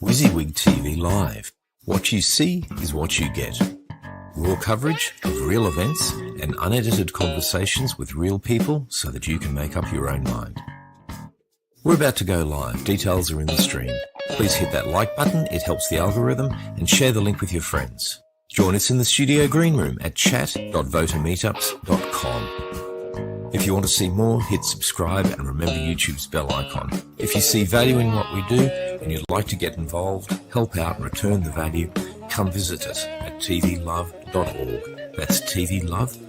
WYSIWYG TV Live. What you see is what you get. Raw coverage of real events and unedited conversations with real people so that you can make up your own mind. We're about to go live. Details are in the stream. Please hit that like button, it helps the algorithm, and share the link with your friends. Join us in the studio green room at chat.votermeetups.com. If you want to see more, hit subscribe and remember YouTube's bell icon. If you see value in what we do and you'd like to get involved, help out and return the value, come visit us at tvlove.org. That's tvlove.org.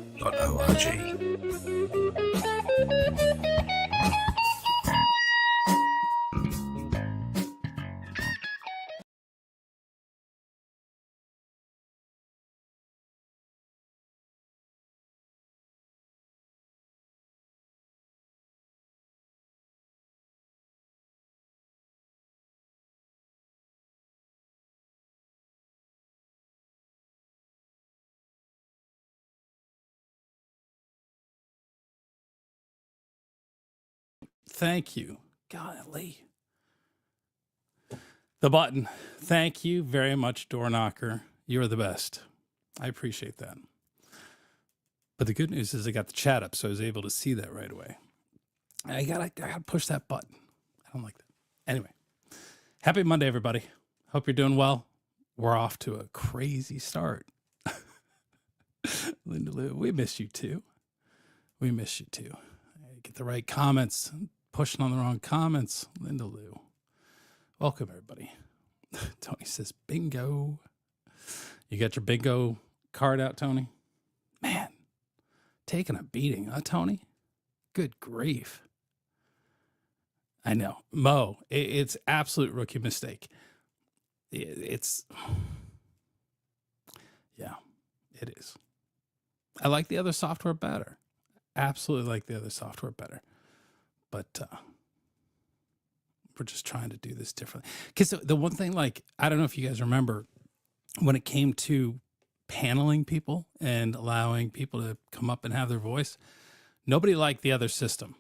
Thank you. Golly. The button. Thank you very much, door knocker. You're the best. I appreciate that. But the good news is I got the chat up, so I was able to see that right away. I gotta push that button. I don't like that. Anyway, happy Monday, everybody. Hope you're doing well. We're off to a crazy start. Linda Lou, we miss you too. We miss you too. Get the right comments. Pushing on the wrong comments. Linda Lou. Welcome, everybody. Tony says, bingo. You got your bingo card out, Tony? Man, taking a beating, huh, Tony? Good grief. I know. Mo, it's absolute rookie mistake. It's, yeah, it is. I like the other software better. Absolutely like the other software better. But we're just trying to do this differently. Because the one thing, like, I don't know if you guys remember, when it came to paneling people and allowing people to come up and have their voice, nobody liked the other system.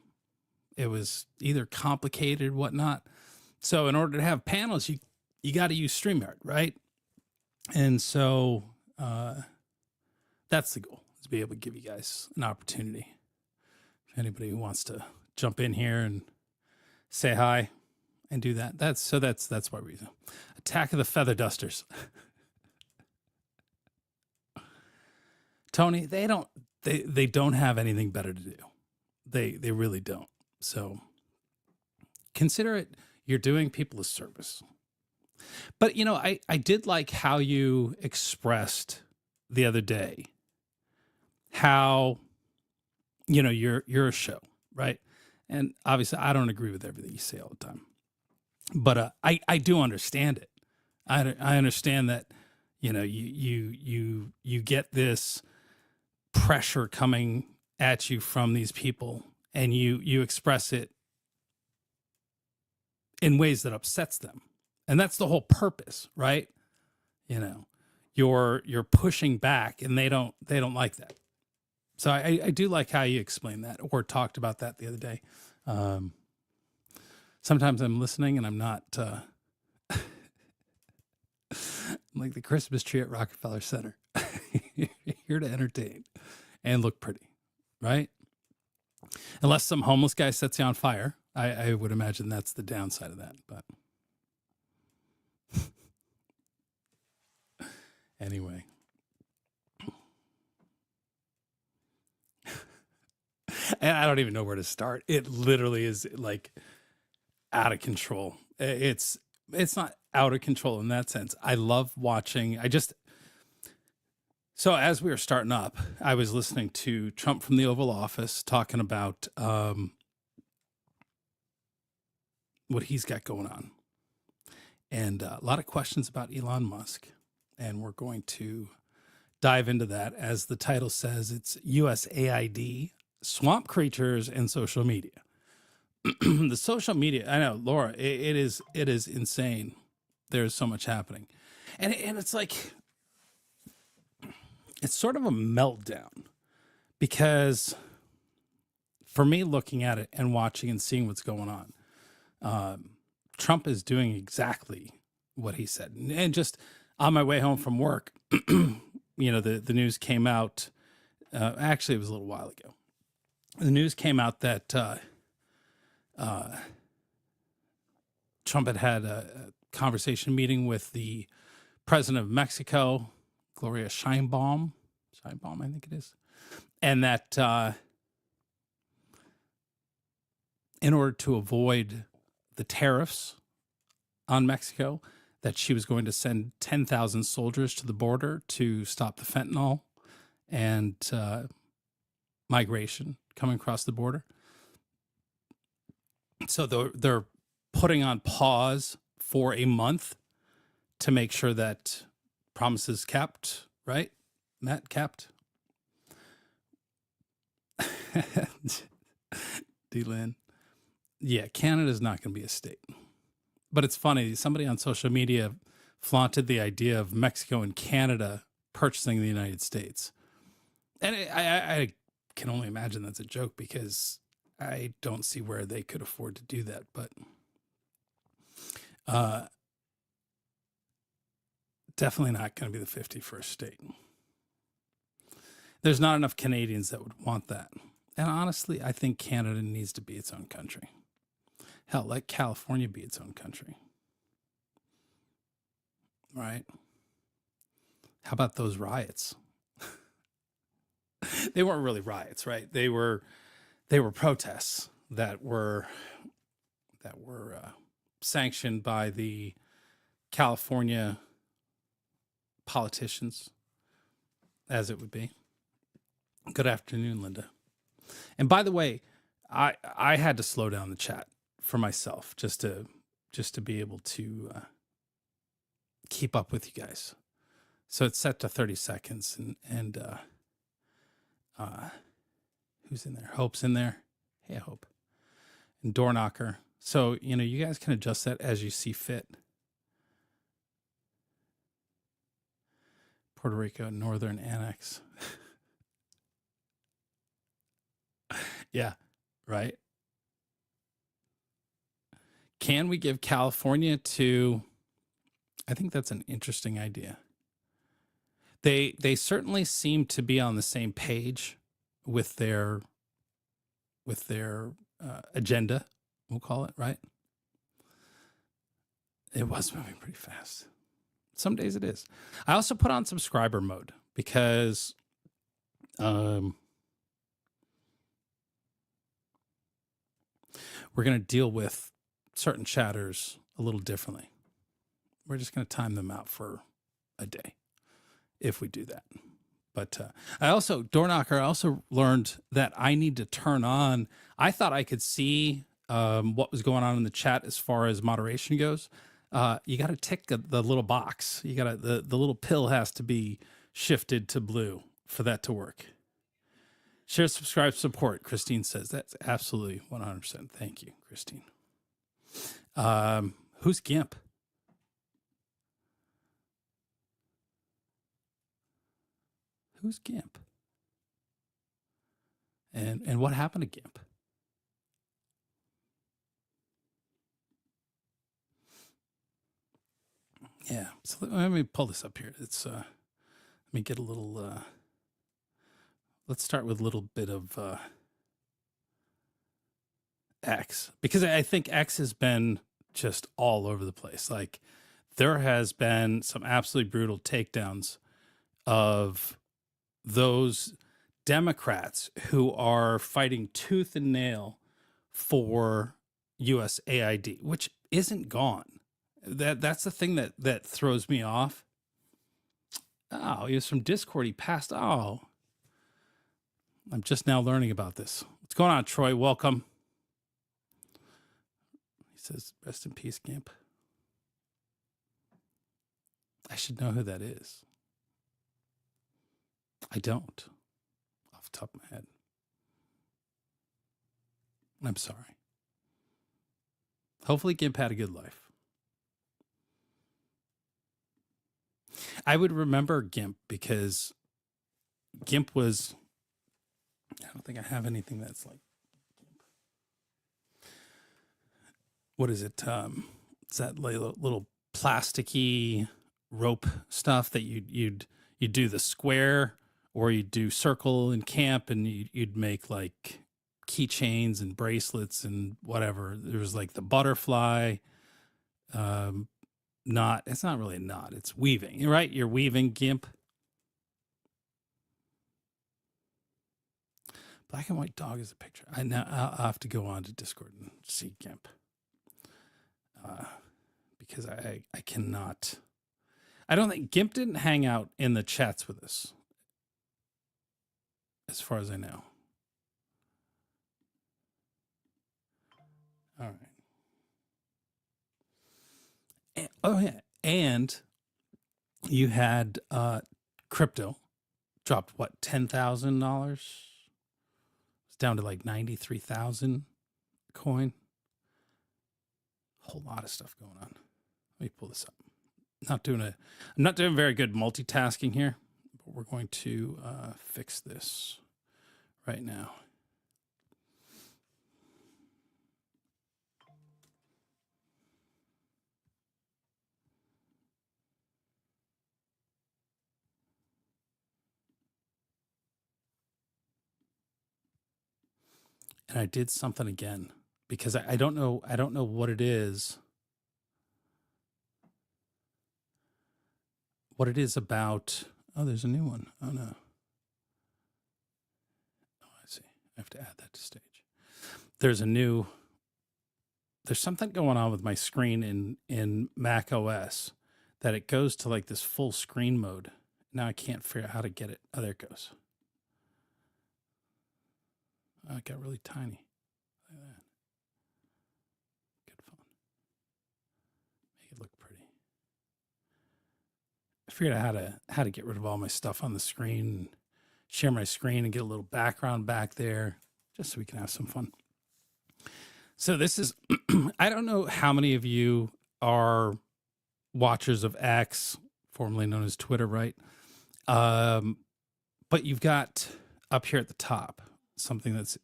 It was either complicated or whatnot. So in order to have panels, you got to use StreamYard, right? And so that's the goal, is to be able to give you guys an opportunity. If anybody who wants to jump in here and say hi and do that. That's why we're using Attack of the Feather Dusters. Tony, they don't have anything better to do. They really don't. So consider it, you're doing people a service. But you know, I did like how you expressed the other day how, you know, you're a show, right? And obviously I don't agree with everything you say all the time, but I do understand it. I understand that, you know, you get this pressure coming at you from these people, and you express it in ways that upsets them. And that's the whole purpose, right? You know, you're pushing back, and they don't like that. So I do like how you explained that, or talked about that the other day. Sometimes I'm listening and I'm not I'm like the Christmas tree at Rockefeller Center. Here to entertain and look pretty, right? Unless some homeless guy sets you on fire. I would imagine that's the downside of that. But anyway. And I don't even know where to start. It literally is like out of control. It's not out of control in that sense. I love watching. So as we were starting up, I was listening to Trump from the Oval Office talking about what he's got going on. And a lot of questions about Elon Musk. And we're going to dive into that. As the title says, it's USAID, Swamp Creatures and Social Media. The social media, I know, Laura, it is insane. There's so much happening. And it's like, it's sort of a meltdown, because for me, looking at it and watching and seeing what's going on, Trump is doing exactly what he said. And just on my way home from work, you know, the news came out. Actually, it was a little while ago. The news came out that Trump had a conversation meeting with the president of Mexico, Gloria Sheinbaum, I think it is, and that in order to avoid the tariffs on Mexico, that she was going to send 10,000 soldiers to the border to stop the fentanyl and migration coming across the border. So they're putting on pause for a month to make sure that promises kept, right? Matt, kept. D-Lynn. Yeah, Canada's not going to be a state. But it's funny, somebody on social media flaunted the idea of Mexico and Canada purchasing the United States. And I can only imagine that's a joke because I don't see where they could afford to do that. But definitely not going to be the 51st state. There's not enough Canadians that would want that. And honestly, I think Canada needs to be its own country. Hell, let California be its own country. Right? How about those riots? They weren't really riots, right? They were protests that were sanctioned by the California politicians, as it would be. Good afternoon, Linda. And by the way, I had to slow down the chat for myself just to be able to keep up with you guys. So it's set to 30 seconds, and who's in there? Hope's in there. Hey, Hope. And Door Knocker. So, you know, you guys can adjust that as you see fit. Puerto Rico, Northern Annex. Yeah, right. Can we give California to... I think that's an interesting idea. They certainly seem to be on the same page with their agenda, we'll call it, right? It was moving pretty fast. Some days it is. I also put on subscriber mode because we're going to deal with certain chatters a little differently. We're just going to time them out for a day if we do that. But I also learned that I need to turn on. I thought I could see what was going on in the chat as far as moderation goes. You got to tick the little box. You got to the little pill has to be shifted to blue for that to work. Share, subscribe, support. Christine says that's absolutely 100%. Thank you, Christine. Who's GIMP? Who's GIMP? And what happened to GIMP? Yeah, so let me pull this up here. It's let me get a little. Let's start with a little bit of X, because I think X has been just all over the place. Like, there has been some absolutely brutal takedowns of those Democrats who are fighting tooth and nail for USAID, which isn't gone. That's the thing that throws me off. Oh, he was from Discord. He passed. Oh, I'm just now learning about this. What's going on, Troy? Welcome. He says, rest in peace, Gimp. I should know who that is. I don't, off the top of my head. I'm sorry. Hopefully Gimp had a good life. I would remember Gimp because Gimp was... I don't think I have anything that's like Gimp. What is it? It's that little plasticky rope stuff that you'd do the square, or you'd do circle in camp, and you'd make like keychains and bracelets and whatever. There was like the butterfly knot. It's not really a knot, it's weaving, right? You're weaving GIMP. Black and white dog is a picture. I'll have to go on to Discord and see GIMP. Because I cannot. I don't think GIMP didn't hang out in the chats with us, as far as I know. All right. And, oh yeah, and you had crypto dropped what, $10,000? It's down to like 93,000 coin. Whole lot of stuff going on. Let me pull this up. I'm not doing very good multitasking here, but we're going to fix this right now. And I did something again because I don't know what it is. What it is about. Oh, there's a new one. Oh no. Oh, I see. I have to add that to stage. There's something going on with my screen in Mac OS that it goes to like this full screen mode. Now I can't figure out how to get it. Oh, there it goes. Oh, it got really tiny. Like that. Good fun. Make it look pretty. I figured out how to get rid of all my stuff on the screen, share my screen, and get a little background back there, just so we can have some fun. So this is, I don't know how many of you are watchers of X, formerly known as Twitter, right? But you've got up here at the top something that's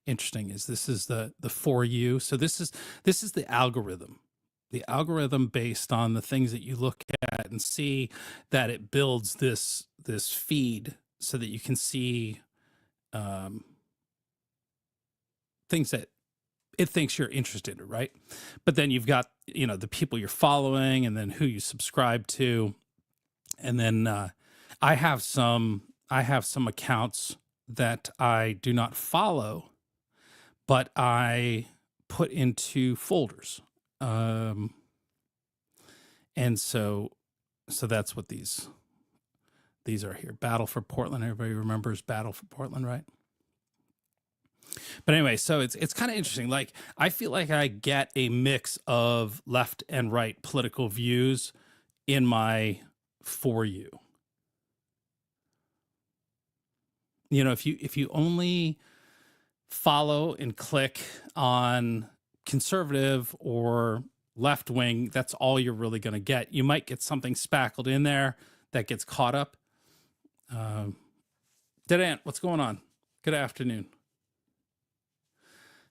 interesting. This is the For You. So this is the algorithm. The algorithm based on the things that you look at and see, that it builds this feed so that you can see things that it thinks you're interested in, right? But then you've got, the people you're following, and then who you subscribe to. And then I have some accounts that I do not follow, but I put into folders. And so that's what these are here. Battle for Portland. Everybody remembers Battle for Portland, right? But anyway, so it's kind of interesting. Like, I feel like I get a mix of left and right political views in my For You. If you only follow and click on conservative or left wing, that's all you're really going to get. You might get something spackled in there that gets caught up. Dead Ant, what's going on? Good afternoon.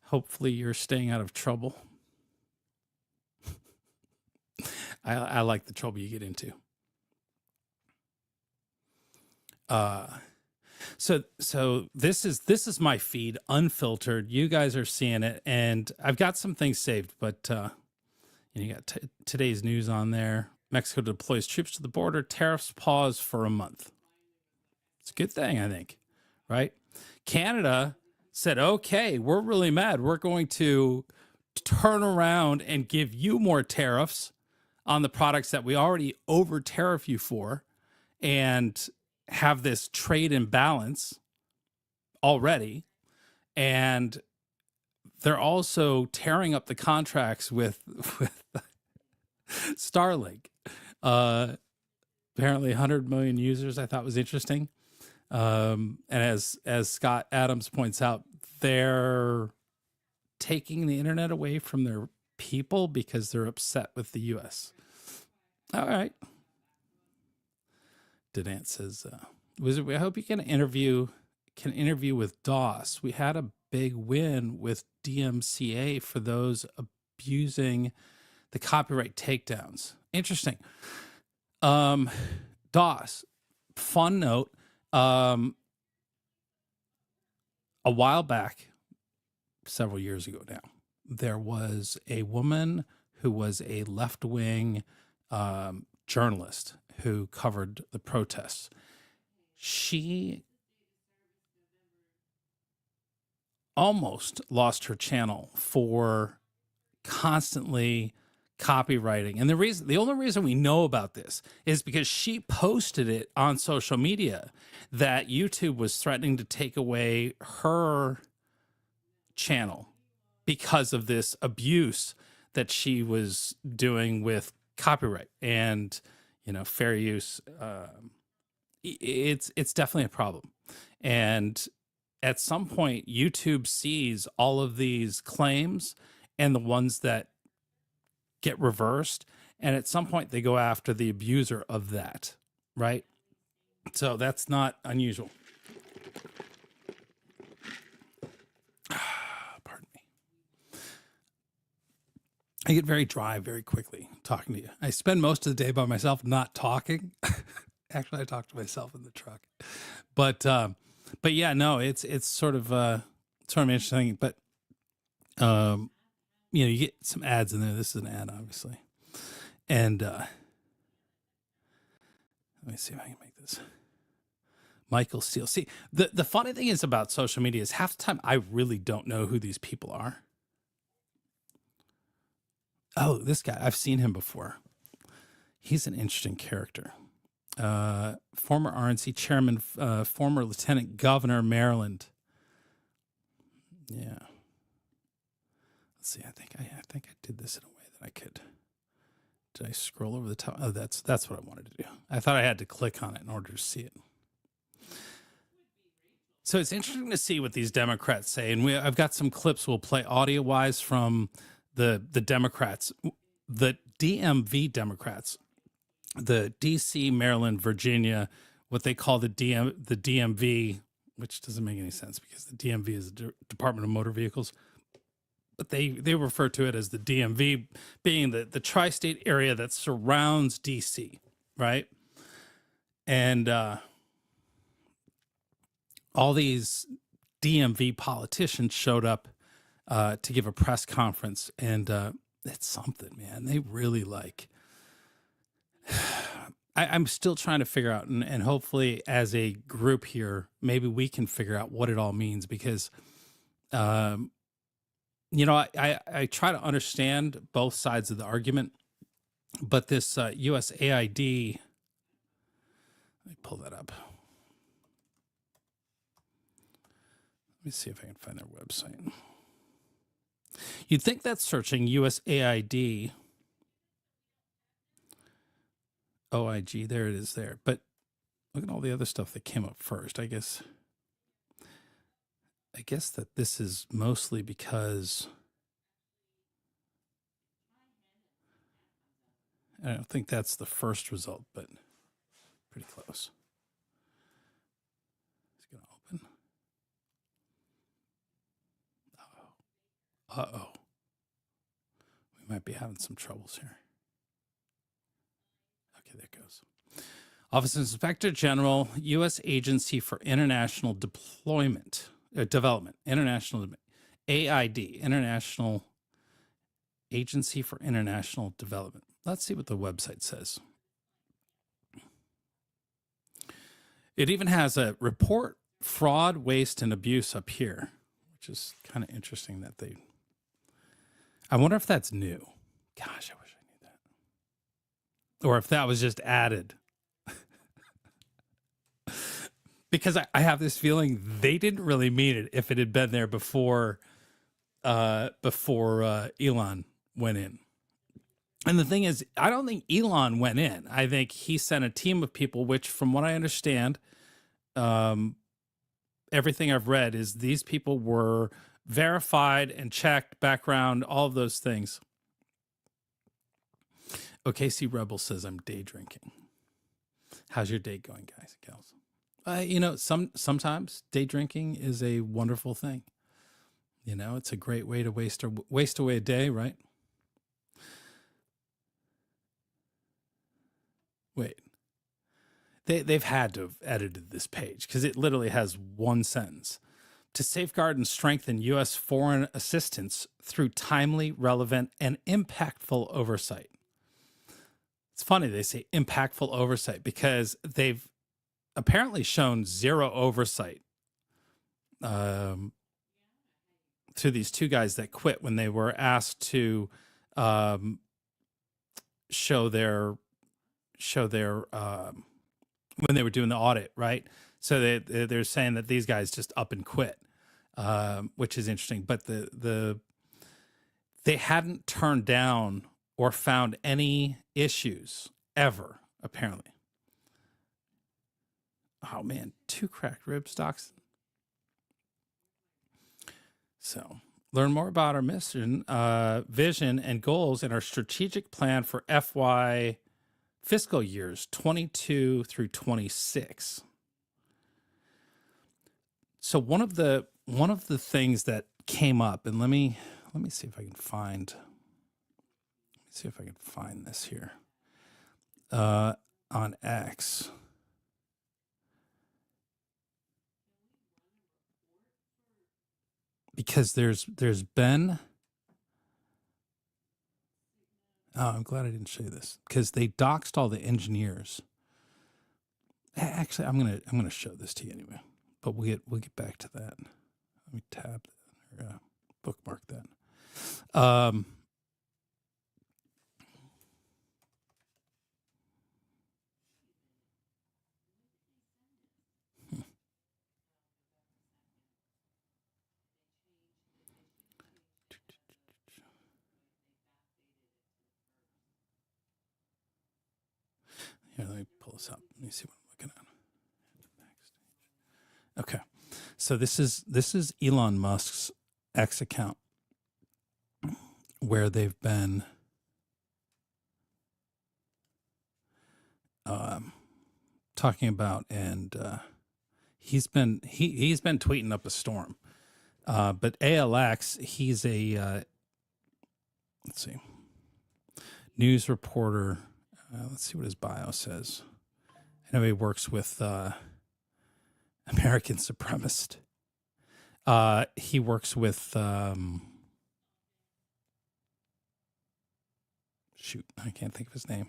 Hopefully you're staying out of trouble. I like the trouble you get into. So this is my feed, unfiltered. You guys are seeing it, and I've got some things saved, but you got today's news on there. Mexico deploys troops to the border. Tariffs pause for a month. It's a good thing, I think, right? Canada said, okay, we're really mad. We're going to turn around and give you more tariffs on the products that we already over tariff you for, and have this trade imbalance already. And they're also tearing up the contracts with Starlink. Apparently 100 million users, I thought was interesting. And as Scott Adams points out, they're taking the internet away from their people because they're upset with the US. All right. Dedant says, Wizard, I hope you can interview with DOS. We had a big win with DMCA for those abusing the copyright takedowns. Interesting. DOS, fun note. A while back, several years ago now, there was a woman who was a left-wing journalist who covered the protests. She almost lost her channel for constantly copywriting. And the only reason we know about this is because she posted it on social media that YouTube was threatening to take away her channel because of this abuse that she was doing with copyright and, you know, fair use. It's definitely a problem. And at some point, YouTube sees all of these claims and the ones that get reversed. And at some point, they go after the abuser of that, right? So that's not unusual. Pardon me. I get very dry very quickly talking to you. I spend most of the day by myself not talking. Actually, I talk to myself in the truck. But yeah, no, it's sort of interesting. But you know, you get some ads in there. This is an ad, obviously. And let me see if I can make this. Michael Steele. See, the funny thing is about social media is half the time I really don't know who these people are. Oh, this guy, I've seen him before. He's an interesting character. Former RNC chairman, former lieutenant governor, Maryland. Yeah. Let's see. I think I did this in a way that I could. Did I scroll over the top? Oh, that's what I wanted to do. I thought I had to click on it in order to see it. So it's interesting to see what these Democrats say, and I've got some clips we'll play audio-wise from the Democrats, the DMV Democrats, the DC, Maryland, Virginia, what they call the DMV, which doesn't make any sense because the DMV is the Department of Motor Vehicles, but they refer to it as the DMV, being the tri-state area that surrounds DC, right? And all these DMV politicians showed up to give a press conference, and it's something, man. They really like. I'm still trying to figure out, and hopefully, as a group here, maybe we can figure out what it all means, because, you know, I try to understand both sides of the argument, but this USAID. Let me pull that up. Let me see if I can find their website. You'd think that searching USAID, OIG, there it is there. But look at all the other stuff that came up first. I guess that this is mostly because I don't think that's the first result, but pretty close. It's going to open. Uh-oh. We might be having some troubles here. Okay, there it goes. Office of Inspector General, U.S. Agency for International Development, International AID, International Agency for International Development. Let's see what the website says. It even has a report, fraud, waste, and abuse up here, which is kind of interesting that they... I wonder if that's new. Gosh, I wish I knew that. Or if that was just added. Because I have this feeling they didn't really mean it if it had been there before Elon went in. And the thing is, I don't think Elon went in. I think he sent a team of people, which from what I understand, everything I've read is these people were verified and checked, background, all of those things. OKC Rebel says, I'm day drinking. How's your day going, guys and gals? You know, sometimes day drinking is a wonderful thing. You know, it's a great way to waste away a day, right? Wait. They've had to have edited this page because it literally has one sentence. To safeguard and strengthen U.S. foreign assistance through timely, relevant, and impactful oversight. It's funny they say impactful oversight because they've apparently shown zero oversight to these two guys that quit when they were asked to show their when they were doing the audit, right? So they're saying that these guys just up and quit, which is interesting. But they hadn't turned down or found any issues ever, apparently. Oh man, 2 cracked rib stocks. So learn more about our mission, vision, and goals in our strategic plan for FY fiscal years 22 through 26. So one of the things that came up, and let me see if I can find this here on X. Because there's been, oh, I'm glad I didn't show you this because they doxed all the engineers. Actually, I'm gonna show this to you anyway, but we'll get back to that. Let me tab or bookmark that. Here, let me pull this up. Let me see what I'm looking at. Okay, so this is Elon Musk's X account, where they've been talking about, and he's been tweeting up a storm. But ALX, he's a let's see, news reporter. Let's see what his bio says. I know he works with American supremacist. He works with shoot, I can't think of his name.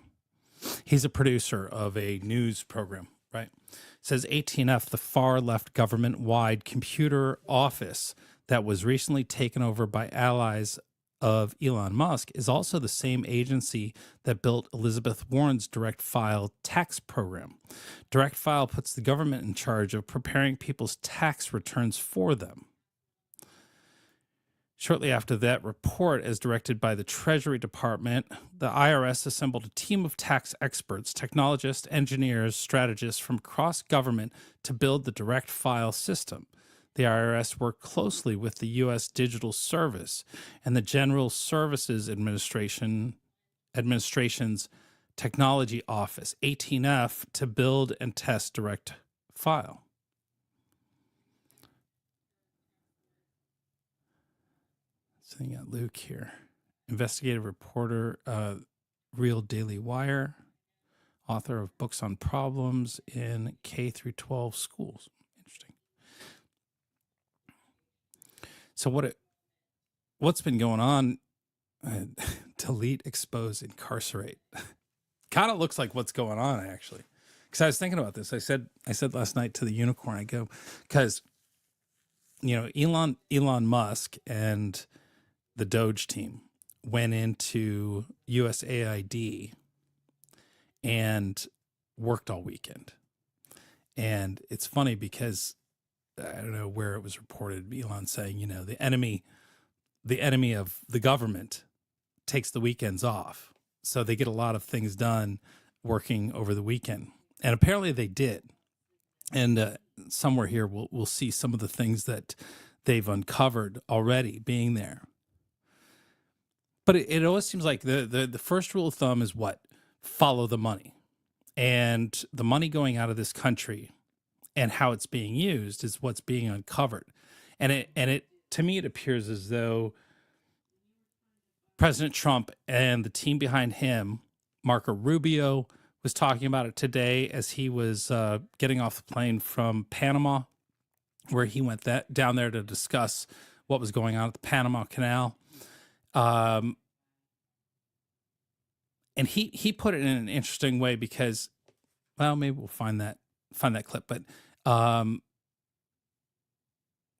He's a producer of a news program, right? It says 18F, the far left government-wide computer office that was recently taken over by allies of Elon Musk, is also the same agency that built Elizabeth Warren's Direct File tax program. Direct File puts the government in charge of preparing people's tax returns for them. Shortly after that report, as directed by the Treasury Department, the IRS assembled a team of tax experts, technologists, engineers, strategists from across government to build the Direct File system. The IRS worked closely with the U.S. Digital Service and the General Services Administration's Technology Office, 18F, to build and test Direct File. So you got Luke here, investigative reporter, Real Daily Wire, author of books on problems in K through 12 schools. Interesting. So what's been going on? Delete, expose, incarcerate. Kind of looks like what's going on, actually. Because I was thinking about this. I said last night to the unicorn, I go, because Elon Musk and the DOGE team went into USAID and worked all weekend. And it's funny because I don't know where it was reported, Elon saying, the enemy of the government takes the weekends off. So they get a lot of things done working over the weekend. And apparently they did. And somewhere here, we'll see some of the things that they've uncovered already being there. But it always seems like the first rule of thumb is what? Follow the money. And the money going out of this country and how it's being used is what's being uncovered. And it to me, it appears as though President Trump and the team behind him, Marco Rubio, was talking about it today as he was getting off the plane from Panama, where he went down there to discuss what was going on at the Panama Canal. And he put it in an interesting way because, well, maybe we'll find that clip, but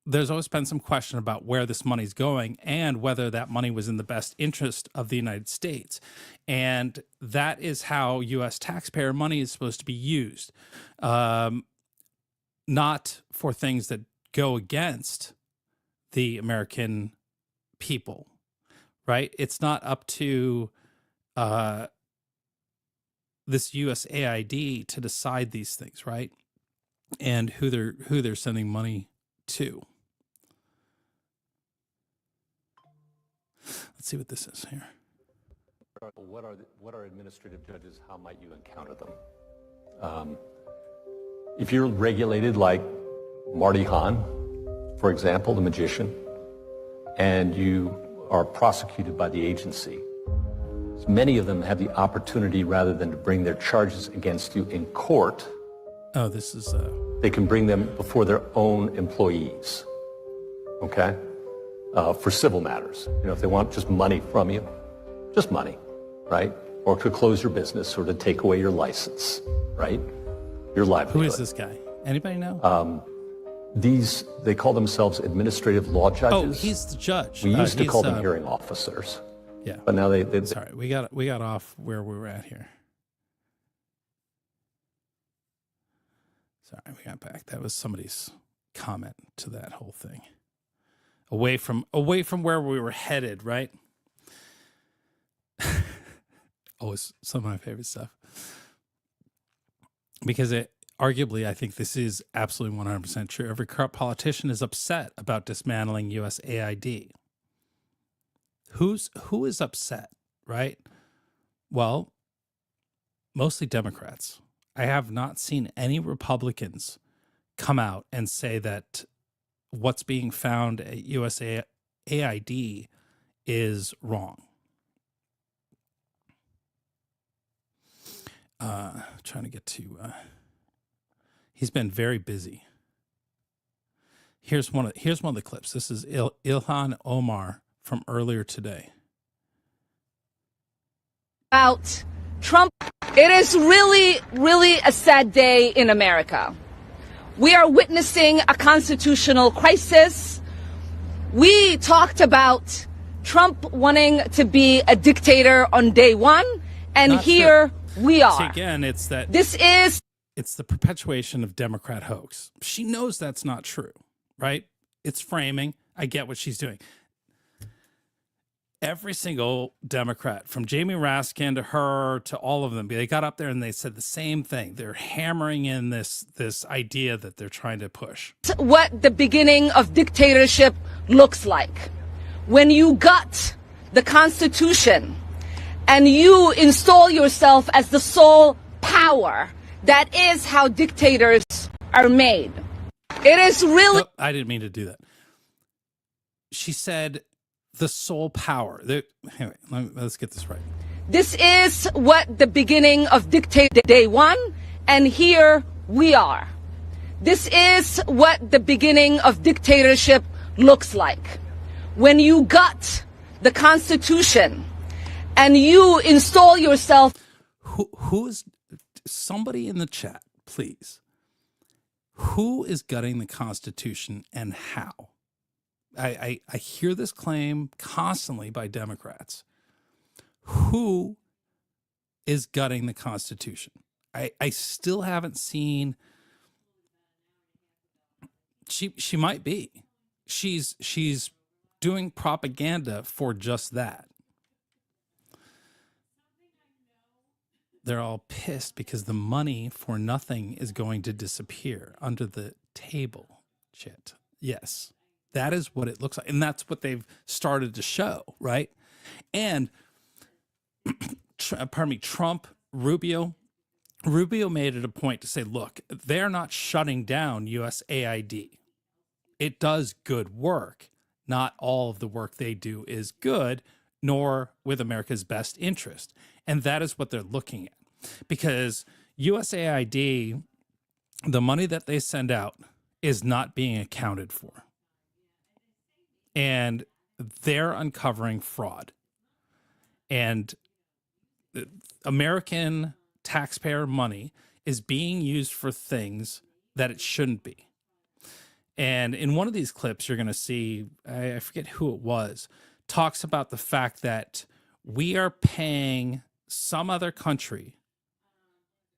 there's always been some question about where this money's going and whether that money was in the best interest of the United States. And that is how U.S. taxpayer money is supposed to be used, not for things that go against the American people, right? It's not up to this USAID to decide these things, right? And who they're sending money to. Let's see what this is here. What are administrative judges? How might you encounter them? If you're regulated like Marty Hahn, for example, the magician, and you are prosecuted by the agency, many of them have the opportunity, rather than to bring their charges against you in court, oh, this is they can bring them before their own employees, okay? For civil matters. You know, if they want just money from you, just money, right? Or to close your business or to take away your license, right? Your livelihood. Who is this guy? Anybody know? They call themselves administrative law judges. Oh, he's the judge. We used to call them hearing officers. Yeah. But now they sorry, we got off where we were at here. Sorry, we got back. That was somebody's comment to that whole thing. Away from where we were headed, right? Always some of my favorite stuff. Because arguably, I think this is absolutely 100% true. Every corrupt politician is upset about dismantling USAID. Who is upset, right? Well, mostly Democrats. I have not seen any Republicans come out and say that what's being found at USAID is wrong. Trying to get to, he's been very busy. Here's one of the clips. This is Ilhan Omar from earlier today. About Trump, it is really, really a sad day in America. We are witnessing a constitutional crisis. We talked about Trump wanting to be a dictator on day one, and Not here we are. See, again, it's the perpetuation of Democrat hoax. She knows that's not true, right? It's framing. I get what she's doing. Every single Democrat, from Jamie Raskin to her to all of them, they got up there and they said the same thing. They're hammering in this idea that they're trying to push. What the beginning of dictatorship looks like. When you gut the Constitution and you install yourself as the sole power, that is how dictators are made. It is really... No, I didn't mean to do that. She said the sole power. Anyway, let's get this right. This is what the beginning of dictatorship day one, and here we are. This is what the beginning of dictatorship looks like. When you gut the Constitution and you install yourself... Who is... Somebody in the chat, please. Who is gutting the Constitution and how? I hear this claim constantly by Democrats. Who is gutting the Constitution? I still haven't seen. She might be. She's doing propaganda for just that. They're all pissed because the money for nothing is going to disappear under the table. Shit. Yes. That is what it looks like. And that's what they've started to show, right? And, Trump, Rubio made it a point to say, look, they're not shutting down USAID. It does good work. Not all of the work they do is good, nor with America's best interest. And that is what they're looking at. because USAID, the money that they send out is not being accounted for. And they're uncovering fraud. And American taxpayer money is being used for things that it shouldn't be. And in one of these clips, you're going to see, I forget who it was, talks about the fact that we are paying some other country.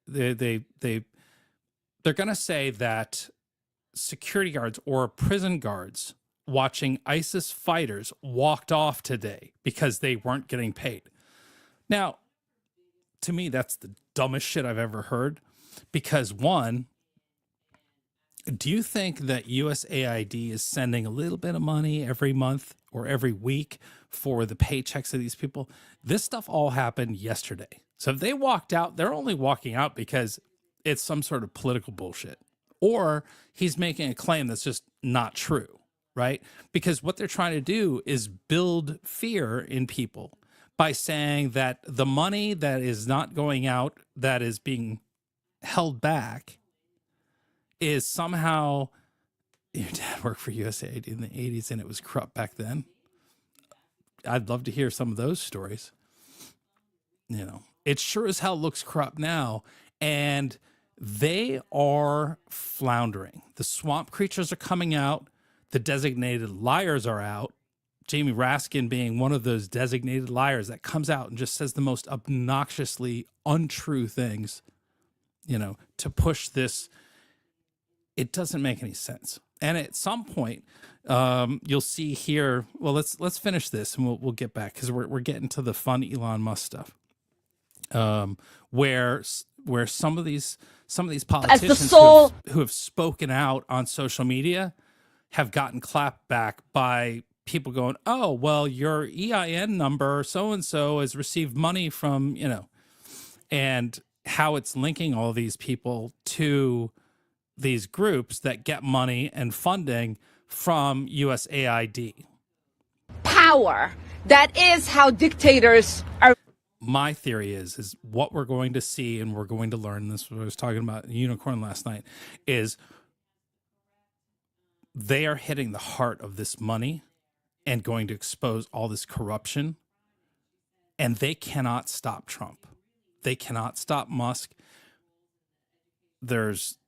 They're going to say that security guards or prison guards watching ISIS fighters walked off today because they weren't getting paid. Now, to me, that's the dumbest shit I've ever heard. Because one, do you think that USAID is sending a little bit of money every month or every week for the paychecks of these people? This stuff all happened yesterday. So if they walked out, they're only walking out because it's some sort of political bullshit. Or he's making a claim that's just not true, right? Because what they're trying to do is build fear in people by saying that the money that is not going out, that is being held back, is somehow, your dad worked for USAID in the 80s and it was corrupt back then. I'd love to hear some of those stories. You know, it sure as hell looks corrupt now, and they are floundering. The swamp creatures are coming out. The designated liars are out. Jamie Raskin being one of those designated liars that comes out and just says the most obnoxiously untrue things, you know, to push this. It doesn't make any sense. And at some point, you'll see here. Well, let's finish this and we'll get back, because we're getting to the fun Elon Musk stuff. Where some of these politicians who have spoken out on social media have gotten clapped back by people going, oh, well, your EIN number so-and-so has received money from, you know, and how it's linking all these people to these groups that get money and funding from USAID. Power. That is how dictators are. My theory is what we're going to see, and we're going to learn, this is what I was talking about in Unicorn last night, is they are hitting the heart of this money and going to expose all this corruption. And they cannot stop Trump. They cannot stop Musk. There's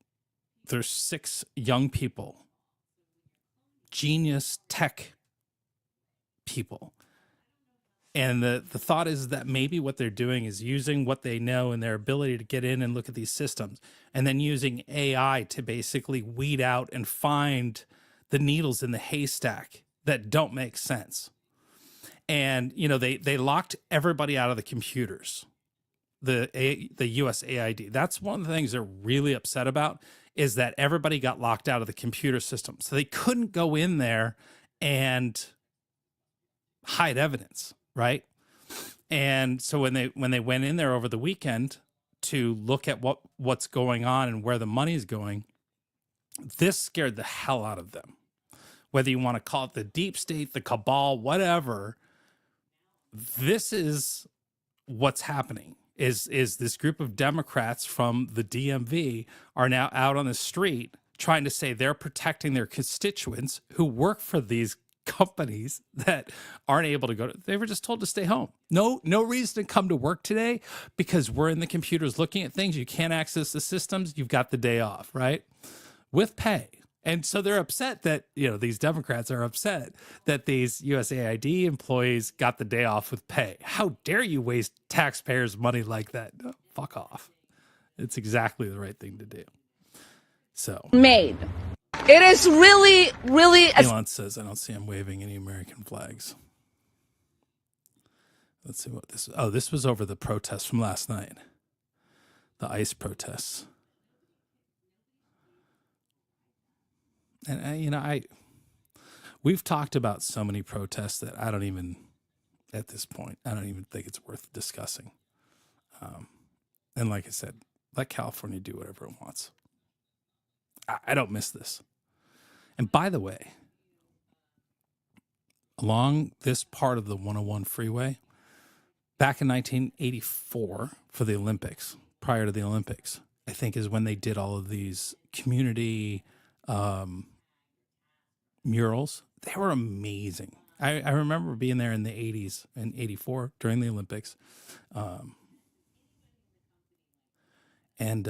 6 young people, genius tech people. And the thought is that maybe what they're doing is using what they know and their ability to get in and look at these systems, and then using AI to basically weed out and find the needles in the haystack that don't make sense. And, you know, they locked everybody out of the computers, the USAID. That's one of the things they're really upset about, is that everybody got locked out of the computer system. So they couldn't go in there and hide evidence, right? And so when they went in there over the weekend to look at what's going on and where the money's going, this scared the hell out of them. Whether you want to call it the deep state, the cabal, whatever, this is what's happening. Is this group of Democrats from the DMV are now out on the street trying to say they're protecting their constituents who work for these companies that aren't able to go to, they were just told to stay home. No reason to come to work today because we're in the computers looking at things. You can't access the systems. You've got the day off, right? With pay. And so they're upset that, you know, these Democrats are upset that these USAID employees got the day off with pay. How dare you waste taxpayers' money like that? No, fuck off. It's exactly the right thing to do. So Made. It is really, really. Elon says, I don't see him waving any American flags. Let's see what this is. Oh, this was over the protests from last night. The ICE protests. And, you know, we've talked about so many protests that I don't even, at this point, I don't even think it's worth discussing. And like I said, let California do whatever it wants. I don't miss this. And by the way, along this part of the 101 freeway, back in 1984 for the Olympics, prior to the Olympics, I think, is when they did all of these community murals. They were amazing. I remember being there in the 80s and 84 during the Olympics. And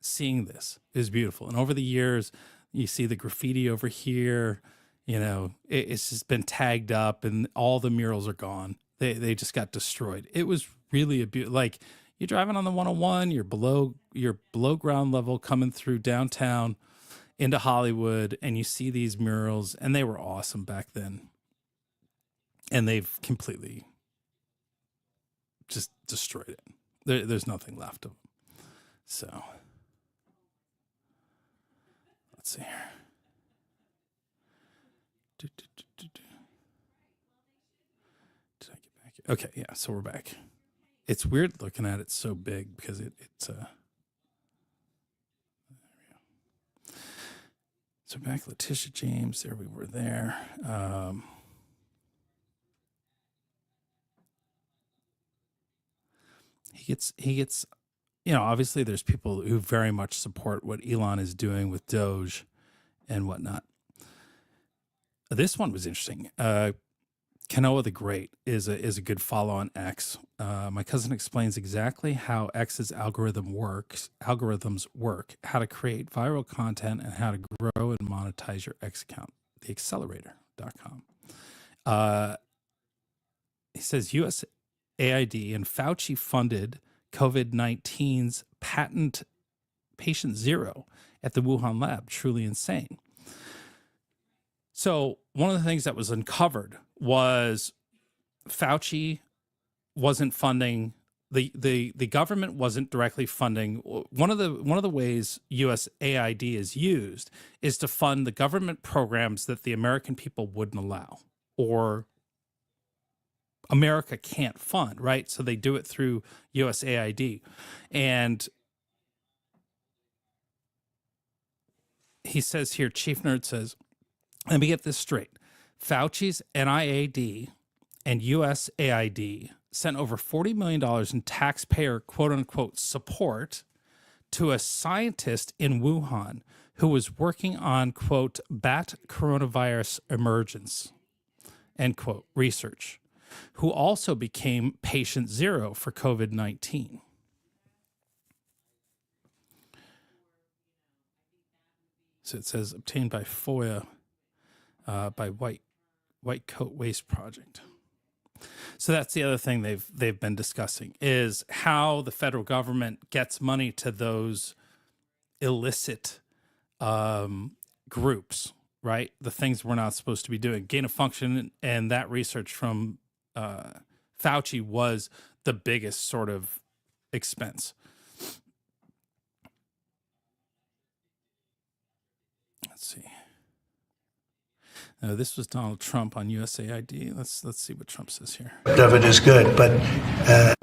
seeing this is beautiful. And over the years, you see the graffiti over here, you know, it's just been tagged up and all the murals are gone. They just got destroyed. It was really a beautiful, like you're driving on the 101, you're below ground level coming through downtown into Hollywood, and you see these murals, and they were awesome back then. And they've completely just destroyed it. There's nothing left of them. So let's see here. Did I get back? Okay, yeah, so we're back. It's weird looking at it so big because it's there we go. So back Letitia James, there we were there. He gets, you know, obviously there's people who very much support what Elon is doing with DOGE and whatnot. This one was interesting. Kanoa the Great is a good follow on X. My cousin explains exactly how X's algorithm works, algorithms work, how to create viral content, and how to grow and monetize your X account. Theaccelerator.com. He says USAID and Fauci funded COVID-19's patent patient zero at the Wuhan lab. Truly insane. So one of the things that was uncovered was Fauci wasn't funding, the government wasn't directly funding. One of the ways USAID is used is to fund the government programs that the American people wouldn't allow or America can't fund, right? So they do it through USAID. And he says here, Chief Nerd says, let me get this straight. Fauci's NIAID and USAID sent over $40 million in taxpayer quote-unquote support to a scientist in Wuhan who was working on, quote, bat coronavirus emergence, end quote, research, who also became patient zero for COVID-19. So it says obtained by FOIA by White Coat Waste Project. So that's the other thing they've been discussing is how the federal government gets money to those illicit groups, right? The things we're not supposed to be doing. Gain of function and that research from Fauci was the biggest sort of expense. Let's see. This was Donald Trump on USAID. Let's see what Trump says here. Of it is good, but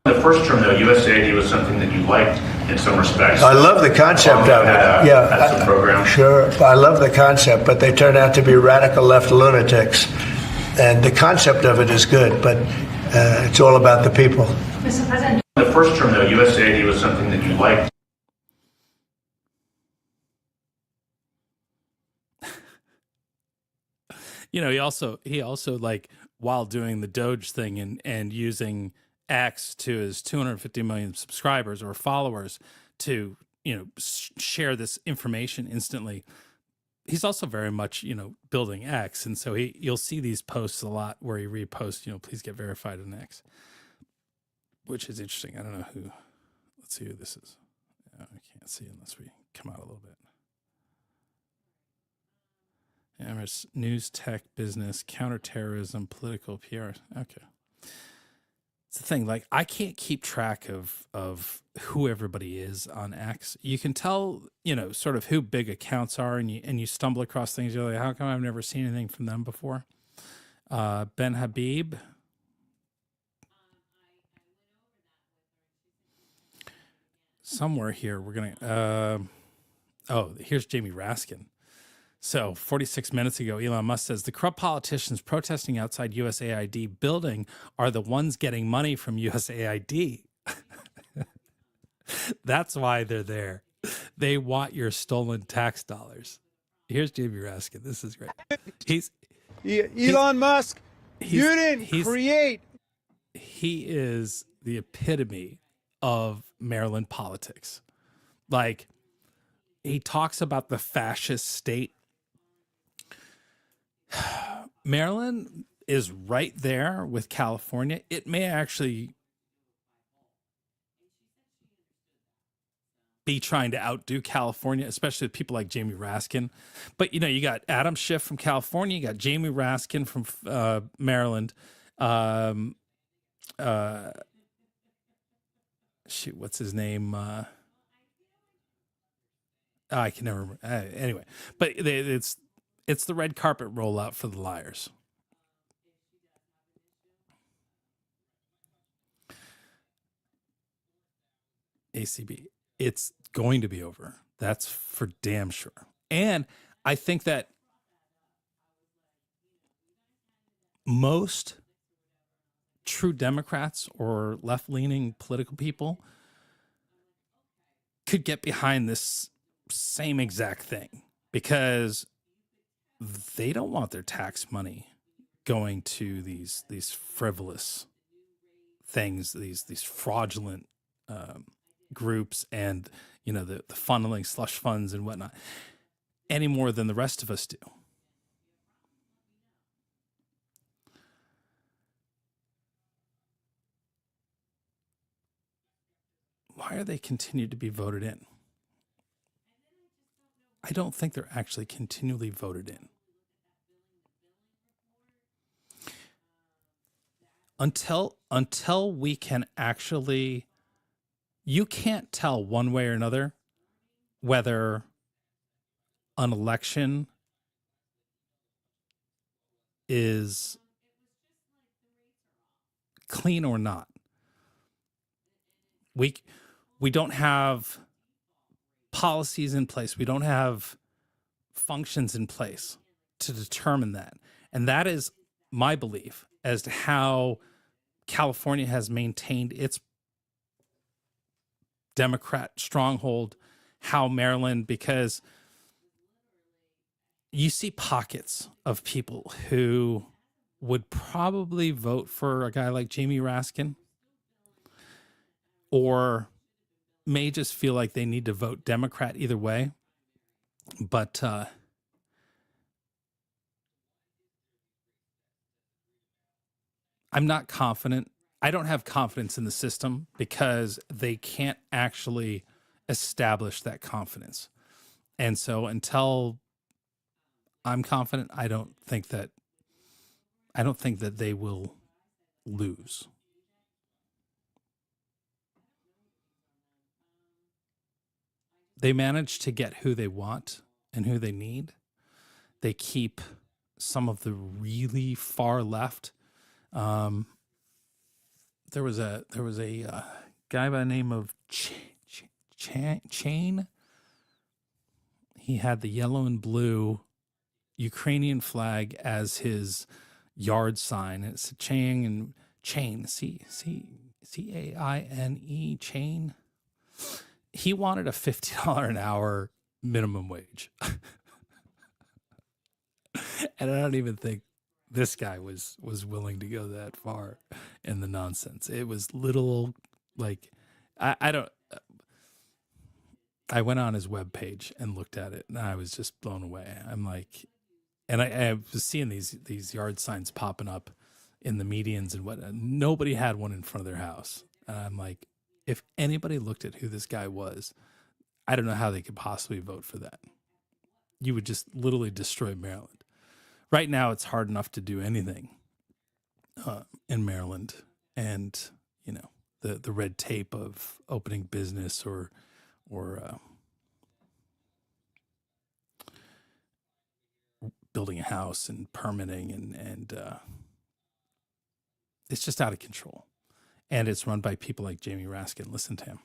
the first term though, USAID was something that you liked in some respects. I love the concept of it. That's the program. Sure, I love the concept, but they turn out to be radical left lunatics. And the concept of it is good, but it's all about the people. Mr. President, the first term though, USAID was something that you liked. You know, he also like while doing the Doge thing and using X to his 250 million subscribers or followers to, you know, share this information instantly. He's also very much, you know, building X. And so you'll see these posts a lot where he reposts, you know, please get verified in X, which is interesting. I don't know who, let's see who this is. I can't see unless we come out a little bit. Amherst, news, tech, business, counterterrorism, political, PR. Okay. It's the thing, like I can't keep track of who everybody is on X. You can tell, you know, sort of who big accounts are and you stumble across things. You're like, how come I've never seen anything from them before? Ben Habib. Somewhere here, we're going to, here's Jamie Raskin. So 46 minutes ago, Elon Musk says the corrupt politicians protesting outside USAID building are the ones getting money from USAID. That's why they're there. They want your stolen tax dollars. Here's Jamie Raskin. This is great. Elon Musk, you didn't create. He is the epitome of Maryland politics. Like, he talks about the fascist state. Maryland is right there with California. It may actually be trying to outdo California, especially with people like Jamie Raskin. But, you know, you got Adam Schiff from California. You got Jamie Raskin from Maryland. Shoot, what's his name? I can never remember. Anyway, but it's the red carpet rollout for the liars. ACB. It's going to be over. That's for damn sure. And I think that most true Democrats or left-leaning political people could get behind this same exact thing, because they don't want their tax money going to these frivolous things, these fraudulent groups, and, you know, the funneling slush funds and whatnot, any more than the rest of us do. Why are they continued to be voted in? I don't think they're actually continually voted in. Until we can actually, you can't tell one way or another whether an election is clean or not. We don't have policies in place. We don't have functions in place to determine that. And that is my belief as to how California has maintained its Democrat stronghold, how Maryland, because you see pockets of people who would probably vote for a guy like Jamie Raskin, or may just feel like they need to vote Democrat either way. But I'm not confident. I don't have confidence in the system because they can't actually establish that confidence. And so until I'm confident, I don't think that they will lose. They manage to get who they want and who they need. They keep some of the really far left. There was a guy by the name of Chain. He had the yellow and blue Ukrainian flag as his yard sign. It's a Chain, C-A-I-N-E, Chain. He wanted a $50 an hour minimum wage. And I don't even think this guy was willing to go that far in the nonsense. It was little, like, I went on his webpage and looked at it, and I was just blown away. I'm like, and I was seeing these yard signs popping up in the medians and whatnot. Nobody had one in front of their house. And I'm like, if anybody looked at who this guy was, I don't know how they could possibly vote for that. You would just literally destroy Maryland. Right now, it's hard enough to do anything in Maryland, and you know the red tape of opening business or building a house and permitting and it's just out of control. And it's run by people like Jamie Raskin. Listen to him.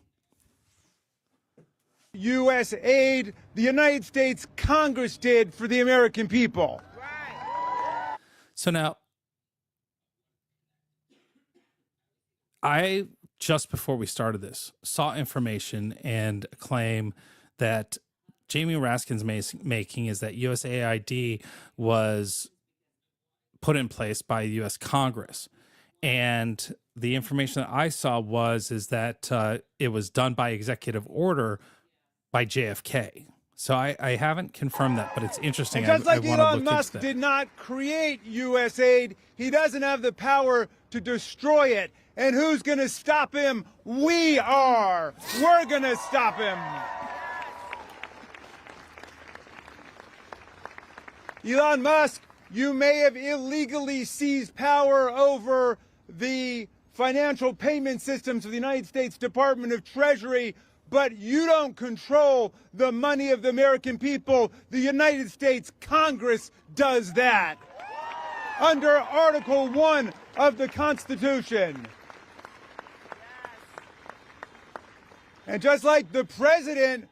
USAID, the United States Congress did for the American people. So now, I just before we started this, saw information and a claim that Jamie Raskin's making is that USAID was put in place by the U.S. Congress. And the information that I saw is that it was done by executive order by JFK. So I haven't confirmed that, but it's interesting. And just like I wanna Elon look Musk into that. did not create USAID, he doesn't have the power to destroy it. And who's going to stop him? We are. We're going to stop him. Elon Musk, you may have illegally seized power over the financial payment systems of the United States Department of Treasury, but you don't control the money of the American people. The United States Congress does that under Article 1 of the Constitution. And just like the president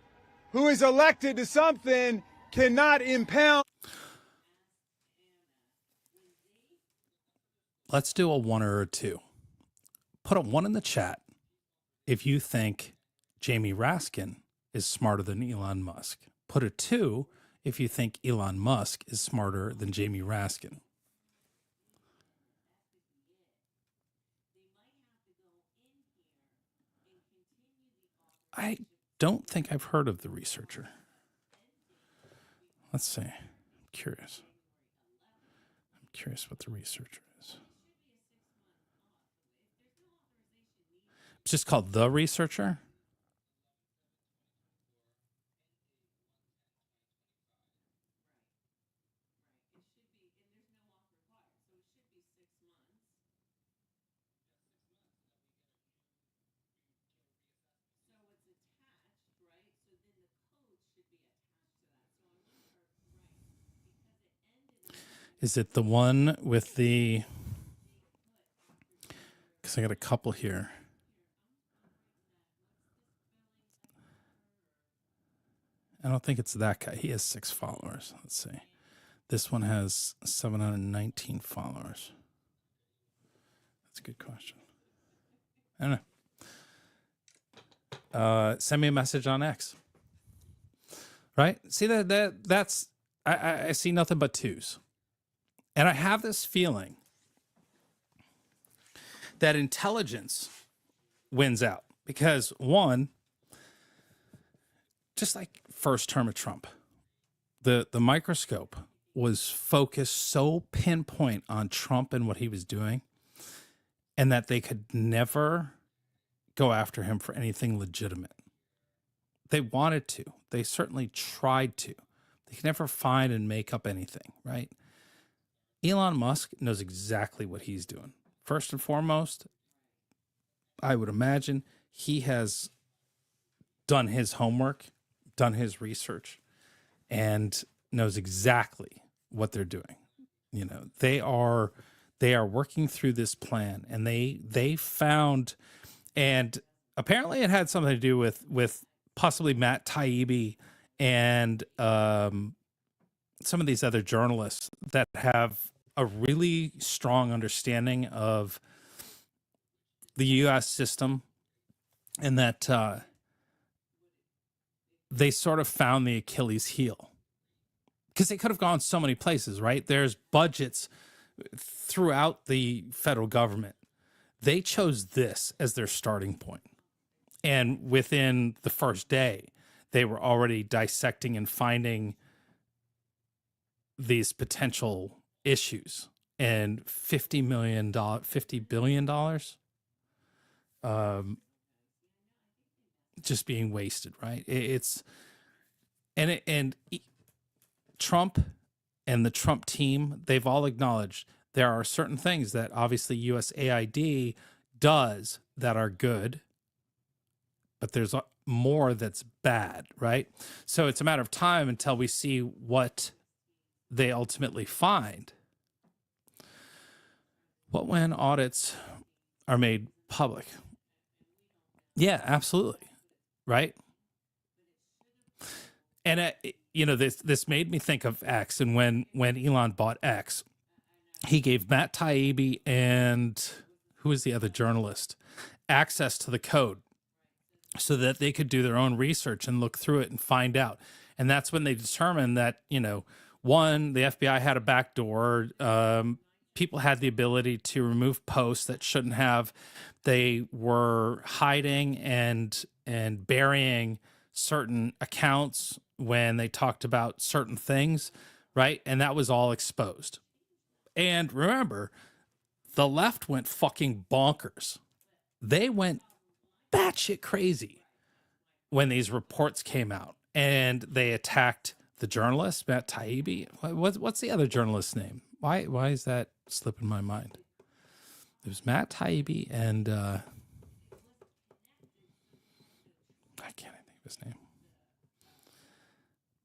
who is elected to something cannot impound. Let's do a 1 or a 2. Put a 1 in the chat if you think Jamie Raskin is smarter than Elon Musk. Put a 2 if you think Elon Musk is smarter than Jamie Raskin. I don't think I've heard of the researcher. Let's see. I'm curious. I'm curious what the researcher is. It's just called The Researcher. Is it the one with the, because I got a couple here. I don't think it's that guy. He has 6 followers. Let's see. This one has 719 followers. That's a good question. I don't know. Send me a message on X. Right? See that's I see nothing but 2s. And I have this feeling that intelligence wins out because, one, just like first term of Trump, the microscope was focused so pinpoint on Trump and what he was doing, and that they could never go after him for anything legitimate. They wanted to. They certainly tried to. They could never find and make up anything, right? Elon Musk knows exactly what he's doing. First and foremost, I would imagine he has done his homework, done his research, and knows exactly what they're doing. You know, they are working through this plan, and they found, and apparently it had something to do with possibly Matt Taibbi and some of these other journalists that have a really strong understanding of the U.S. system, and that they sort of found the Achilles heel. Because they could have gone so many places, right? There's budgets throughout the federal government. They chose this as their starting point. And within the first day, they were already dissecting and finding these potential issues, and $50 billion just being wasted, right? Trump and the Trump team, they've all acknowledged there are certain things that obviously USAID does that are good, but there's more that's bad, right? So it's a matter of time until we see what they ultimately find. What when audits are made public? Yeah, absolutely. Right. And this made me think of X. And when Elon bought X, he gave Matt Taibbi and who was the other journalist access to the code so that they could do their own research and look through it and find out. And that's when they determined that, you know, one, the FBI had a backdoor. People had the ability to remove posts that shouldn't have. They were hiding and burying certain accounts when they talked about certain things, right? And that was all exposed. And remember, the left went fucking bonkers. They went batshit crazy when these reports came out, and they attacked the journalist, Matt Taibbi. What's the other journalist's name? Why is that slipping my mind? It was Matt Taibbi and I can't think of his name.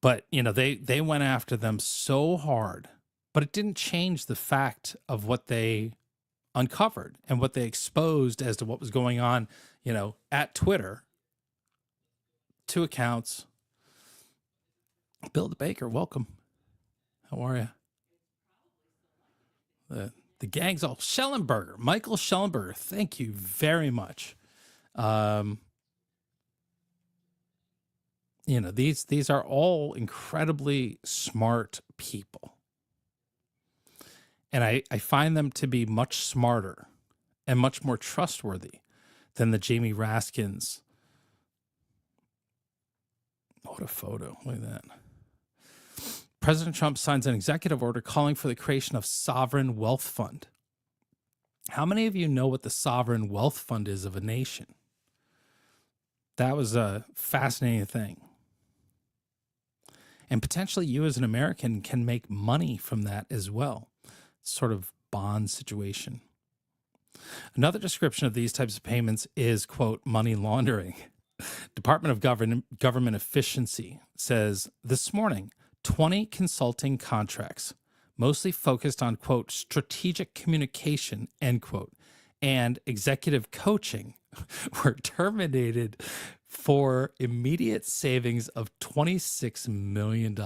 But, you know, they went after them so hard, but it didn't change the fact of what they uncovered and what they exposed as to what was going on, you know, at Twitter. 2 accounts. Bill the Baker, welcome. How are you? The gang's all Schellenberger, Michael Schellenberger. Thank you very much. You know, these are all incredibly smart people. And I find them to be much smarter and much more trustworthy than the Jamie Raskins. What a photo. Look at that. President Trump signs an executive order calling for the creation of sovereign wealth fund. How many of you know what the sovereign wealth fund is of a nation? That was a fascinating thing. And potentially you as an American can make money from that as well. Sort of bond situation. Another description of these types of payments is, quote, money laundering. Department of Government Efficiency says this morning, 20 consulting contracts, mostly focused on, quote, strategic communication, end quote, and executive coaching, were terminated for immediate savings of $26 million.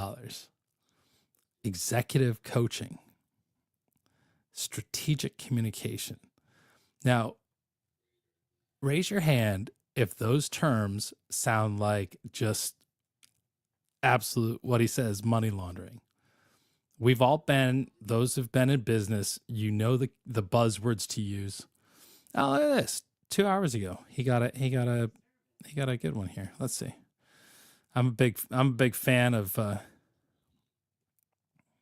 Executive coaching, strategic communication. Now, raise your hand if those terms sound like just absolute, what he says, money laundering. We've all been, those who've been in business, you know the buzzwords to use. Oh, look at this. 2 hours ago, he got a good one here. Let's see. I'm a big fan of.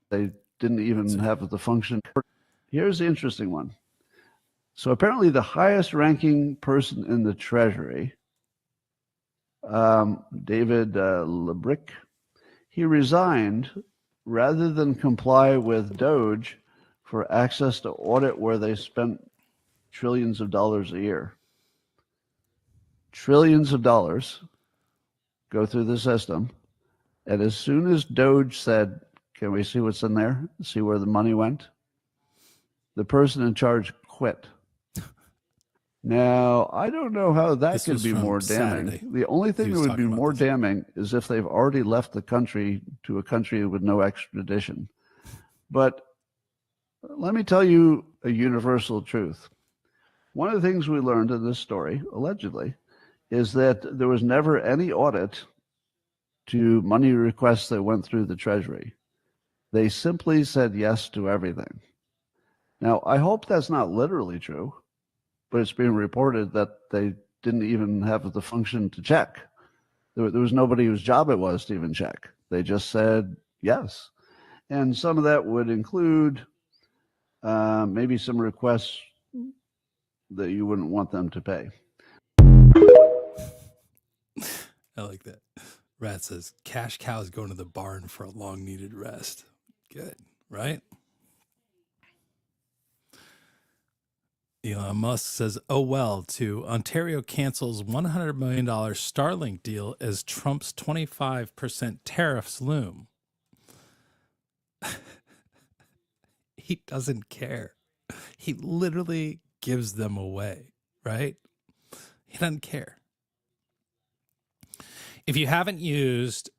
They didn't even have the function. Here's the interesting one. So apparently, the highest-ranking person in the Treasury, David Lebrick, he resigned rather than comply with DOGE for access to audit where they spent trillions of dollars a year. Trillions of dollars go through the system. And as soon as DOGE said, can we see what's in there? See where the money went? The person in charge quit. Now, I don't know how that could be more damning. Saturday. The only thing that would be more damning is if they've already left the country to a country with no extradition. But let me tell you a universal truth. One of the things we learned in this story, allegedly, is that there was never any audit to money requests that went through the Treasury. They simply said yes to everything. Now, I hope that's not literally true, but it's being reported that they didn't even have the function to check. There was nobody whose job it was to even check. They just said yes. And some of that would include maybe some requests that you wouldn't want them to pay. I like that. Rat says, cash cow is going to the barn for a long needed rest. Good, right? Elon Musk says, oh well, to Ontario cancels $100 million Starlink deal as Trump's 25% tariffs loom. He doesn't care. He literally gives them away, right? He doesn't care. If you haven't used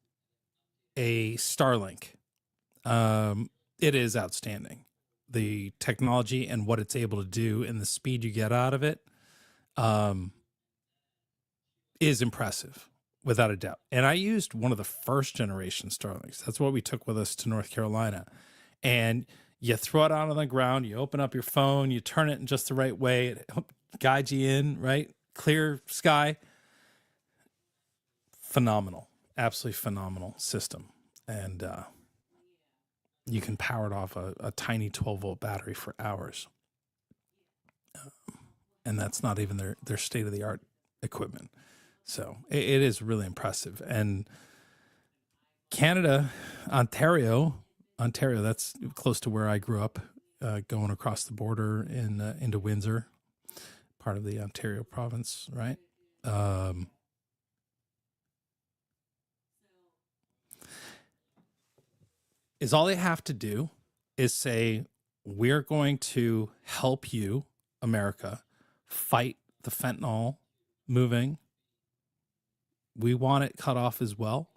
a Starlink, it is outstanding. The technology and what it's able to do and the speed you get out of it. is impressive, without a doubt. And I used one of the first generation Starlinks. That's what we took with us to North Carolina. And you throw it out on the ground, you open up your phone, you turn it in just the right way, it guides you in, right? Clear sky. Phenomenal, absolutely phenomenal system. And you can power it off a tiny 12-volt battery for hours. And that's not even their state-of-the-art equipment. So it is really impressive. And Canada, Ontario, that's close to where I grew up, going across the border into Windsor, part of the Ontario province, right? Is all they have to do is say, we're going to help you, America, fight the fentanyl moving. We want it cut off as well.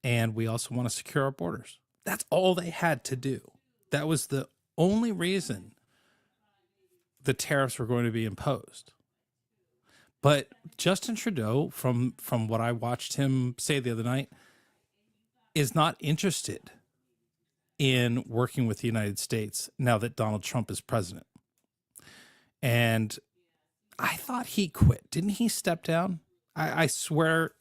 And we also want to secure our borders. That's all they had to do. That was the only reason the tariffs were going to be imposed. But Justin Trudeau, from what I watched him say the other night, is not interested in working with the United States now that Donald Trump is president. And I thought he quit. Didn't he step down? I swear,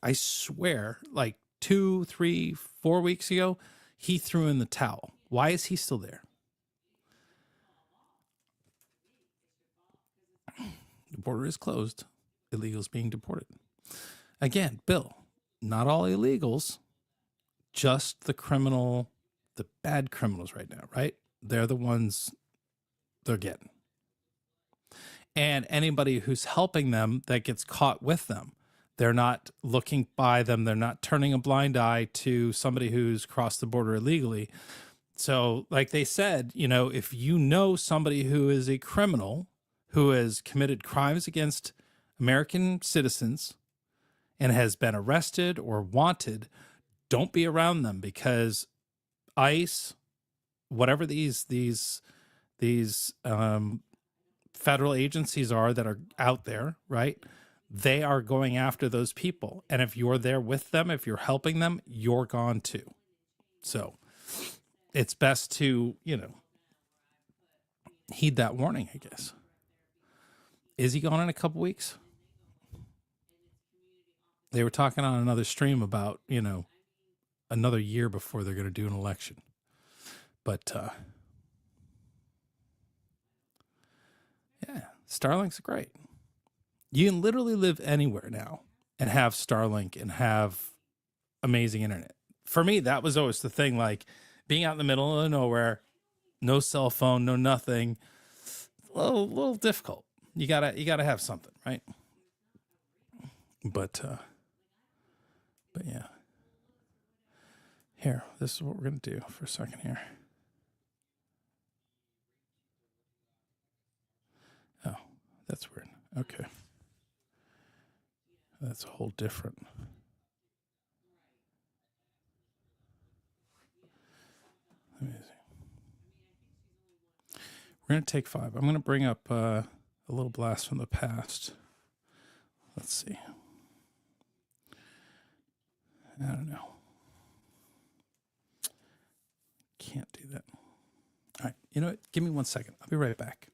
like 2, 3, 4 weeks ago, he threw in the towel. Why is he still there? The border is closed. Illegals being deported. Again, Bill, not all illegals, just the bad criminals right now, right? They're the ones they're getting. And anybody who's helping them that gets caught with them, they're not looking by them. They're not turning a blind eye to somebody who's crossed the border illegally. So like they said, if you know somebody who is a criminal, who has committed crimes against American citizens and has been arrested or wanted, don't be around them, because ICE, whatever these federal agencies are that are out there, right? They are going after those people. And if you're there with them, if you're helping them, you're gone too. So it's best to, heed that warning, I guess. Is he gone in a couple weeks? They were talking on another stream about, another year before they're going to do an election. But, yeah, Starlink's great. You can literally live anywhere now and have Starlink and have amazing internet. For me, that was always the thing, like being out in the middle of nowhere, no cell phone, no nothing, a little difficult. You gotta have something, right? But yeah. Here, this is what we're gonna do for a second here. Oh, that's weird. Okay. That's a whole different. Let me see. We're going to take 5. I'm going to bring up a little blast from the past. Let's see. I don't know. Can't do that. All right. You know what? Give me 1 second. I'll be right back.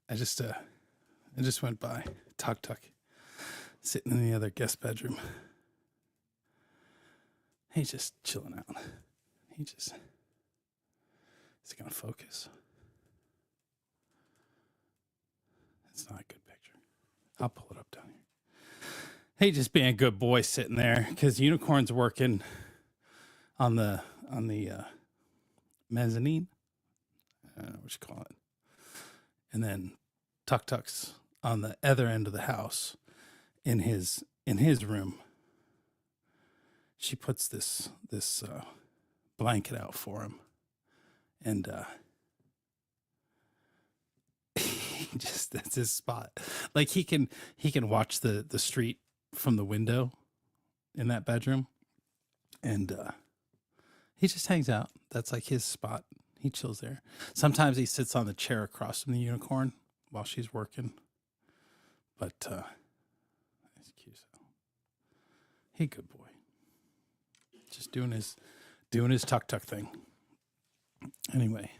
I just went by. Tuk Tuk, sitting in the other guest bedroom. He's just chilling out. Is he gonna focus? It's not a good picture. I'll pull it up down here. Hey, just being a good boy sitting there because Unicorn's working on the mezzanine. I don't know what you call it. And then Tuk Tuk's on the other end of the house in his room. She puts this blanket out for him, and that's his spot. Like he can watch the street from the window in that bedroom, and he just hangs out. That's like his spot. He chills there. Sometimes he sits on the chair across from the Unicorn while she's working. But he's cute. He good boy. Just doing his Tuk Tuk thing. Anyway.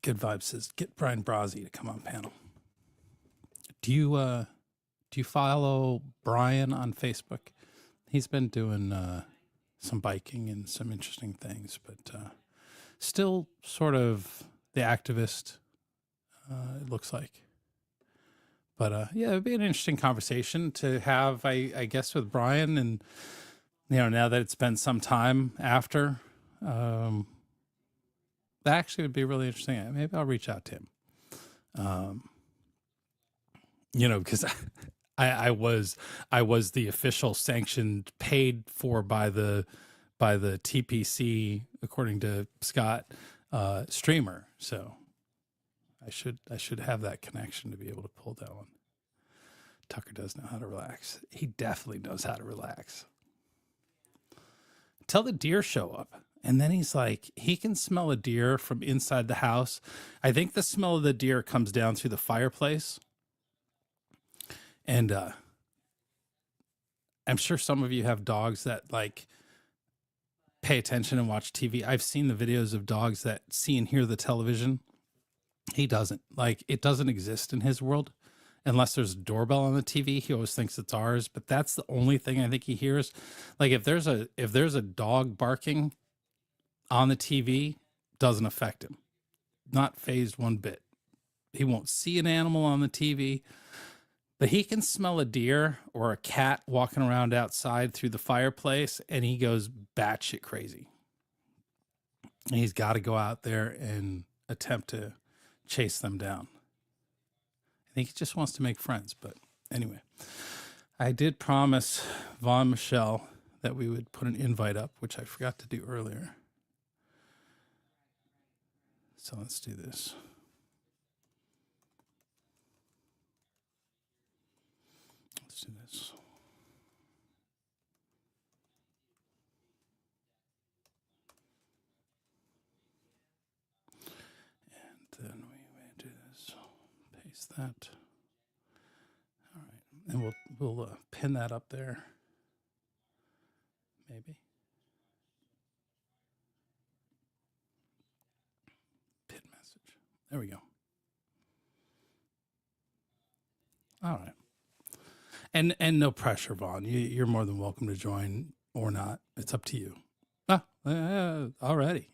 Good Vibe says, get Brian Brazzi to come on panel. Do you follow Brian on Facebook? He's been doing some biking and some interesting things, but still sort of the activist, it looks like. But yeah, it'd be an interesting conversation to have, I guess, with Brian. And, now that it's been some time after, that actually would be really interesting. Maybe I'll reach out to him. Because I was the official sanctioned, paid for by the TPC, according to Scott, streamer. So I should have that connection to be able to pull that one. Tucker does know how to relax. He definitely knows how to relax. Till the deer show up. And then he's like, he can smell a deer from inside the house. I think the smell of the deer comes down through the fireplace. And I'm sure some of you have dogs that like pay attention and watch TV. I've seen the videos of dogs that see and hear the television. He doesn't. Like, it doesn't exist in his world unless there's a doorbell on the TV. He always thinks it's ours, but that's the only thing I think he hears. Like, if there's a dog barking on the TV, doesn't affect him. Not fazed one bit. He won't see an animal on the TV, but he can smell a deer or a cat walking around outside through the fireplace, and he goes batshit crazy. And he's got to go out there and attempt to chase them down. I think he just wants to make friends. But anyway, I did promise Vaughn Michelle that we would put an invite up, which I forgot to do earlier. So let's do this. Let's do this. And then we do this. Paste that. All right, and we'll pin that up there. Maybe. Pin message. There we go. All right. And no pressure, Vaughn. You're more than welcome to join or not. It's up to you. Already.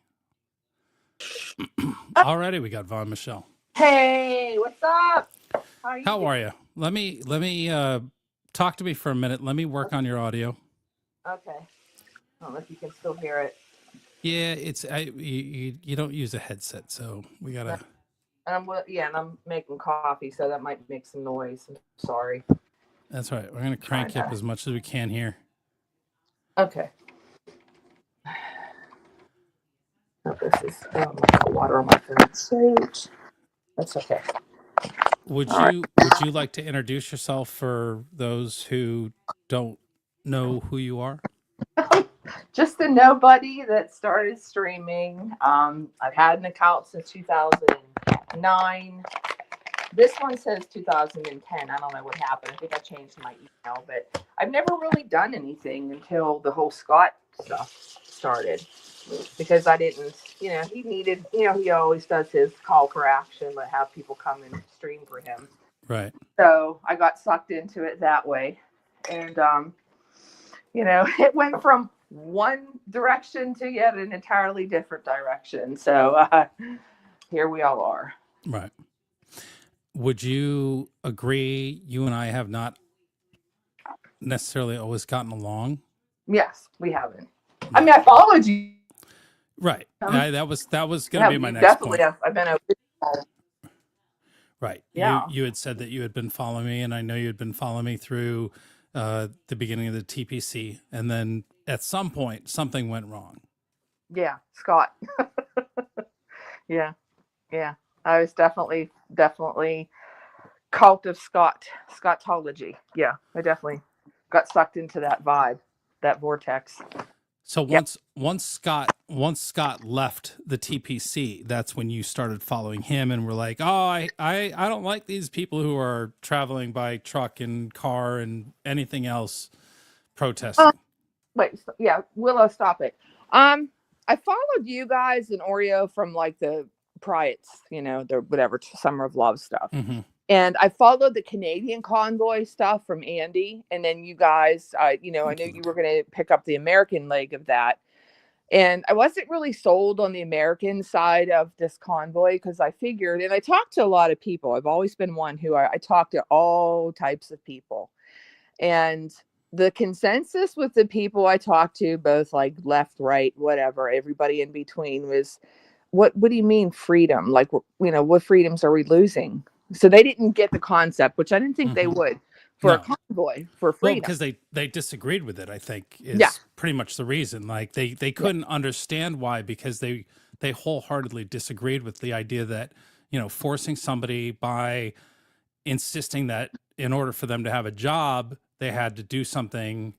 Already we got Vaughn Michelle. Hey, what's up? How are you? Let me talk to me for a minute. Let me work on your audio. Okay. I don't know if you can still hear it. Yeah, you don't use a headset, so we gotta. And I'm making coffee, so that might make some noise. I'm sorry. That's right. We're gonna crank you up as much as we can here. Okay. Oh, this is water on my throat. That's okay. Would you like to introduce yourself for those who don't know who you are? Just a nobody that started streaming. I've had an account since 2009. This one says 2010. I don't know what happened. I think I changed my email, but I've never really done anything until the whole Scott stuff. started, because I didn't, he needed, he always does his call for action, but have people come and stream for him. Right. So I got sucked into it that way. And, it went from one direction to yet an entirely different direction. So here we all are. Right. Would you agree you and I have not necessarily always gotten along? Yes, we haven't. I mean, I followed you. Right. That was going to be my next point. I've been over. Right. Yeah. You had said that you had been following me, and I know you had been following me through the beginning of the TPC, and then at some point something went wrong. Yeah, Scott. Yeah. I was definitely cult of Scottology. Yeah, I definitely got sucked into that vibe, that vortex. So once Scott left the TPC, that's when you started following him and were like, oh, I don't like these people who are traveling by truck and car and anything else protesting. Willow, stop it. I followed you guys and Oreo from like the Priots, the whatever Summer of Love stuff. Mm-hmm. And I followed the Canadian convoy stuff from Andy. And then you guys, I knew you were going to pick up the American leg of that. And I wasn't really sold on the American side of this convoy because I figured, and I talked to a lot of people. I've always been one who I talk to all types of people. And the consensus with the people I talked to, both like left, right, whatever, everybody in between was, what do you mean freedom? Like, what freedoms are we losing? So they didn't get the concept, which I didn't think they would, for a convoy for freedom. Well, because they disagreed with it, I think, is pretty much the reason. Like they couldn't understand why, because they wholeheartedly disagreed with the idea that, forcing somebody by insisting that in order for them to have a job, they had to do something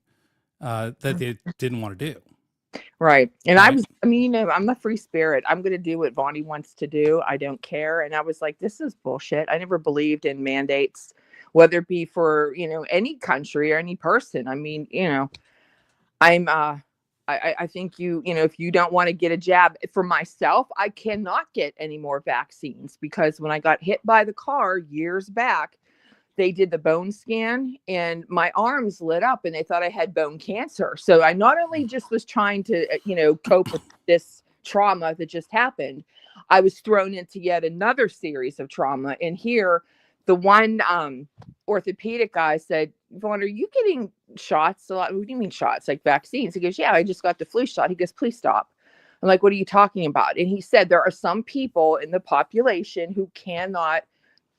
that they didn't want to do. Right. And right. I'm a free spirit. I'm going to do what Vonnie wants to do. I don't care. And I was like, this is bullshit. I never believed in mandates, whether it be for, any country or any person. I mean, I think if you don't want to get a jab, for myself, I cannot get any more vaccines, because when I got hit by the car years back, they did the bone scan and my arms lit up and they thought I had bone cancer. So I not only just was trying to, cope with this trauma that just happened, I was thrown into yet another series of trauma. And here, the one orthopedic guy said, Vaughn, are you getting shots a lot? What do you mean shots? Like vaccines? He goes, yeah, I just got the flu shot. He goes, please stop. I'm like, what are you talking about? And he said, there are some people in the population who cannot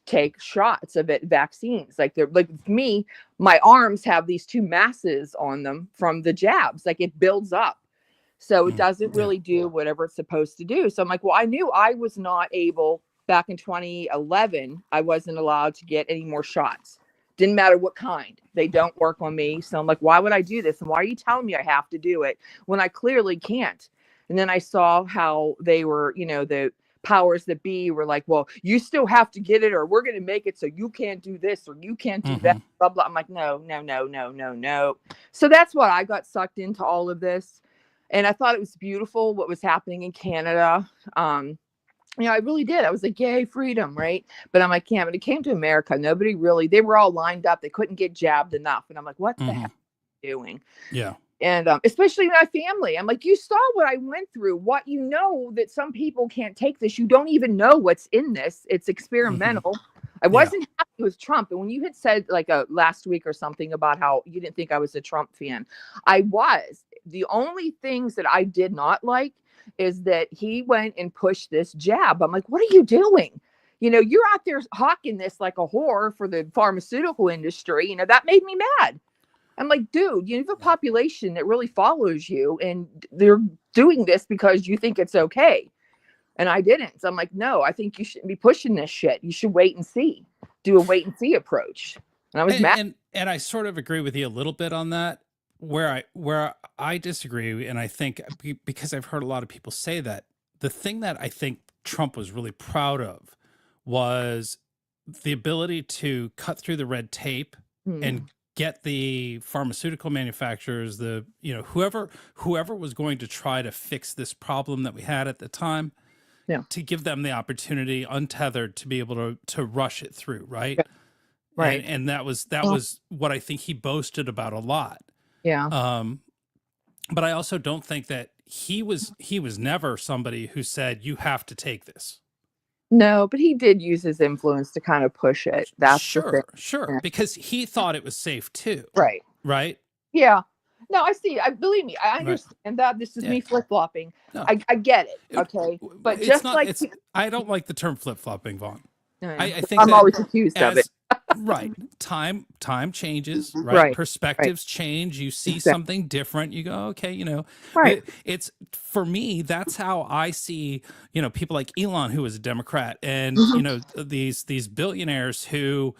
take shots of vaccines. Like me, my arms have these two masses on them from the jabs. Like it builds up. So it doesn't really do whatever it's supposed to do. So I'm like, well, I knew I was not able, back in 2011, I wasn't allowed to get any more shots. Didn't matter what kind. They don't work on me. So I'm like, why would I do this? And why are you telling me I have to do it when I clearly can't? And then I saw how they were, the powers that be were like, well, you still have to get it, or we're going to make it so you can't do this or you can't do that, blah, blah. I'm like, no. So that's why I got sucked into all of this. And I thought it was beautiful what was happening in Canada. I really did. I was like, yay, freedom, right? But I'm like, yeah, when it came to America, nobody really, they were all lined up. They couldn't get jabbed enough. And I'm like, what the heck are you doing? Yeah. And especially my family, I'm like, you saw what I went through. That some people can't take this. You don't even know what's in this. It's experimental. I wasn't happy with Trump. And when you had said like last week or something about how you didn't think I was a Trump fan, I was. The only things that I did not like is that he went and pushed this jab. I'm like, what are you doing? You're out there hawking this like a whore for the pharmaceutical industry. That made me mad. I'm like, dude, you have a population that really follows you and they're doing this because you think it's okay. And I didn't. So I'm like, no, I think you shouldn't be pushing this shit. You should wait and see. Do a wait and see approach. And I was mad. And I sort of agree with you a little bit on that. Where I disagree, and I think because I've heard a lot of people say that, the thing that I think Trump was really proud of was the ability to cut through the red tape and get the pharmaceutical manufacturers, the, you know, whoever was going to try to fix this problem that we had at the time, to give them the opportunity untethered to be able to rush it through. Right. Right. And that was what I think he boasted about a lot. Yeah. But I also don't think that he was never somebody who said, you have to take this. No, but he did use his influence to kind of push it. That's the thing. Sure. Because he thought it was safe too. Right. Right. Yeah. No, I see. Believe me, I understand that. This is me flip-flopping. No. I get it. Okay. But It's just not, like I don't like the term flip-flopping, Vaughn. I think I'm always accused of it. Right. Time changes, right? Perspectives change. You see something different. You go, okay, you know, it's for me, that's how I see, you know, people like Elon, who is a Democrat, and, you know, these billionaires who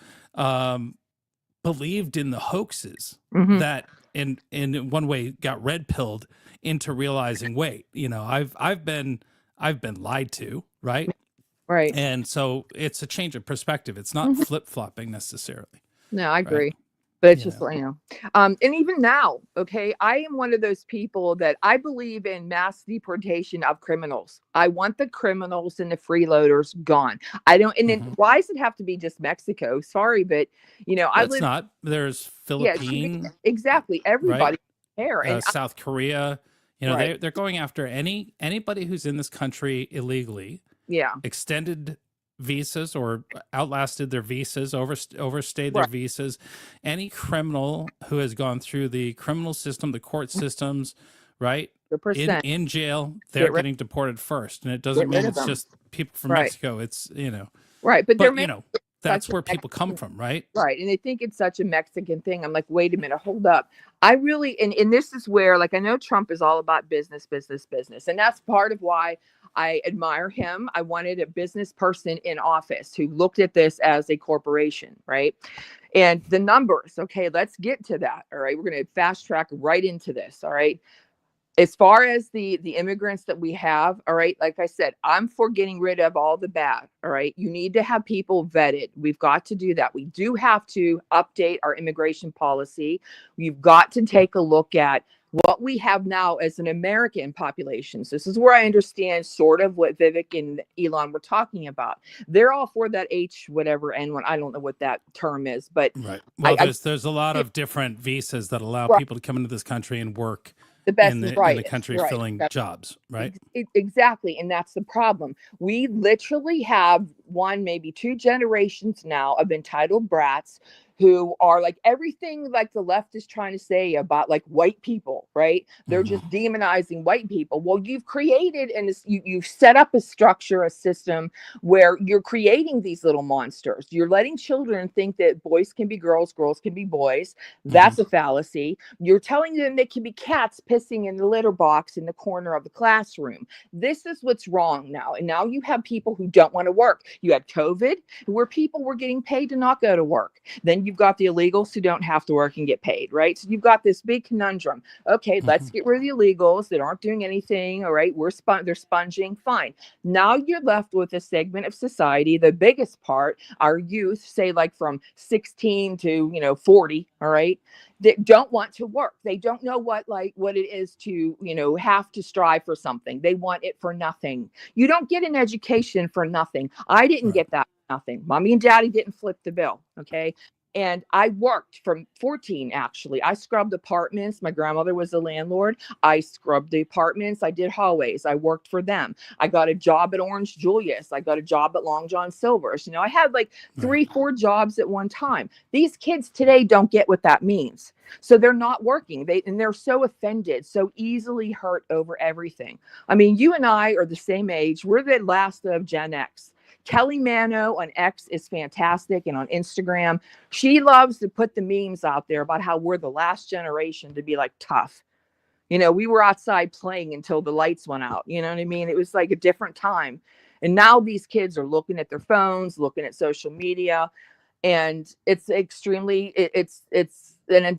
believed in the hoaxes that in one way got red pilled into realizing, wait, you know, I've been lied to, right? Right. And so it's a change of perspective. It's not flip-flopping necessarily. No, I agree. Right? But it's just, you know, and even now, okay, I am one of those people that I believe in mass deportation of criminals. I want the criminals and the freeloaders gone. I don't, and then why does it have to be just Mexico? Sorry, but, you know, there's Philippines. Yeah, exactly. Everybody there. And South Korea, you know, they're going after anybody who's in this country illegally. Yeah. Extended visas or outlasted their visas, overstayed their visas. Any criminal who has gone through the criminal system, the court systems, right? In jail, they're getting deported first. And it doesn't mean it's just people from Mexico. It's, you know. Right. But you know, that's where people come from, right? Right. And they think it's such a Mexican thing. I'm like, wait a minute, hold up. I really, and this is where, like, I know Trump is all about business. And that's part of why I admire him. I wanted a business person in office who looked at this as a corporation, right? And the numbers, okay, let's get to that. All right. We're going to fast track right into this. All right. As far as the immigrants that we have, all right, like I said, I'm for getting rid of all the bad, all right? You need to have people vetted. We've got to do that. We do have to update our immigration policy. We've got to take a look at what we have now as an American population. So this is where I understand sort of what Vivek and Elon were talking about. They're all for that H whatever N1. I don't know what that term is, but well, there's a lot of different visas that allow people to come into this country and work the best in the country filling jobs, right? Exactly. And that's the problem. We literally have one, maybe two generations now of entitled brats who are like everything like the left is trying to say about like white people, right? They're just demonizing white people. Well, you've created and you've set up a structure, a system where you're creating these little monsters. You're letting children think that boys can be girls, girls can be boys. That's a fallacy. You're telling them they can be cats pissing in the litter box in the corner of the classroom. This is what's wrong now. And now you have people who don't want to work. You had COVID where people were getting paid to not go to work. Then you've got the illegals who don't have to work and get paid, right? So you've got this big conundrum. Okay, let's get rid of the illegals that aren't doing anything. All right, they're sponging. Fine. Now you're left with a segment of society, the biggest part, our youth, say like from 16 to 40, all right, that don't want to work. They don't know what it is to, have to strive for something. They want it for nothing. You don't get an education for nothing. I didn't get that for nothing. Mommy and daddy didn't flip the bill. Okay. And I worked from 14, actually. I scrubbed apartments. My grandmother was a landlord. I scrubbed the apartments. I did hallways. I worked for them. I got a job at Orange Julius. I got a job at Long John Silver's. I had like 3-4 jobs at one time. These kids today don't get what that means. So they're not working. They're so offended, so easily hurt over everything. I mean, you and I are the same age. We're the last of Gen X. Kelly Mano on X is fantastic, and on Instagram, she loves to put the memes out there about how we're the last generation to be like tough. We were outside playing until the lights went out. You know what I mean? It was like a different time. And now these kids are looking at their phones, looking at social media, and it's extremely, it's an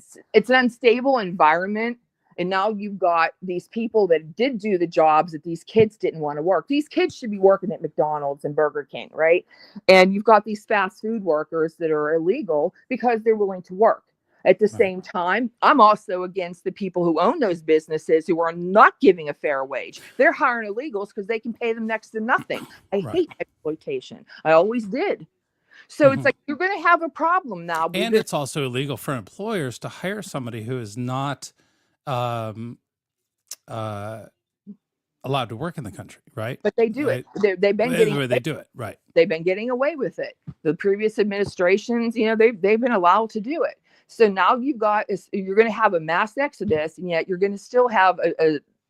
unstable environment. And now you've got these people that did do the jobs that these kids didn't want to work. These kids should be working at McDonald's and Burger King, right? And you've got these fast food workers that are illegal because they're willing to work. At the same time, I'm also against the people who own those businesses who are not giving a fair wage. They're hiring illegals because they can pay them next to nothing. I hate exploitation. I always did. So it's like, you're going to have a problem now. And it's also illegal for employers to hire somebody who is not allowed to work in the country, right? But they do it. They've been getting they do it, right? They've been getting away with it. The previous administrations, you know, they've been allowed to do it. So now you're going to have a mass exodus, and yet you're going to still have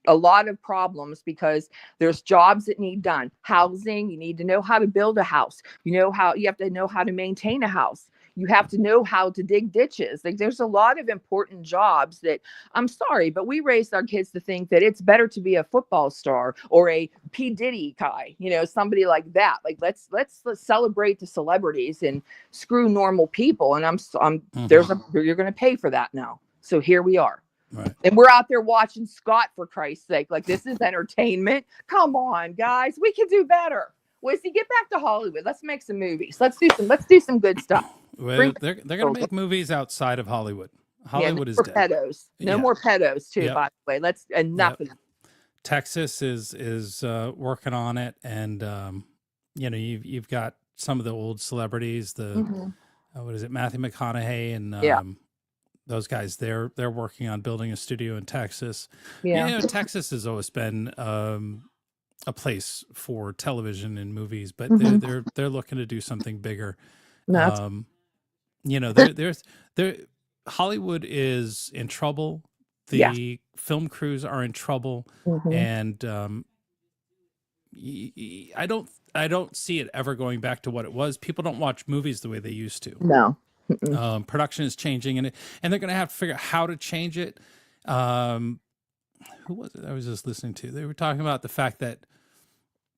a lot of problems because there's jobs that need done. Housing, you need to know how to build a house. You have to know how to maintain a house. You have to know how to dig ditches. Like, there's a lot of important jobs that, I'm sorry, but we raised our kids to think that it's better to be a football star or a P. Diddy guy, you know, somebody like that. Like, let's celebrate the celebrities and screw normal people. And you're going to pay for that now. So here we are. Right. And we're out there watching Scott, for Christ's sake. Like, this is entertainment. Come on, guys. We can do better. WYSI, get back to Hollywood. Let's make some movies. Let's do some good stuff. Well, they're going to make movies outside of Hollywood. Hollywood is dead. Pedos. No more pedos, too, by the way. Let's enough of that. Texas is working on it, and you know, you've got some of the old celebrities, what is it, Matthew McConaughey and those guys. They're working on building a studio in Texas. Yeah, you know, Texas has always been a place for television and movies, but they're looking to do something bigger. You know, Hollywood is in trouble. The film crews are in trouble, and I don't see it ever going back to what it was. People don't watch movies the way they used to. No. Production is changing, and they're going to have to figure out how to change it. Who was it I was just listening to? They were talking about the fact that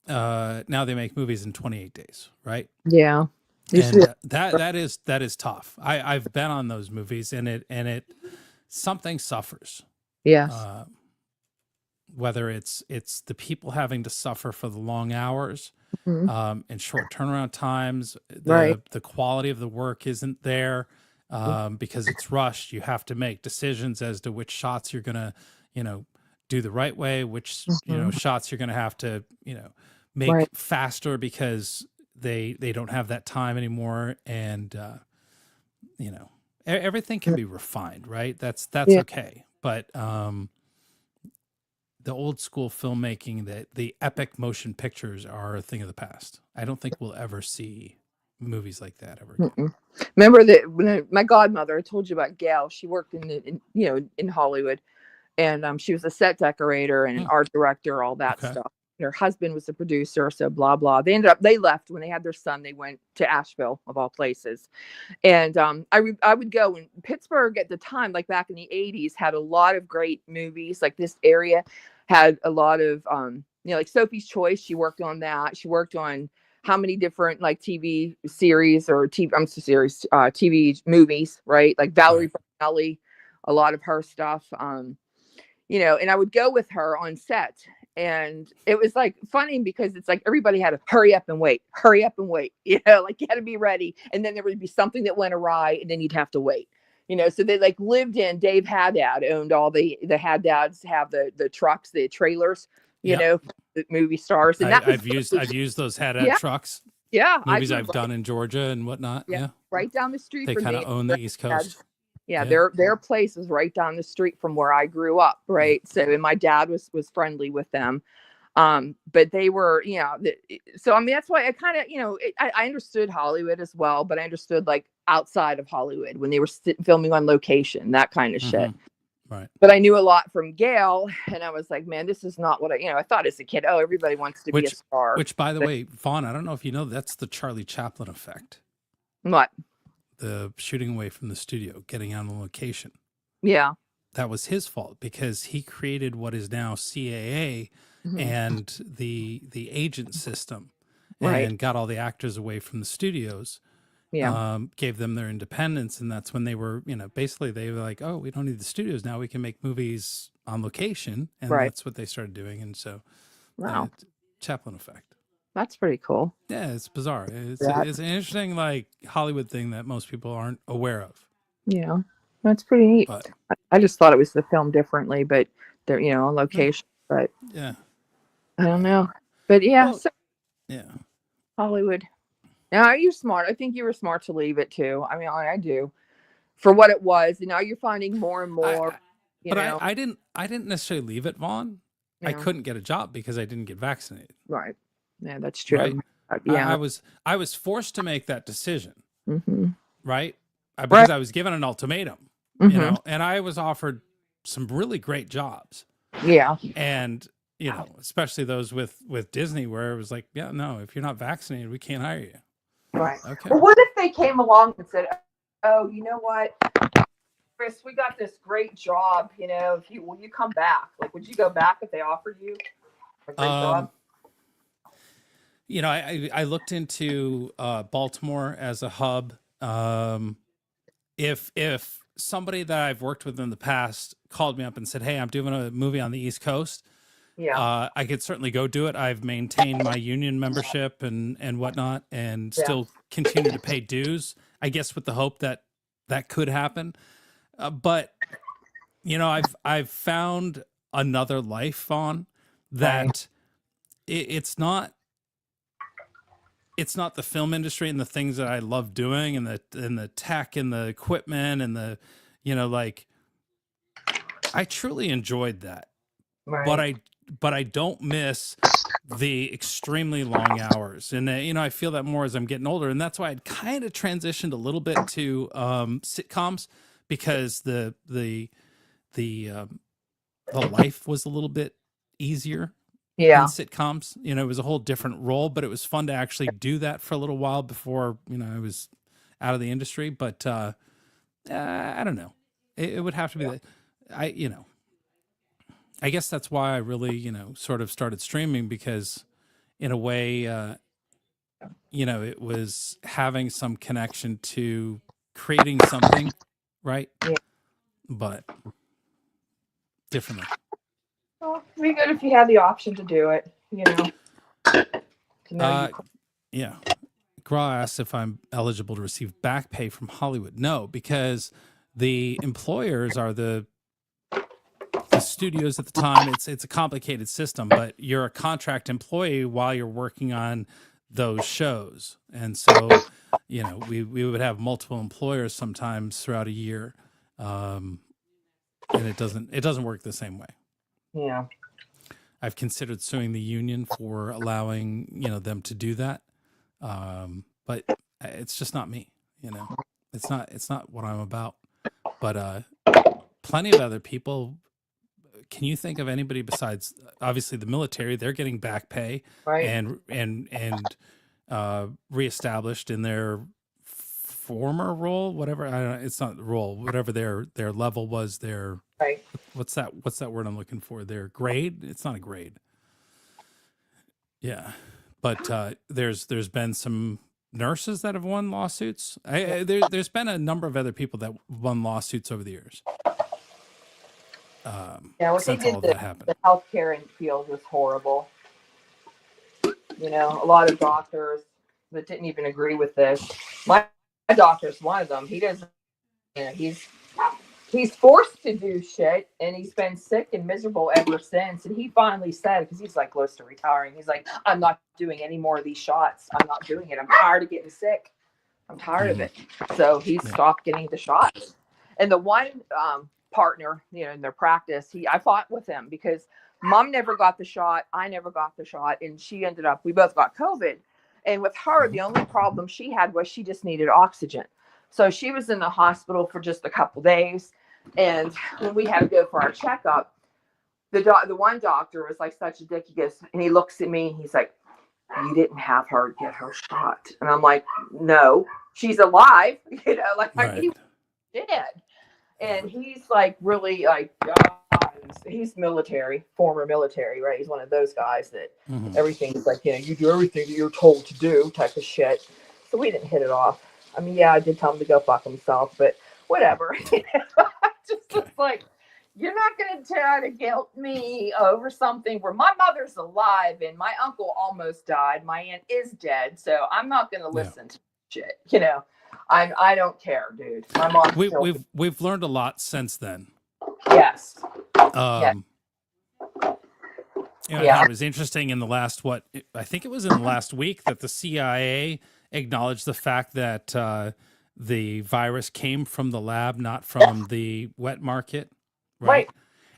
now they make movies in 28 days, right? Yeah. And that is tough. I've been on those movies, and it something suffers. Yes. Whether it's the people having to suffer for the long hours, and short turnaround times, the quality of the work isn't there, because it's rushed. You have to make decisions as to which shots you're gonna, do the right way, which shots you're gonna have to, make faster because they don't have that time anymore, and everything can be refined, right? That's okay, but the old school filmmaking, the epic motion pictures are a thing of the past. I don't think we'll ever see movies like that ever again. Remember that when my godmother, I told you about Gail, she worked in Hollywood, and she was a set decorator and an art director, all that stuff. Her husband was a producer, so blah blah. They left when they had their son. They went to Asheville, of all places, and I would go. And Pittsburgh at the time, like back in the 80s, had a lot of great movies. Like, this area had a lot of like Sophie's Choice. She worked on that. She worked on how many different like TV series or TV movies, right? Like Valerie Bernelli, a lot of her stuff. And I would go with her on set. And it was like funny because it's like everybody had to hurry up and wait, like you had to be ready. And then there would be something that went awry, and then you'd have to wait, so they like lived in, Dave Haddad owned all the Haddads have the trucks, the trailers, the movie stars. And I've used those Haddad trucks. Yeah. Movies I've done in Georgia and whatnot. Yeah. Right down the street. They kind of own the East Coast. Yeah, their place is right down the street from where I grew up, right? So, and my dad was friendly with them, but they were, so I mean, that's why I kind of, I understood Hollywood as well, but I understood like outside of Hollywood when they were filming on location, that kind of shit. Right. But I knew a lot from Gail, and I was like, man, this is not what I thought as a kid. Oh, everybody wants to be a star. Which, by the way, Vaughn, I don't know if you know, that's the Charlie Chaplin effect. What? The shooting away from the studio, getting on location. Yeah. That was his fault because he created what is now CAA and the agent system, and got all the actors away from the studios. Yeah. Gave them their independence, and that's when they were, basically they were like, oh, we don't need the studios now. We can make movies on location, and that's what they started doing. And so, Chaplin effect. That's pretty cool. Yeah, it's bizarre. It's an interesting like Hollywood thing that most people aren't aware of. Yeah. That's pretty neat. But I just thought it was the film differently, but they're, you know, on location. But yeah, I don't know. But yeah, well, so yeah. Hollywood. Now you're smart. I think you were smart to leave it too. I mean, I do for what it was. And now you're finding more and more. I didn't necessarily leave it, Vaughn. I Yeah. couldn't get a job because I didn't get vaccinated. Right. Yeah, that's true. Right. Yeah. I was forced to make that decision. Mm-hmm. Right. Because I was given an ultimatum, you Mm-hmm. know, and I was offered some really great jobs. Yeah. And, you know, especially those with Disney, where it was like, yeah, no, if you're not vaccinated, we can't hire you. Right. Okay. Well, what if they came along and said, "Oh, you know what, Chris, we got this great job. You know, will you come back? Like, would you go back if they offered you a great job?" You know, I looked into Baltimore as a hub. If somebody that I've worked with in the past called me up and said, "Hey, I'm doing a movie on the East Coast," yeah, I could certainly go do it. I've maintained my union membership and whatnot, and still continue to pay dues. I guess with the hope that could happen. But you know, I've found another life on that. It's not the film industry and the things that I love doing, and the tech and the equipment and the, you know, like, I truly enjoyed that. right. But I don't miss the extremely long hours. And, you know, I feel that more as I'm getting older. And that's why I'd kind of transitioned a little bit to sitcoms, because the life was a little bit easier in sitcoms. You know, it was a whole different role, but it was fun to actually do that for a little while before, you know, I was out of the industry. But I don't know. It would have to be that you know, I guess that's why I really, you know, sort of started streaming, because in a way, you know, it was having some connection to creating something, right? Yeah. But differently. Well, it'd be good if you had the option to do it, you know. Yeah. Gra asks if I'm eligible to receive back pay from Hollywood. No, because the employers are the studios at the time. It's a complicated system, but you're a contract employee while you're working on those shows. And so, you know, we would have multiple employers sometimes throughout a year. And it doesn't work the same way. Yeah. I've considered suing the union for allowing, you know, them to do that. But it's just not me, you know. It's not what I'm about. But plenty of other people. Can you think of anybody besides, obviously, the military? They're getting back pay, Right. and reestablished in their former role, whatever. I don't know. It's not the role, whatever their level was. Their Right. What's that word I'm looking for? Their grade. It's not a grade. Yeah, but there's been some nurses that have won lawsuits. There's been a number of other people that won lawsuits over the years. Yeah, what they since all did of that happened. the healthcare field was horrible. You know, a lot of doctors that didn't even agree with this. My doctor's one of them. He doesn't. You know, he's forced to do shit, and he's been sick and miserable ever since. And he finally said, because he's like close to retiring, he's like, "I'm not doing any more of these shots. I'm not doing it. I'm tired of getting sick. I'm tired of it." So he stopped getting the shots. And the one partner, you know, in their practice, I fought with him because Mom never got the shot. I never got the shot. And we both got COVID. And with her, the only problem she had was she just needed oxygen. So she was in the hospital for just a couple days. And when we had to go for our checkup, the one doctor was like such a dick. He goes, and he looks at me and he's like, "You didn't have her get her shot." And I'm like, "No, she's alive." You know, like Right. he did. And he's like really like, he's military, former military, right? He's one of those guys that everything's like, you know, you do everything that you're told to do type of shit. So we didn't hit it off. I mean, yeah, I did tell him to go fuck himself, but whatever. Just like, you're not going to try to guilt me over something where my mother's alive and my uncle almost died. My aunt is dead. So I'm not going to listen to shit. You know, I don't care, dude. My mom. We've learned a lot since then. Yes. Yeah. It was interesting in the last, I think it was in the last week that the CIA acknowledged the fact that the virus came from the lab, not from the wet market. Right.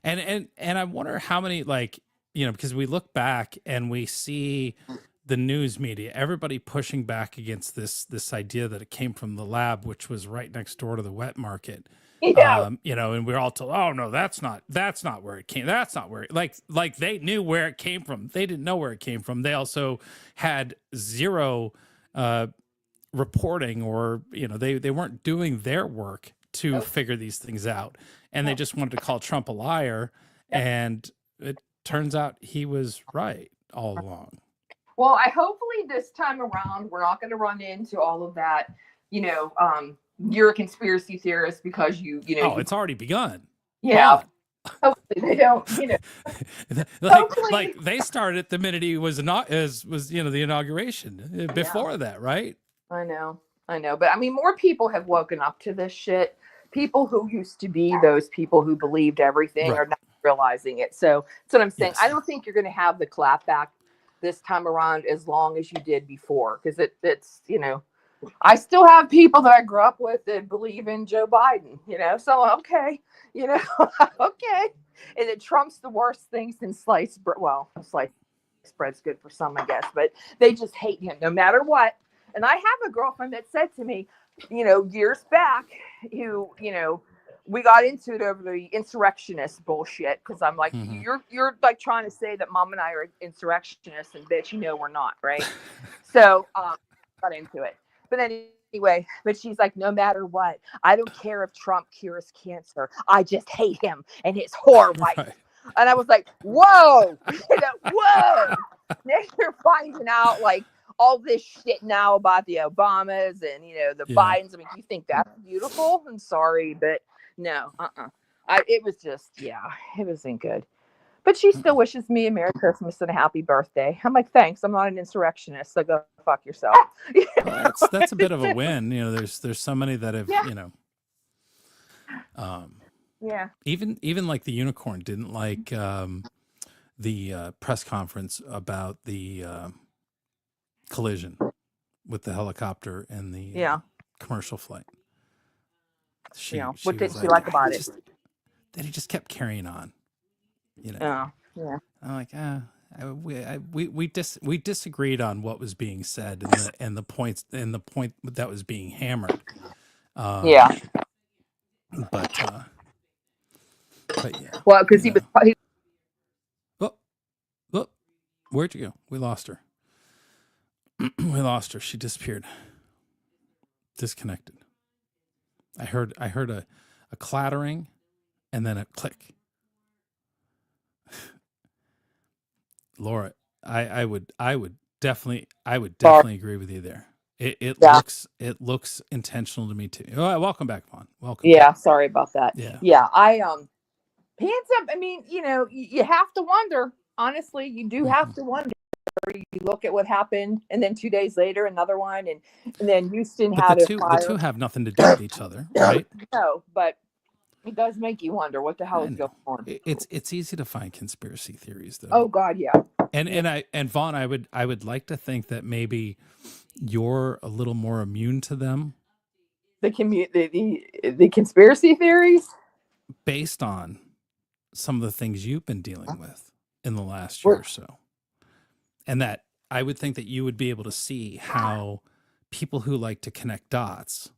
And I wonder how many, like, because we look back and we see the news media, everybody pushing back against this idea that it came from the lab, which was right next door to the wet market. Yeah. And we're all told, oh no, that's not where it came. That's not where it, like they knew where it came from. They didn't know where it came from. They also had zero reporting, or, they weren't doing their work to figure these things out. And they just wanted to call Trump a liar. And it turns out he was right all along. Well, hopefully this time around, we're not going to run into all of that, you're a conspiracy theorist because it's already begun. Yeah. Hopefully they don't, like they started the minute he was the inauguration before that, right? I know. But I mean, more people have woken up to this shit. People who used to be those people who believed everything are not realizing it. So that's what I'm saying. Yes. I don't think you're going to have the clapback this time around as long as you did before, because it's I still have people that I grew up with that believe in Joe Biden, so okay, okay. And that Trump's the worst thing since sliced bread. Well, sliced bread's good for some, I guess, but they just hate him no matter what. And I have a girlfriend that said to me, years back, we got into it over the insurrectionist bullshit, because I'm like, you're like trying to say that Mom and I are insurrectionists, and bitch, we're not, right? So got into it. But anyway, she's like, no matter what, I don't care if Trump cures cancer. I just hate him and his whore wife. Right. And I was like, whoa, whoa. Now you're finding out like all this shit now about the Obamas and, the Bidens. I mean, you think that's beautiful? I'm sorry, but no, it was just, it wasn't good. But she still wishes me a Merry Christmas and a happy birthday. I'm like, thanks. I'm not an insurrectionist, so go fuck yourself. Well, that's a bit of a win. There's so many that have, even like the Unicorn didn't like the press conference about the collision with the helicopter and the commercial flight. What did she like about it? That he just kept carrying on. I'm like, we disagreed on what was being said and the point that was being hammered. But yeah. Well, because he was. Oh, where'd you go? We lost her. We lost her. She disappeared. Disconnected. I heard a clattering and then a click. Laura, I would definitely agree with you there. It looks intentional to me too. Oh, welcome back, Vaughn. Welcome. Yeah, back. Sorry about that. Yeah. I hands up. I mean, you have to wonder. Honestly, you do have to wonder. You look at what happened, and then 2 days later, another one, and then Houston had the two have nothing to do with each other, right? No, but it does make you wonder what the hell is going on. It's easy to find conspiracy theories, though. Oh God, yeah. And Vaughn, I would like to think that maybe you're a little more immune to them. The conspiracy theories, based on some of the things you've been dealing with in the last year or so, and that I would think that you would be able to see how people who like to connect dots.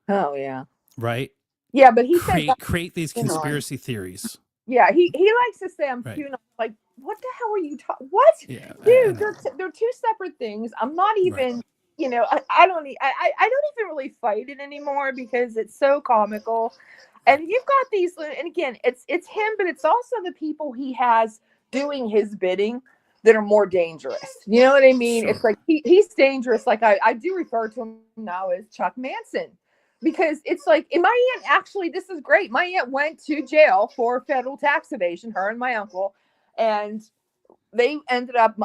Oh yeah. Right. Yeah, but he create these conspiracy theories. Yeah, he likes to say I'm QAnon. Like, what the hell are you talking? What? Yeah, dude, they're two separate things. I'm not even, I don't even really fight it anymore because it's so comical. And you've got these, and again, it's him, but it's also the people he has doing his bidding that are more dangerous. You know what I mean? Sure. It's like he's dangerous. Like I do refer to him now as Chuck Manson. Because it's like, and my aunt actually, this is great. My aunt went to jail for federal tax evasion, her and my uncle. And they ended up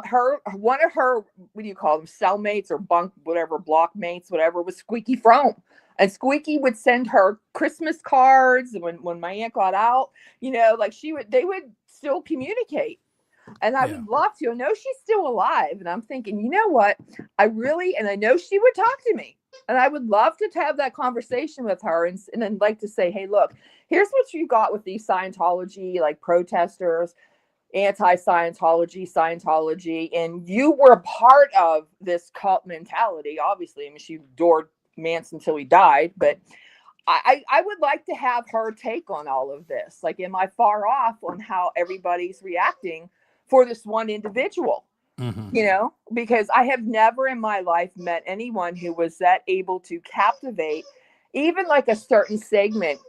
one of her, what do you call them, cellmates or bunk, whatever, block mates, whatever, was Squeaky Frome. And Squeaky would send her Christmas cards when my aunt got out, like they would still communicate. And I would love to. I know she's still alive. And I'm thinking, you know what? And I know she would talk to me. And I would love to have that conversation with her and then like to say, hey, look, here's what you got with these Scientology, like protesters, Scientology, and you were a part of this cult mentality. Obviously, I mean, she adored Manson until he died, but I would like to have her take on all of this. Like, am I far off on how everybody's reacting for this one individual? Mm-hmm. Because I have never in my life met anyone who was that able to captivate even like a certain segment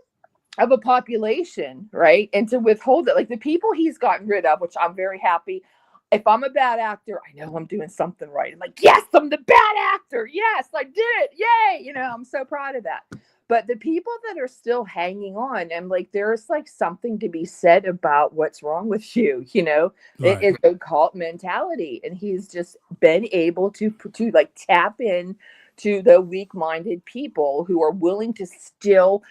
of a population, right? And to withhold it, like the people he's gotten rid of, which I'm very happy. If I'm a bad actor, I know I'm doing something right. I'm like, yes, I'm the bad actor. Yes, I did it. Yay. I'm so proud of that. But the people that are still hanging on, I'm like, there's like something to be said about what's wrong with you. Right. It is a cult mentality. And he's just been able to like tap in to the weak-minded people who are willing to still,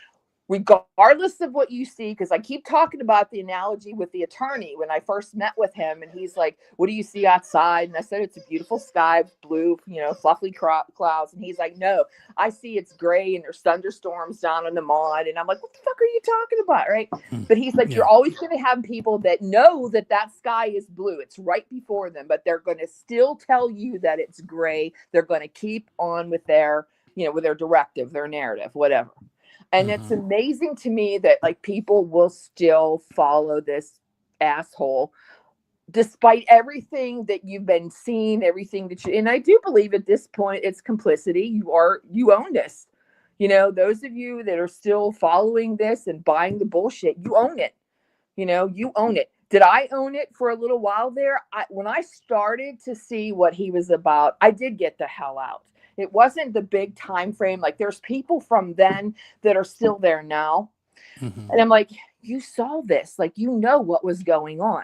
regardless of what you see, because I keep talking about the analogy with the attorney when I first met with him, and he's like, what do you see outside? And I said, it's a beautiful sky, blue, fluffy clouds. And he's like, no, I see it's gray and there's thunderstorms down in the mall. And I'm like, what the fuck are you talking about, right? But he's like, you're always going to have people that know that sky is blue. It's right before them, but they're going to still tell you that it's gray. They're going to keep on with their, with their directive, their narrative, whatever. And it's amazing to me that like people will still follow this asshole despite everything that you've been seeing, everything that and I do believe at this point it's complicity. You own this. Those of you that are still following this and buying the bullshit, you own it. You own it. Did I own it for a little while there? When I started to see what he was about, I did get the hell out. It wasn't the big time frame. Like there's people from then that are still there now. Mm-hmm. And I'm like, you saw this, like, what was going on,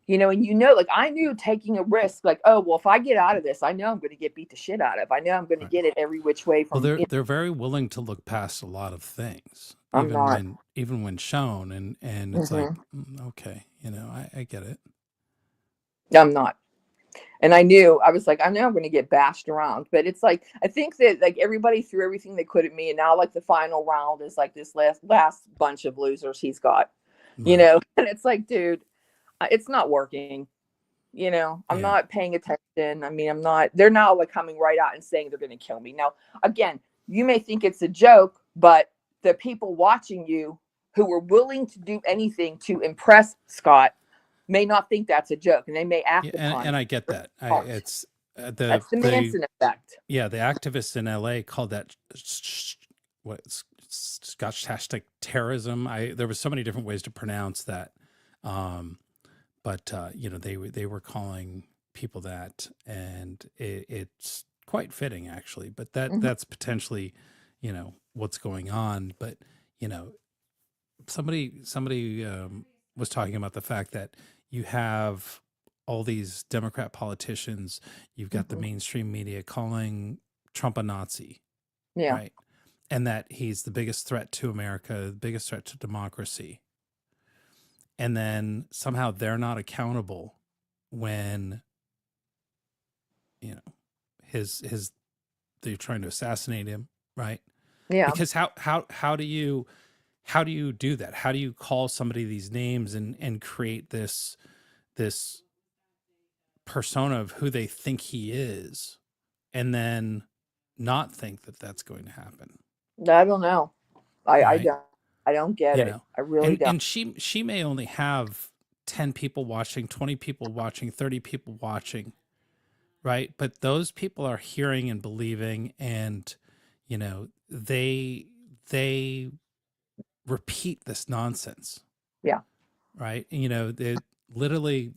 and like, I knew taking a risk, like, oh, well, if I get out of this, I know I'm going to get beat the shit out of. I know I'm going to get it every which way. They're very willing to look past a lot of things, even when shown. And it's like, okay, I get it. I'm not. And I know I'm going to get bashed around, but it's like, I think that like everybody threw everything they could at me. And now like the final round is like this last bunch of losers he's got, and it's like, dude, it's not working. I'm not paying attention. I mean, they're now like coming right out and saying they're going to kill me. Now, again, you may think it's a joke, but the people watching you who were willing to do anything to impress Scott may not think that's a joke, and they may act upon and I get that. It's that's the Manson effect. Yeah, the activists in LA called that Scotch-tastic terrorism. There was so many different ways to pronounce that, but they were calling people that, and it's quite fitting actually. But that's potentially what's going on. But somebody was talking about the fact that you have all these Democrat politicians, you've got the mainstream media calling Trump a Nazi, right? And that he's the biggest threat to America, the biggest threat to democracy. And then somehow they're not accountable when, they're trying to assassinate him, right? Yeah. Because how do you do that? How do you call somebody these names and create this persona of who they think he is, and then not think that that's going to happen? I don't know. I don't get it. I really don't. And she may only have 10 people watching, 20 people watching, 30 people watching, right? But those people are hearing and believing, and they repeat this nonsense. Yeah. Right. They literally,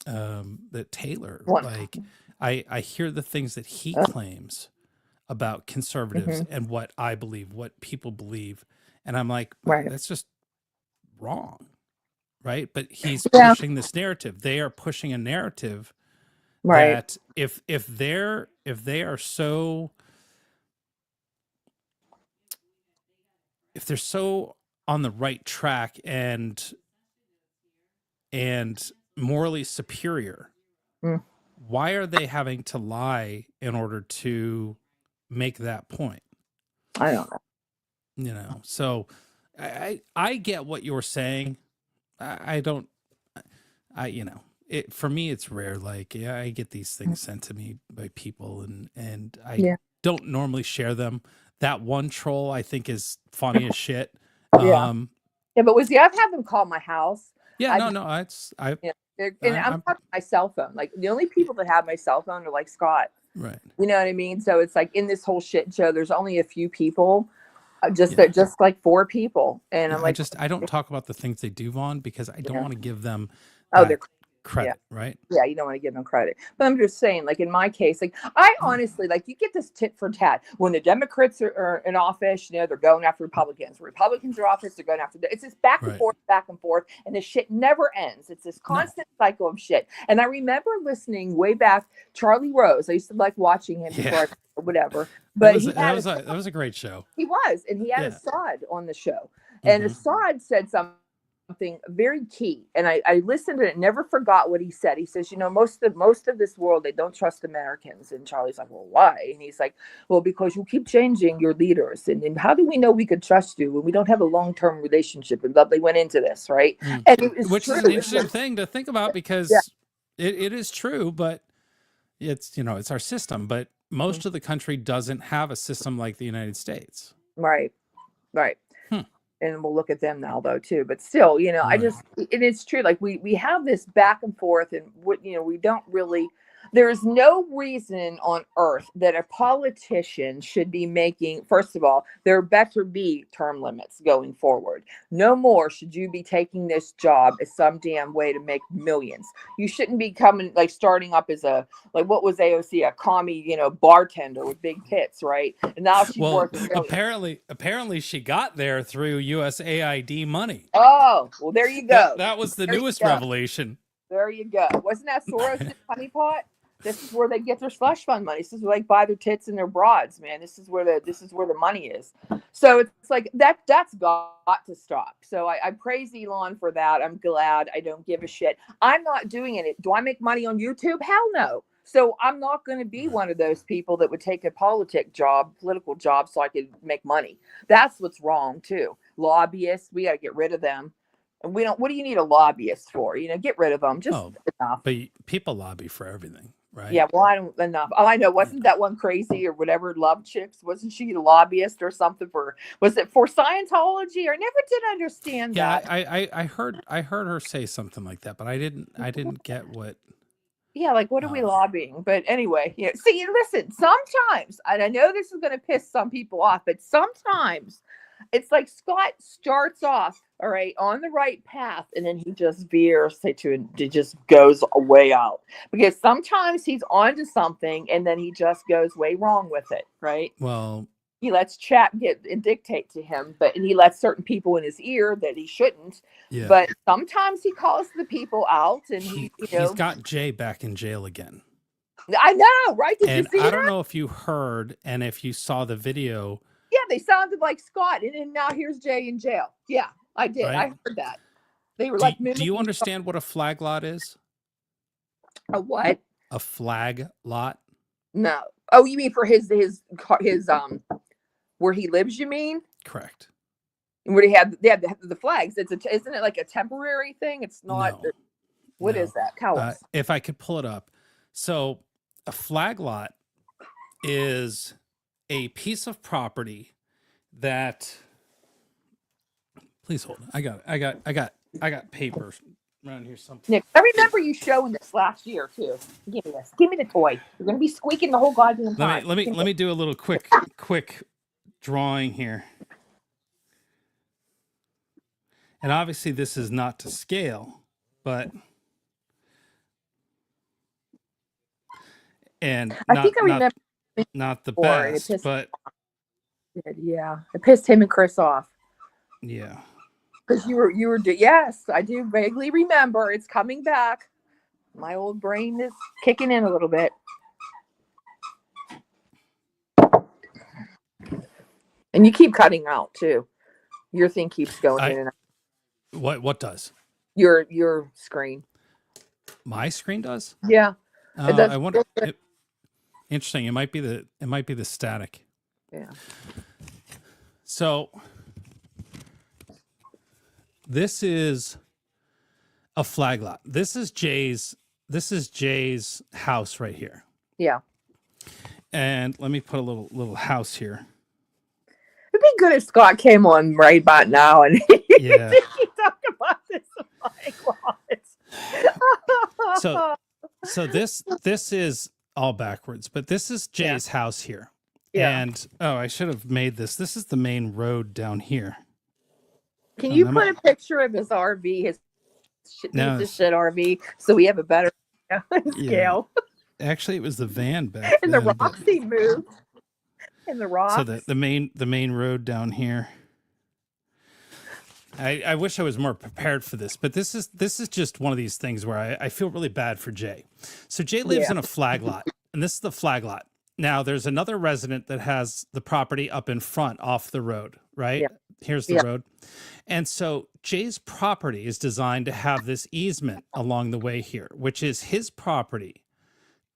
that Taylor, like I hear the things that he claims about conservatives and what I believe, what people believe. And I'm like, that's just wrong. right? But he's Yeah. pushing this narrative. They are pushing a narrative Right. that if they are so, if they're so on the right track and morally superior, Mm. why are they having to lie in order to make that point? I don't know. You know, so I get what you're saying. I don't, you know, it, for me, it's rare. Like, yeah, I get these things sent to me by people and I Yeah. don't normally share them. That one troll I think is funny as shit. Yeah. Yeah, but I've had them call my house. Yeah, I've- no, Yeah. And I'm talking my cell phone. Like, the only people that have my cell phone are like Scott. right. You know what I mean? So it's like in this whole shit show, there's only a few people, just like 4 people. And Yeah, I'm like, I don't talk about the things they do, Vaughn, because I don't Yeah. want to give them oh, that they're credit, right? Yeah, you don't want to give them credit. But I'm just saying, like in my case, like I honestly, like you get this tit for tat. When the Democrats are in office, you know, they're going after Republicans. When Republicans are in office, they're going after it's this back and forth, and this shit never ends. It's this constant cycle of shit. And I remember listening way back, Charlie Rose. I used to like watching him before or whatever. But that was a great show. He was, and he had Assad on the show. And Assad said something very key, and I listened to it, never forgot what he said. He says, you know, most of this world, they don't trust Americans. And Charlie's like, well, why? And he's like, well, because you keep changing your leaders, and how do we know we could trust you when we don't have a long-term relationship? And they went into this, right? And it which is an interesting thing to think about, because it is true, but it's, you know, it's our system, but most of the country doesn't have a system like the United States. Right. And we'll look at them now though too, but still, you know, and it's true. Like we have this back and forth, and what, you know, we don't really, there is no reason on earth that a politician should be making, first of all, there better be term limits going forward. No more should you be taking this job as some damn way to make millions. You shouldn't be starting up as what was AOC, a commie, you know, bartender with big tits, right? And now she's working. Apparently she got there through USAID money. Oh, well, there you go. That was the newest revelation. There you go. Wasn't that Soros' honeypot? This is where they get their slush fund money. This is where they buy their tits and their broads, man. This is where the money is. So it's like that's got to stop. So I praise Elon for that. I'm glad. I don't give a shit. I'm not doing it. Do I make money on YouTube? Hell no. So I'm not going to be one of those people that would take a political job so I could make money. That's what's wrong too. Lobbyists, we got to get rid of them. And we don't. What do you need a lobbyist for? You know, get rid of them. Just enough. But people lobby for everything, right? Yeah. Well, I don't enough. Oh, I know. Wasn't that one crazy or whatever? Love Chicks. Wasn't she a lobbyist or something for? Was it for Scientology? I never did understand that. I heard her say something like that, but I didn't get what. Yeah, like what are we lobbying? But anyway, yeah. See, listen. Sometimes, and I know this is going to piss some people off, but sometimes it's like Scott starts off all right on the right path, and then he just veers it just goes way out, because sometimes he's onto something and then he just goes way wrong with it, right? Well, he lets chat get and dictate to him, and he lets certain people in his ear that he shouldn't. Yeah. But sometimes he calls the people out, and he's got Jay back in jail again. I know, right? Did you see I don't that? know if you heard and if you saw the video. Yeah, they sounded like Scott, and then now here's Jay in jail. Yeah, I did. Right? I heard that. They were Do you understand what a flag lot is? A what? A flag lot? No. Oh, you mean for his where he lives? You mean? Correct. Where they have the flags. Isn't it like a temporary thing? It's not. No. What is that? Tell us. If I could pull it up. So a flag lot is a piece of property that. Please hold on. I got paper around here something. Nick, I remember you showing this last year too. Give me this. Give me the toy. You're gonna be squeaking the whole goddamn time. Let me do a little quick drawing here. And obviously this is not to scale, but I think I remember not the best, but yeah, it pissed him and Chris off. Yeah. Because yes, I do vaguely remember. It's coming back. My old brain is kicking in a little bit. And you keep cutting out too. Your thing keeps going in and out. What does? Your screen. My screen does? Yeah. It does. I wonder. Interesting. It might be the static. Yeah. So this is a flag lot. This is Jay's house right here. Yeah. And let me put a little house here. It'd be good if Scott came on right about now and he talk about this flag lot. So this is all backwards, but this is Jay's house here. Yeah. And I should have made this. This is the main road down here. Can you put a picture of his RV, his shit RV, so we have a better scale? Actually, it was the van back and then, the rocks he moved. And the rocks. So the main road down here. I wish I was more prepared for this, but this is just one of these things where I feel really bad for Jay. So Jay lives in a flag lot, and this is the flag lot. Now there's another resident that has the property up in front off the road, right? Yeah. Here's the road. And so Jay's property is designed to have this easement along the way here, which is his property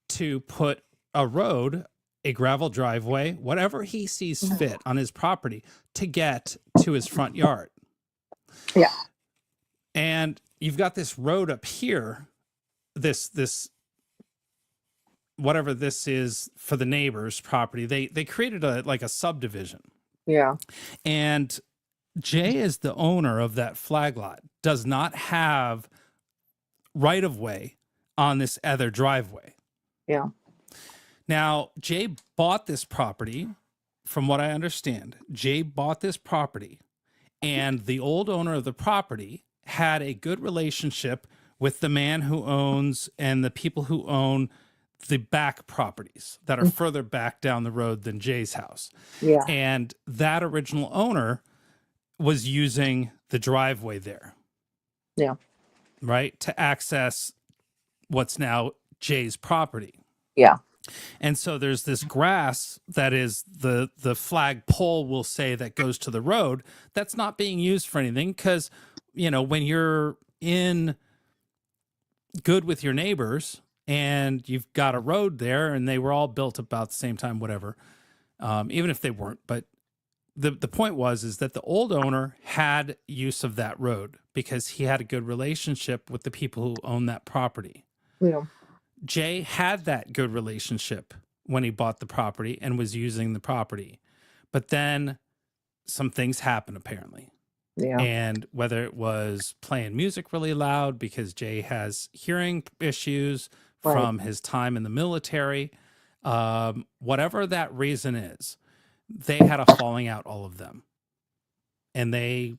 to put a road, a gravel driveway, whatever he sees fit on his property to get to his front yard. Yeah. And you've got this road up here, this whatever this is for the neighbor's property. They created a subdivision. Yeah. And Jay, as the owner of that flag lot, does not have right of way on this other driveway. Yeah. Now, Jay bought this property, from what I understand. Jay bought this property, and the old owner of the property had a good relationship with the man who owns and the people who own the back properties that are further back down the road than Jay's house. Yeah. And that original owner was using the driveway there. Yeah. Right? To access what's now Jay's property. Yeah. And so there's this grass that is the flag pole, will say, that goes to the road that's not being used for anything because, when you're in good with your neighbors and you've got a road there and they were all built about the same time, whatever, even if they weren't. But the point is that the old owner had use of that road because he had a good relationship with the people who own that property. Yeah. Jay had that good relationship when he bought the property and was using the property. But then some things happened, apparently. Yeah. And whether it was playing music really loud because Jay has hearing issues from his time in the military, whatever that reason is, they had a falling out, all of them. And they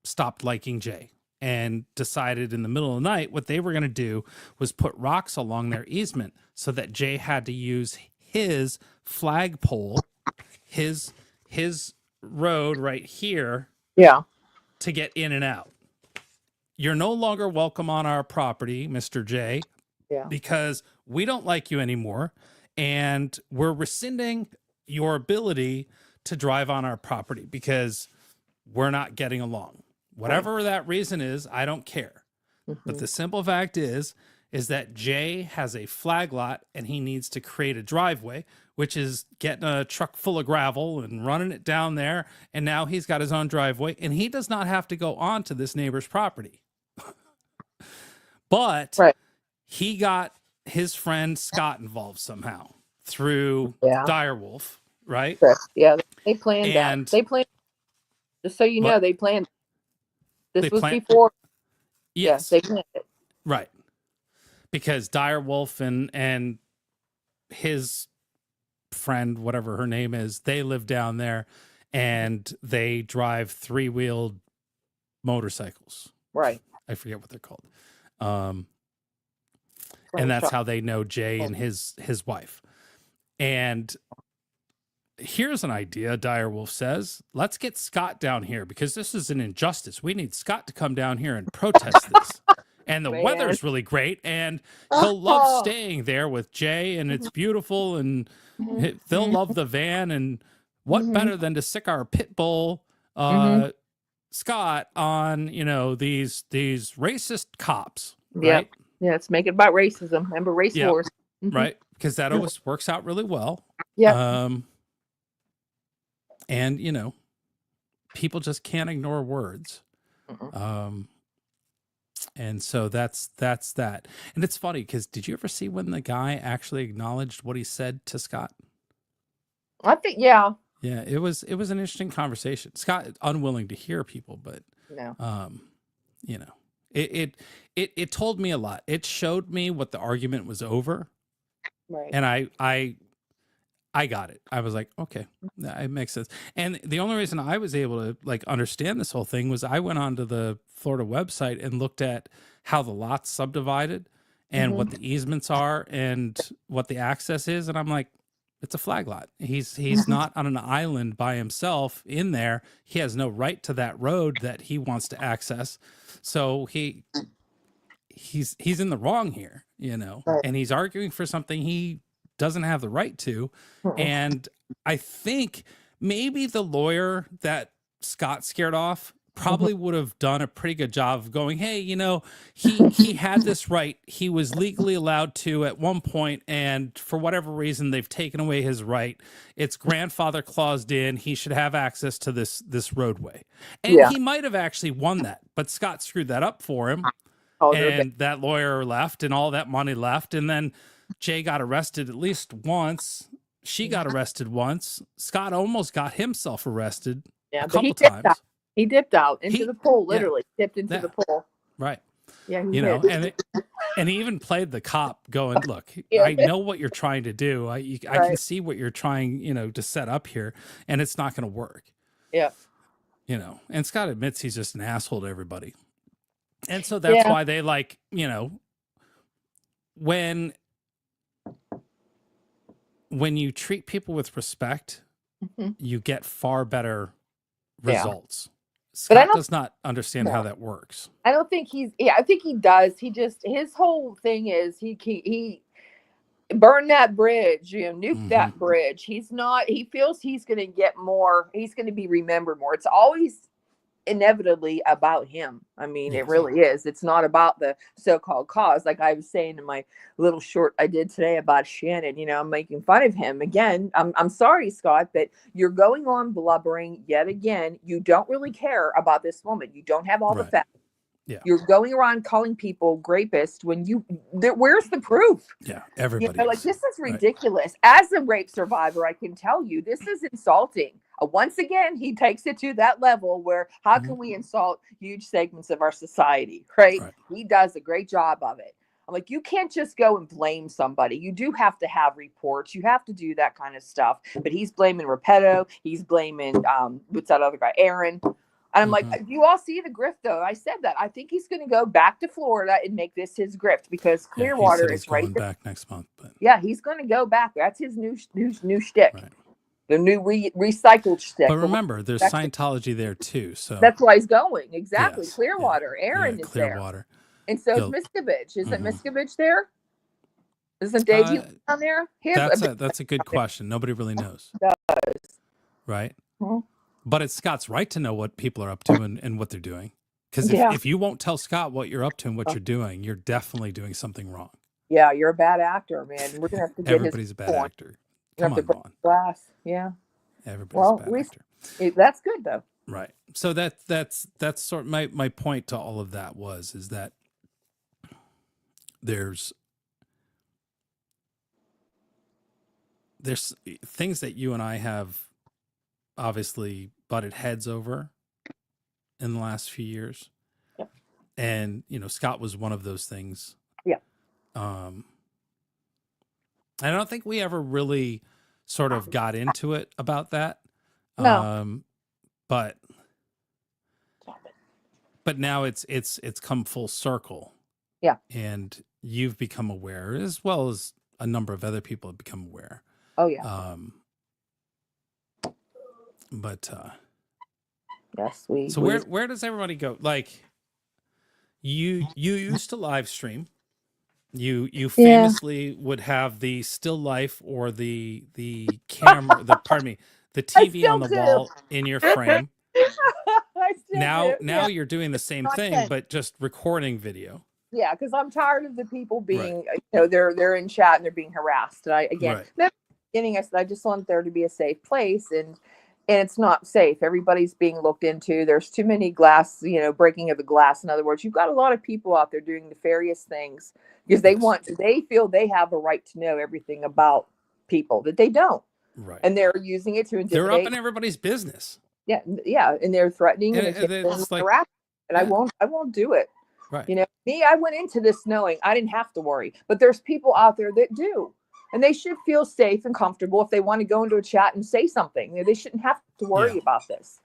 stopped liking Jay. And decided in the middle of the night what they were going to do was put rocks along their easement so that Jay had to use his flagpole, his road right here, to get in and out. You're no longer welcome on our property, Mr. Jay, because we don't like you anymore, and we're rescinding your ability to drive on our property because we're not getting along. Whatever that reason is, I don't care. But the simple fact is that Jay has a flag lot and he needs to create a driveway, which is getting a truck full of gravel and running it down there. And now he's got his own driveway and he does not have to go onto this neighbor's property. But he got his friend Scott involved somehow through Direwolf, right? Yeah, they planned that. They planned, just so you know, they planned. This was before. Yes, they planned it. Right. Because Direwolf and his friend, whatever her name is, they live down there and they drive 3-wheeled motorcycles. Right. I forget what they're called. And that's how they know Jay and his wife. And here's an idea, Direwolf says. Let's get Scott down here because this is an injustice. We need Scott to come down here and protest this. And the weather's really great, and he'll love staying there with Jay, and it's beautiful, and they'll love the van. And what better than to sick our pit bull, Scott, on these racist cops, right? Yeah, let's make it about racism. Remember race wars, right? Because that always works out really well. Yeah. And people just can't ignore words. And so that's that. And it's funny because did you ever see when the guy actually acknowledged what he said to Scott? I think, yeah. Yeah, it was an interesting conversation. Scott unwilling to hear people, but it told me a lot. It showed me what the argument was over. Right. And I got it. I was like, okay, it makes sense. And the only reason I was able to understand this whole thing was I went onto the Florida website and looked at how the lot's subdivided and what the easements are and what the access is. And I'm like, it's a flag lot. He's not on an island by himself in there. He has no right to that road that he wants to access. So he's in the wrong here, and he's arguing for something he doesn't have the right to. And I think maybe the lawyer that Scott scared off probably would have done a pretty good job of going, hey, he had this right. He was legally allowed to at one point, and for whatever reason, they've taken away his right. It's grandfather claused in. He should have access to this roadway. And he might have actually won that, but Scott screwed that up for him. And that lawyer left and all that money left. And then Jay got arrested at least once. She got arrested once. Scott almost got himself arrested a couple times. He dipped out into the pool, literally dipped into the pool. Right. Yeah. And he even played the cop going, look, I know what you're trying to do. I can see what you're trying, to set up here, and it's not going to work. Yeah. And Scott admits he's just an asshole to everybody. And so that's why they when you treat people with respect, you get far better results. Scott does not understand how that works. I don't think I think he does. His whole thing is he burned that bridge, nuke that bridge. He feels he's going to get more. He's going to be remembered more. It's always inevitably about him. I mean, it really is. It's not about the so-called cause. Like I was saying in my little short I did today about Shannon, I'm making fun of him again. I'm sorry, Scott, but you're going on blubbering yet again. You don't really care about this woman. You don't have all the facts. Yeah. You're going around calling people rapists when where's the proof? Yeah, everybody. This is ridiculous. Right. As a rape survivor, I can tell you this is insulting. Once again, he takes it to that level where how can we insult huge segments of our society, right? He does a great job of it. I'm like, you can't just go and blame somebody. You do have to have reports. You have to do that kind of stuff. But he's blaming Repetto. He's blaming, what's that other guy, Aaron. And I'm like, you all see the grift, though. I said that. I think he's going to go back to Florida and make this his grift because Clearwater is right there. Back next month. But... yeah, he's going to go back. That's his new shtick. Right. The new recycled shtick. But remember, there's Scientology there, too. So that's why he's going. Exactly. Yes. Clearwater. Aaron is Clearwater. There. And so is Miscavige. Isn't Miscavige there? Isn't Dave down there? That's a good question. Nobody really knows. Does. Right? But it's Scott's right to know what people are up to and what they're doing. Because if you won't tell Scott what you're up to and what you're doing, you're definitely doing something wrong. Yeah, you're a bad actor, man. We're gonna have to get everybody's a bad actor. Come on, Vaughn. Glass. Yeah. Everybody's a bad actor. That's good though. Right. So that's sort of my point to all of that is that there's things that you and I have obviously butted heads over in the last few years. Yep. And, Scott was one of those things. Yeah. I don't think we ever really sort of got into it about that. No. But now it's come full circle. Yeah. And you've become aware as well as a number of other people have become aware. Oh yeah. But yes, we. so where does everybody go? Like you used to live stream. You famously would have the still life or the camera, the TV on the wall in your frame. I still do. Now you're doing the same thing, but just recording video. Yeah, because I'm tired of the people being, they're in chat and they're being harassed. And I beginning, I said I just want there to be a safe place, and it's not safe. Everybody's being looked into. There's too many breaking of the glass. In other words, you've got a lot of people out there doing nefarious things because they feel they have a right to know everything about people that they don't. Right. And they're using it to intimidate. They're up in everybody's business. Yeah, and they're threatening and I won't do it. Right. Me, I went into this knowing I didn't have to worry, but there's people out there that do, and they should feel safe and comfortable if they want to go into a chat and say something. They shouldn't have to worry about this.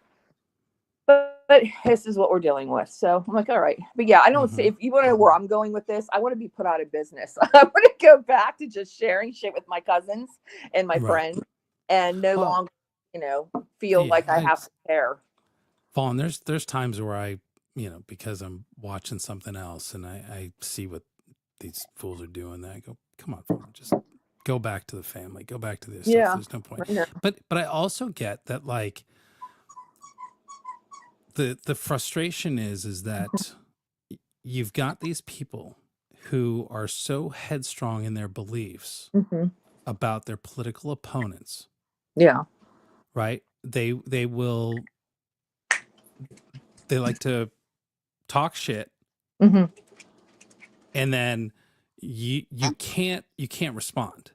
But this is what we're dealing with. So I'm like, all right. But yeah, I don't see, if you want to know where I'm going with this, I want to be put out of business. I want to go back to just sharing shit with my cousins and my friends and no longer, feel like I have to care. Vaughn, there's times where I, because I'm watching something else and I see what these fools are doing, that I go, come on, Vaughn, just go back to the family, go back to this stuff. There's no point. But I also get that, like, the frustration is that you've got these people who are so headstrong in their beliefs about their political opponents. Yeah. Right? They like to talk shit. And then you can't respond.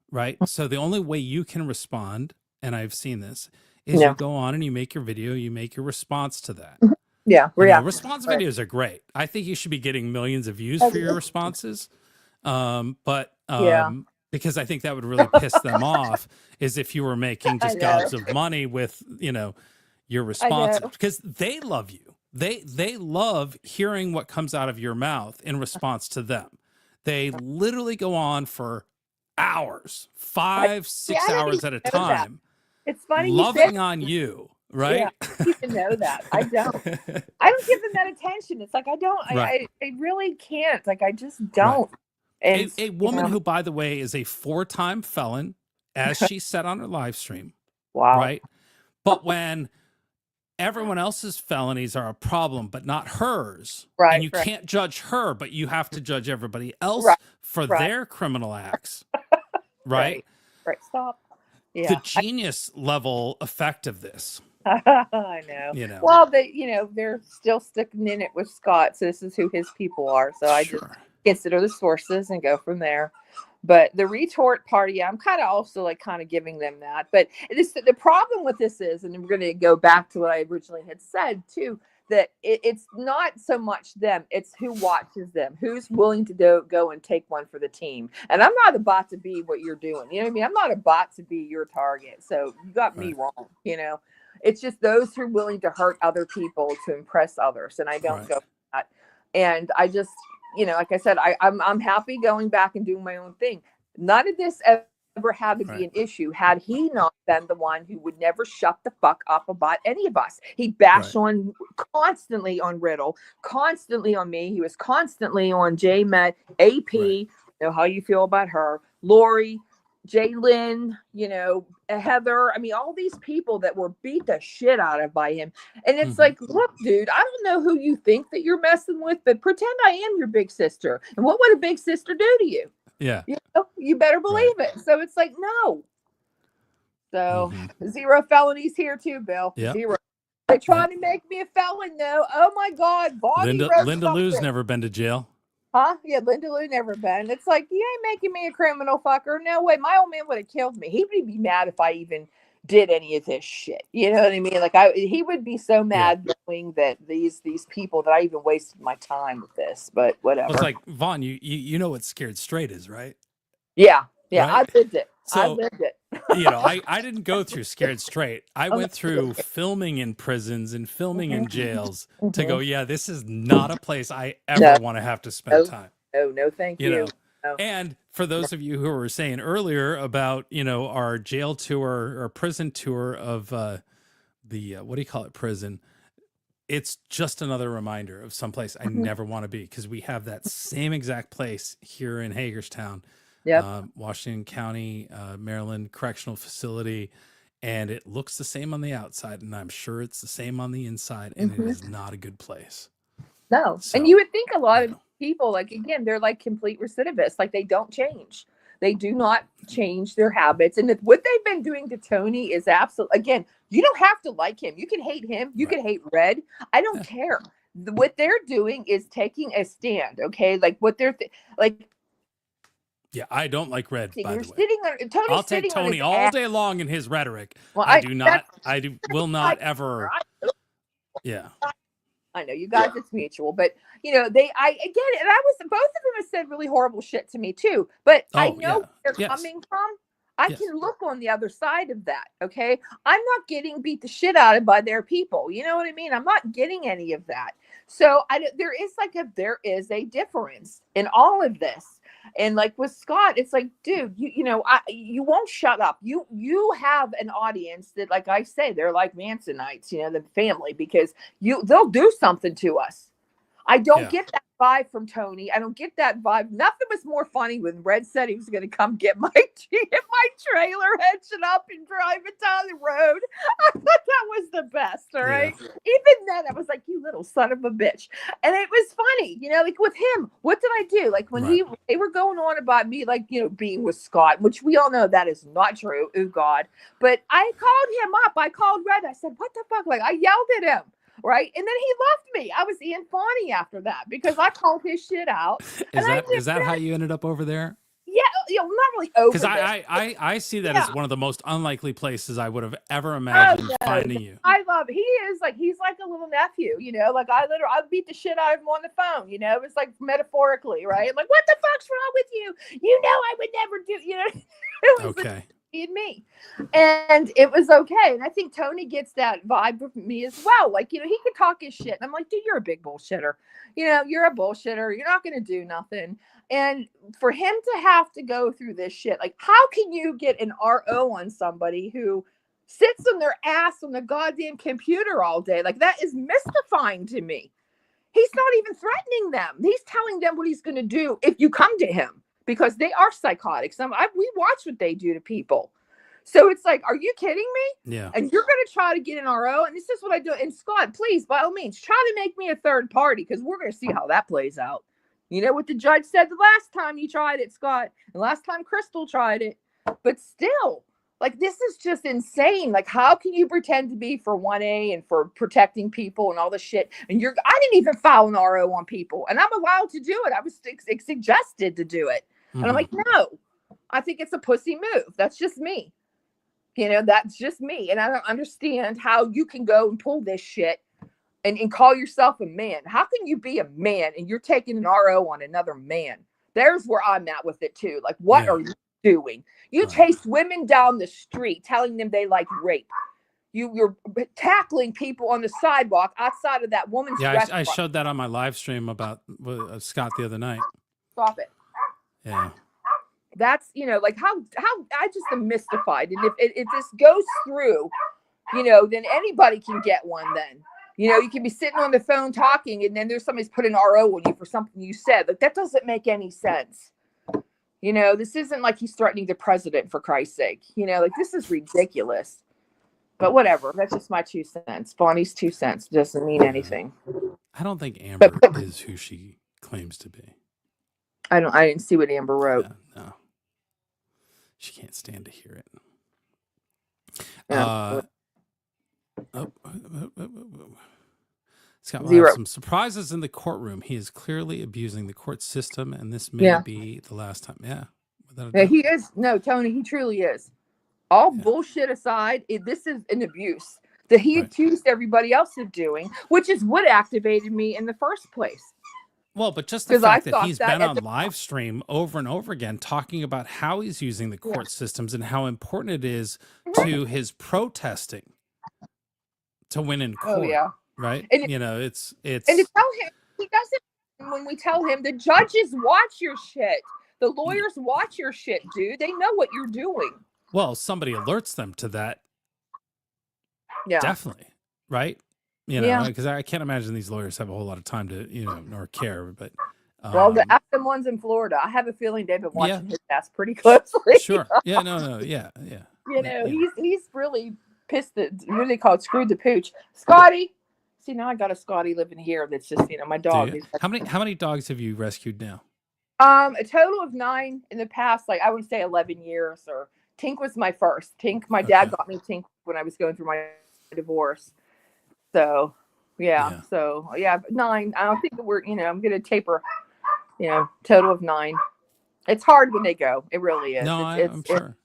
Right? So the only way you can respond, and I've seen this, is you go on and you make your video, you make your response to that. Response videos are great. I think you should be getting millions of views for your responses. Because I think that would really piss them off, is if you were making just gobs of money with, your response, because they love you. They love hearing what comes out of your mouth in response to them. They literally go on for hours, 5-6 hours at a time. It's funny. Loving on you, right? Yeah, I don't even know that. I don't give them that attention. It's like, I don't, I really can't. Like, I just don't. And a woman who, by the way, is a 4-time felon, as she said on her live stream. Wow. Right. But when everyone else's felonies are a problem, but not hers. Right. And you can't judge her, but you have to judge everybody else for their criminal acts. Right. Right. Stop. Yeah. The genius level effect of this. I know. Well, they're still sticking in it with Scott. So this is who his people are. So I just consider the sources and go from there. But the retort party, I'm kind of also giving them that. But the problem with this is, and we're going to go back to what I originally had said too, that it's not so much them, it's who watches them, who's willing to go and take one for the team. And I'm not about to be what you're doing. You know what I mean? I'm not about to be your target. So you got me wrong. It's just those who are willing to hurt other people to impress others. And I don't go for that. And I just, like I said, I'm happy going back and doing my own thing. None of this ever had to be an issue had he not been the one who would never shut the fuck up about any of us. He bashed on constantly on Riddle, constantly on me. He was constantly on J Met, AP, how you feel about her, Lori, Jalen, Heather. I mean, all these people that were beat the shit out of by him. And it's like, look, dude, I don't know who you think that you're messing with, but pretend I am your big sister. And what would a big sister do to you? Yeah. You better believe it. So it's like, no. So 0 felonies here too, Bill. Yeah. 0. They're trying to make me a felon though. Oh my God. Linda Lou's never been to jail. Huh? Yeah, Linda Lou never been. It's like, you ain't making me a criminal, fucker. No way. My old man would have killed me. He would be mad if I even did any of this shit. You know what I mean? Like he would be so mad knowing that these people that I even wasted my time with this, but whatever. Well, it's like, Vaughn, you know what Scared Straight is, right? Yeah. Yeah. Right? I lived it. So, I lived it. I didn't go through Scared Straight. I went through filming in prisons and filming in jails to go, this is not a place I ever want to have to spend time. No, thank you. No. And for those of you who were saying earlier about, our jail tour or prison tour of what do you call it, prison, it's just another reminder of someplace I never want to be, because we have that same exact place here in Hagerstown, Washington County, Maryland Correctional Facility, and it looks the same on the outside, and I'm sure it's the same on the inside, and it is not a good place. No. So, and you would think a lot of people, like, again, they're like complete recidivists. Like, they don't change. They do not change their habits. And what they've been doing to Tony is absolutely, again, you don't have to like him. You can hate him. You can hate Red. I don't care. What they're doing is taking a stand. Okay. Like what they're like. Yeah. I don't like Red, by the way. Tony's I'll take Tony all day long in his rhetoric. Well, will not ever. Yeah. I know you guys, it's mutual, but you know, I get it. And both of them have said really horrible shit to me too, but I know where they're coming from. I can look on the other side of that. Okay. I'm not getting beat the shit out of by their people. You know what I mean? I'm not getting any of that. So there is a difference in all of this. And like with Scott, it's like, dude, you won't shut up. You have an audience that, like I say, they're like Mansonites, the family, because they'll do something to us. I don't get that vibe from Tony. I don't get that vibe. Nothing was more funny when Red said he was going to come get my trailer, hitch it up, and drive it down the road. I thought that was the best. All right. Yeah. Even then, I was like, you little son of a bitch. And it was funny, like with him. What did I do? Like when they were going on about me, like, being with Scott, which we all know that is not true. Oh God. But I called him up. I called Red. I said, what the fuck? Like I yelled at him. Right. And then he left me. I was Ian Fawny after that because I called his shit out. Is that how you ended up over there? Yeah. Not really over because I see that as one of the most unlikely places I would have ever imagined finding you. He's like a little nephew, like I beat the shit out of him on the phone, it was like metaphorically, right? Like, what the fuck's wrong with you? I would never do, it was okay. And me, and it was okay. And I think Tony gets that vibe from me as well. Like, he can talk his shit. And I'm like, dude, you're a big bullshitter. You're a bullshitter. You're not going to do nothing. And for him to have to go through this shit, like, how can you get an RO on somebody who sits on their ass on the goddamn computer all day? Like, that is mystifying to me. He's not even threatening them. He's telling them what he's going to do if you come to him. Because they are psychotics. We watch what they do to people. So it's like, are you kidding me? Yeah. And you're going to try to get an RO. And this is what I do. And Scott, please, by all means, try to make me a third party because we're going to see how that plays out. You know what the judge said the last time you tried it, Scott? The last time Crystal tried it. But still, like, this is just insane. Like, how can you pretend to be for 1A and for protecting people and all this shit? And I didn't even file an RO on people. And I'm allowed to do it. I was suggested to do it. And I'm like, no, I think it's a pussy move. That's just me. That's just me. And I don't understand how you can go and pull this shit and call yourself a man. How can you be a man and you're taking an RO on another man? There's where I'm at with it too. Like, what are you doing? You chase women down the street telling them they like rape. You're tackling people on the sidewalk outside of that woman's restaurant. I showed that on my live stream about Scott the other night. Stop it. Yeah. That's, like how I just am mystified. And if this goes through, then anybody can get one then. You can be sitting on the phone talking and then there's somebody's put an RO on you for something you said. Like, that doesn't make any sense. This isn't like he's threatening the president, for Christ's sake. Like, this is ridiculous. But whatever. That's just my 2 cents. Bonnie's 2 cents doesn't mean anything. I don't think Amber is who she claims to be. I didn't see what Amber wrote. Yeah, no. She can't stand to hear it. Yeah. Scott will have some surprises in the courtroom. He is clearly abusing the court system, and this may be the last time. Yeah. He is. No, Tony, he truly is. All bullshit aside, this is an abuse that he accused everybody else of doing, which is what activated me in the first place. Well, but just the fact that he's been on live stream over and over again talking about how he's using the court systems and how important it is to his protesting to win in court. Oh, yeah. Right? And it's and to tell him, he doesn't, when we tell him, the judges watch your shit. The lawyers watch your shit, dude. They know what you're doing. Well, somebody alerts them to that. Yeah. Definitely. Right. You know, Yeah. because I can't imagine these lawyers have a whole lot of time to, you know, nor care, but Well, the active ones in Florida, I have a feeling they've been yeah, watching his ass pretty closely. sure. Yeah, no, yeah. You know, he's really pissed that what do they call it? Screwed the pooch. Scotty. See, now I got a Scotty living here that's just, you know, my dog. Do you? How many dogs have you rescued now? A total of 9 in the past, like I would say 11 years. Or Tink was my first. Tink, my dad got me Tink when I was going through my divorce. So yeah. So yeah, 9. I don't think that we're, you know, I'm gonna taper, you know, total of 9. It's hard when they go. It really is. No, I'm sure.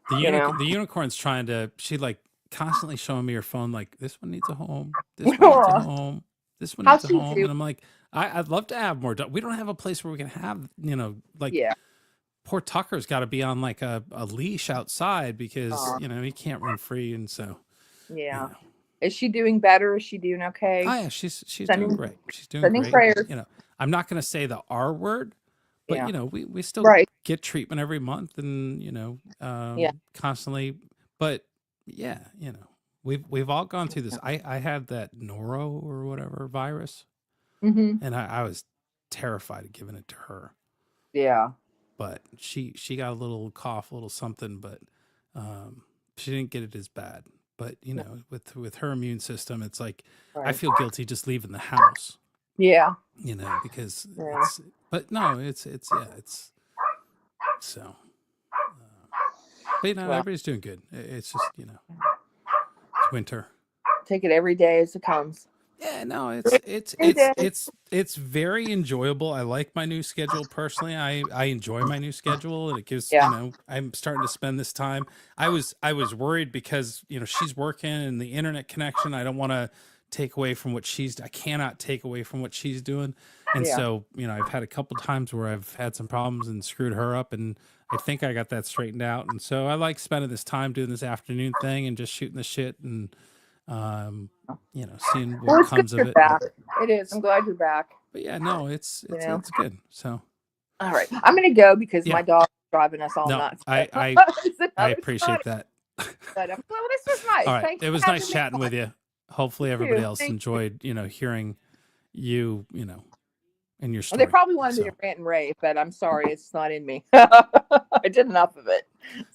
The unicorn's trying to, she like constantly showing me her phone, like, this one needs a home. This one needs a home. This one needs a home. And I'm like, I'd love to have more dogs. We don't have a place where we can have, you know, like, poor Tucker's got to be on like a leash outside because, you know, he can't run free. And so, yeah. You know. Is she doing better? Is she doing okay? Oh yeah, she's doing great. She's doing great. Prayers. You know, I'm not going to say the R word, but you know, we still get treatment every month and, you know, constantly, but yeah, you know, we've all gone through this. I had that noro or whatever virus, and I was terrified of giving it to her. Yeah. But she got a little cough, a little something, but she didn't get it as bad. But you know, with her immune system, it's like I feel guilty just leaving the house. Yeah. You know, because it's, but no, it's so. But you know, everybody's doing good. It's just, you know, it's winter. Take it every day as it comes. Yeah, no, it's very enjoyable. I like my new schedule personally. I enjoy my new schedule, and it gives you know, I'm starting to spend this time. I was worried because, you know, she's working and the internet connection. I don't want to take away from what I cannot take away from what she's doing. And so, you know, I've had a couple times where I've had some problems and screwed her up, and I think I got that straightened out. And so I like spending this time doing this afternoon thing and just shooting the shit and, you know, seeing what comes of it. Back. It is. I'm glad you're back. But yeah, no, it's good. So, all right, I'm gonna go because my dog's driving us all nuts. I appreciate that. But well, this was nice. All right, Thanks it was nice chatting with you. Hopefully, everybody else enjoyed, you know, hearing you know, and your story. Well, they probably wanted me to rant and rave, but I'm sorry, it's not in me. I did enough of it.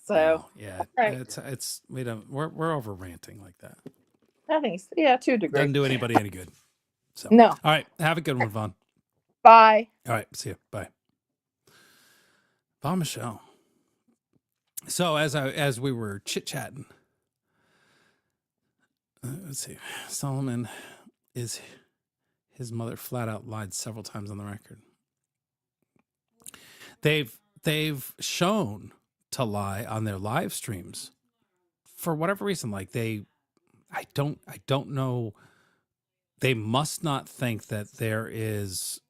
So we're over ranting like that. I think to a degree. Doesn't do anybody any good. So no. All right, have a good one, Vaughn. Bye. All right, see you. Bye. Vaughn Michelle. So as we were chit chatting, let's see, Solomon is. His mother flat out lied several times on the record. They've shown to lie on their live streams for whatever reason. Like I don't know. They must not think that there is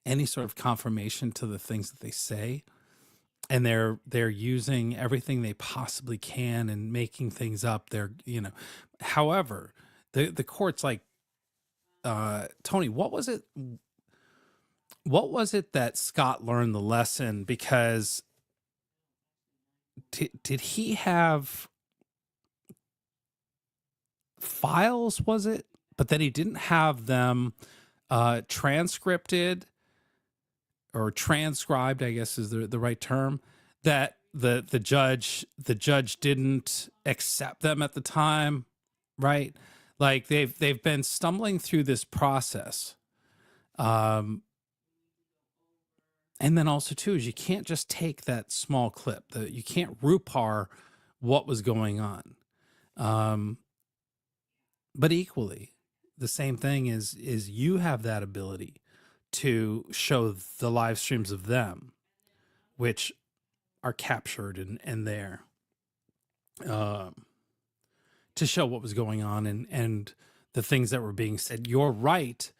any sort of confirmation to the things that they say, and they're using everything they possibly can and making things up. They're, you know, however, the court's like, Tony, what was it that Scott learned the lesson? Because did he have files, was it? But then he didn't have them transcripted or transcribed, I guess is the right term, that the judge didn't accept them at the time, right? Like they've been stumbling through this process. And then also too, is you can't just take that small clip, you can't RuPaR what was going on. But equally, the same thing is you have that ability to show the live streams of them, which are captured and there. To show what was going on and the things that were being said. You're right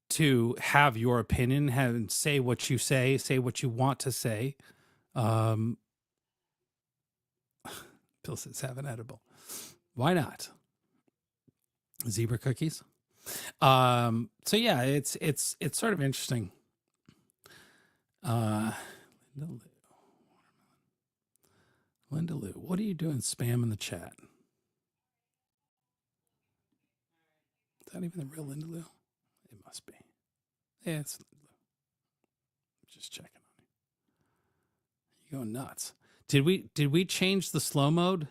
to have your opinion, and say what you say what you want to say. Bill says have an edible. Why not? Zebra cookies. So yeah, it's sort of interesting. Linda Lou, what are you doing spamming the chat? that even the real Linda Lou? It must be. Yeah, it's Linda Lou. Just checking on you. You're going nuts. Did we change the slow mode?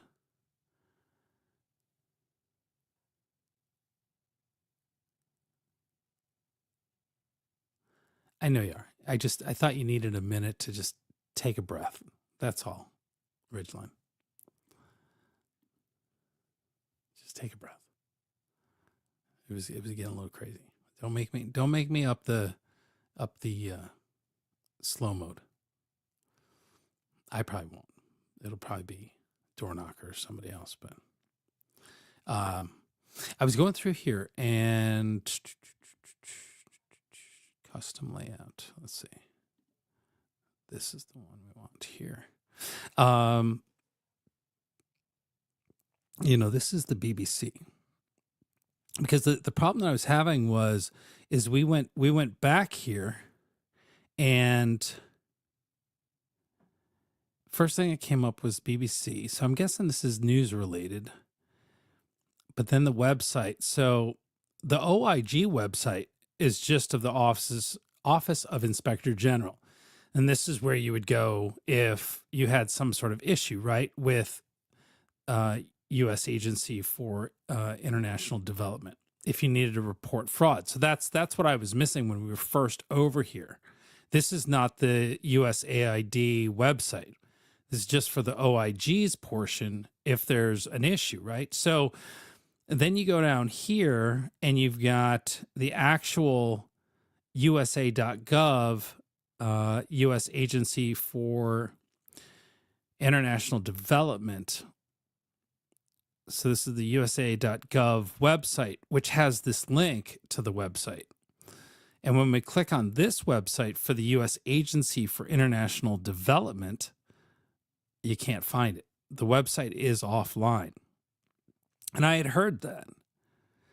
I know you are. I thought you needed a minute to just take a breath. That's all, Ridgeline. Just take a breath. It was getting a little crazy. Don't make me up the slow mode. I probably won't. It'll probably be door knocker or somebody else. But I was going through here and custom layout. Let's see. This is the one we want here. This is the BBC. Because the problem that I was having is we went back here, and first thing that came up was BBC. So I'm guessing this is news related. But then the website. So the OIG website is just of the Office of Inspector General. And this is where you would go if you had some sort of issue, right, with U.S. Agency for International Development, if you needed to report fraud. So that's what I was missing when we were first over here. This is not the USAID website. This is just for the OIG's portion if there's an issue, right? So then you go down here and you've got the actual USA.gov, U.S. Agency for International Development. So this is the USA.gov website, which has this link to the website. And when we click on this website for the U.S. Agency for International Development, you can't find it. The website is offline. And I had heard that.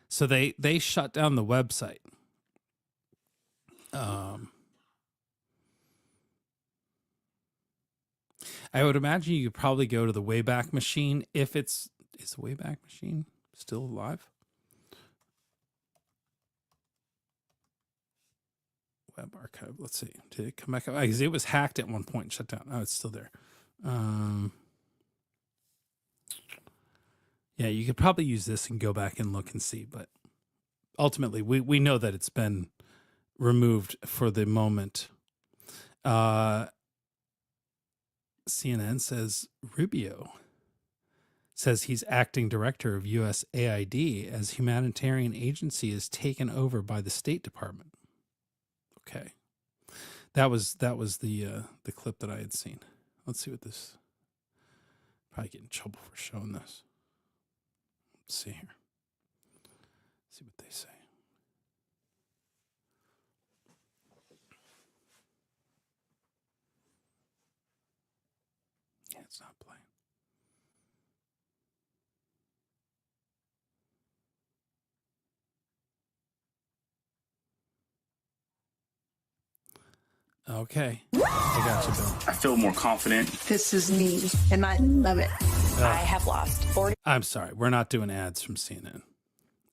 So they shut down the website. I would imagine you could probably go to the Wayback Machine if is the Wayback Machine still alive? Web archive. Let's see. Did it come back up? Because it was hacked at one point and shut down. Oh, it's still there. Yeah, you could probably use this and go back and look and see. But ultimately, we know that it's been removed for the moment. CNN says Rubio says he's acting director of USAID as humanitarian agency is taken over by the State Department. Okay. That was the clip that I had seen. Let's see what this, probably get in trouble for showing this. Let's see here. See what they say. Yeah, it's not playing. Okay. I got you, Bill. I feel more confident. This is me, and I love it. I have lost 40. I'm sorry. We're not doing ads from CNN.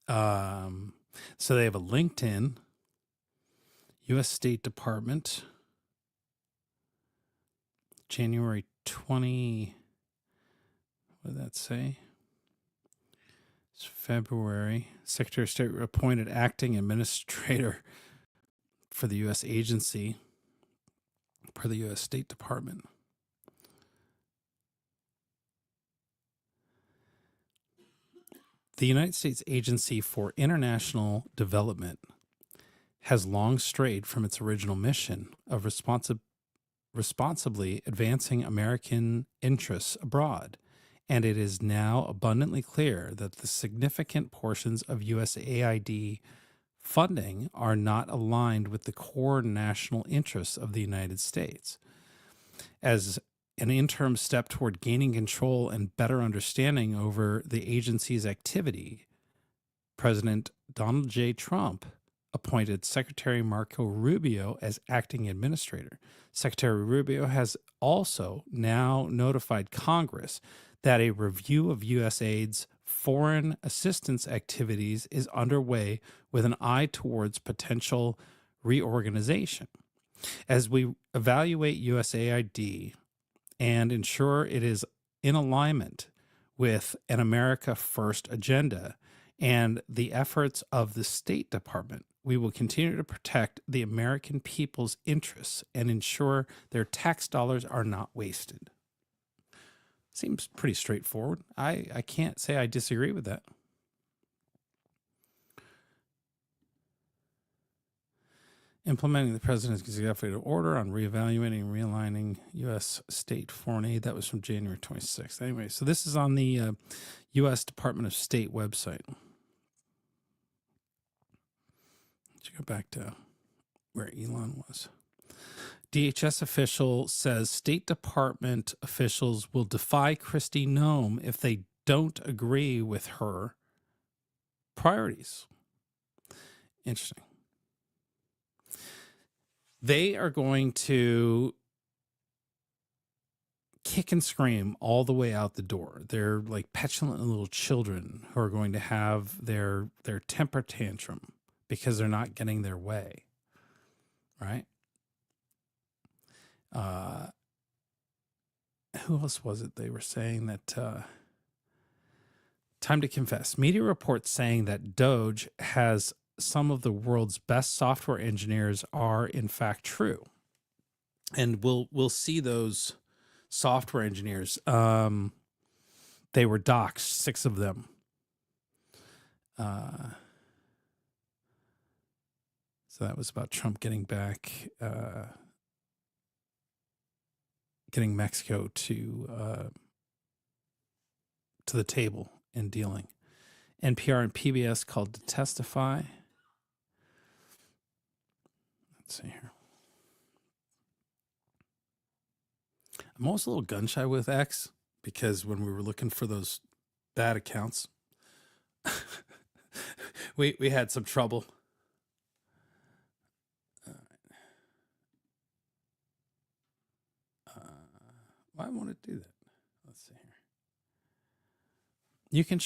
So they have a LinkedIn, U.S. State Department, January 20. What did that say? It's February. Secretary of State appointed acting administrator for the U.S. agency per the U.S. State Department. The United States Agency for International Development has long strayed from its original mission of responsibly advancing American interests abroad, and it is now abundantly clear that the significant portions of USAID funding are not aligned with the core national interests of the United States. As an interim step toward gaining control and better understanding over the agency's activity, President Donald J. Trump appointed Secretary Marco Rubio as acting administrator. Secretary Rubio has also now notified Congress that a review of USAID's foreign assistance activities is underway with an eye towards potential reorganization. As we evaluate USAID and ensure it is in alignment with an America First agenda and the efforts of the State Department, we will continue to protect the American people's interests and ensure their tax dollars are not wasted. Seems pretty straightforward. I can't say I disagree with that. Implementing the president's executive order on reevaluating and realigning U.S. state foreign aid. That was from January 26th. Anyway, so this is on the U.S. Department of State website. Let's go back to where Elon was. DHS official says State Department officials will defy Kristi Noem if they don't agree with her priorities. Interesting. They are going to kick and scream all the way out the door. They're like petulant little children who are going to have their temper tantrum because they're not getting their way, right? Who else was it? They were saying that time to confess. Media reports saying that DOGE has some of the world's best software engineers are in fact true. And we'll see those software engineers. They were doxxed, 6 of them. So that was about Trump getting back, getting Mexico to the table and dealing. NPR and PBS called to testify. Let's see here. I'm always a little gun shy with X because when we were looking for those bad accounts, we had some trouble. Why won't it do that? Let's see here. You can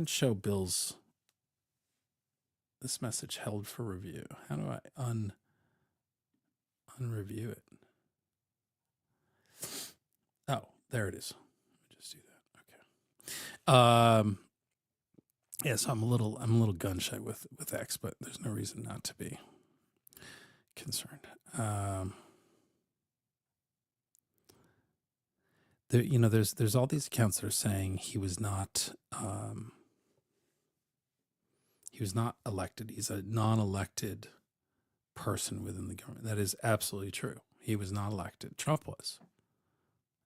show Bill's this message held for review. How do I unreview it? Oh, there it is. Let me just do that. Okay. Yeah, so I'm a little gun shy with X, but there's no reason not to be concerned. There's all these accounts that are saying he was not elected. He's a non-elected person within the government. That is absolutely true. He was not elected. Trump was.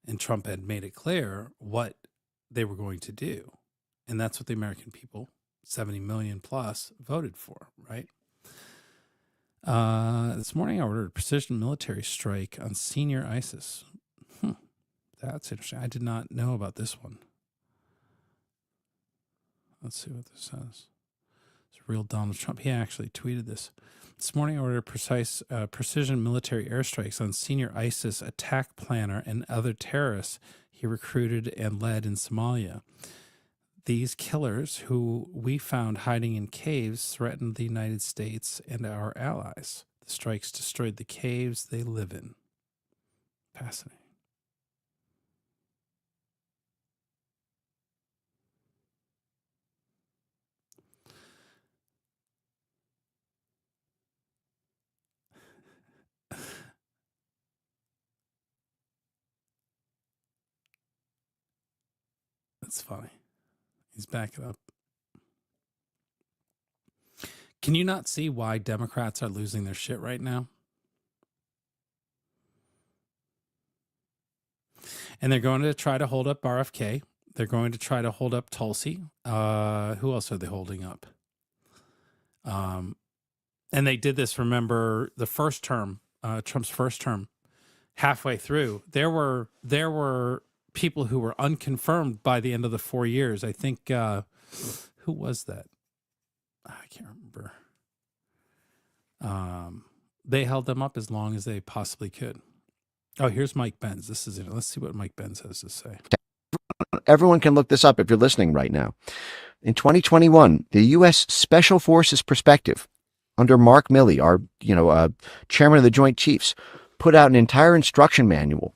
And Trump had made it clear what they were going to do. And that's what the American people, 70 million plus, voted for, right? This morning I ordered a precision military strike on senior ISIS. That's interesting. I did not know about this one. Let's see what this says. It's real Donald Trump. He actually tweeted this. This morning I ordered precision military airstrikes on senior ISIS attack planner and other terrorists he recruited and led in Somalia. These killers, who we found hiding in caves, threatened the United States and our allies. The strikes destroyed the caves they live in. Fascinating. That's funny. He's backing up. Can you not see why Democrats are losing their shit right now? And they're going to try to hold up RFK. They're going to try to hold up Tulsi. Who else are they holding up? And they did this, remember, the first term, Trump's first term, halfway through. There were people who were unconfirmed by the end of the 4 years. I think, who was that? I can't remember. They held them up as long as they possibly could. Oh, here's Mike Benz. This is it. Let's see what Mike Benz has to say. everyone can look this up if you're listening right now. In 2021, the U.S. Special Forces Perspective, under Mark Milley, our chairman of the Joint Chiefs, put out an entire instruction manual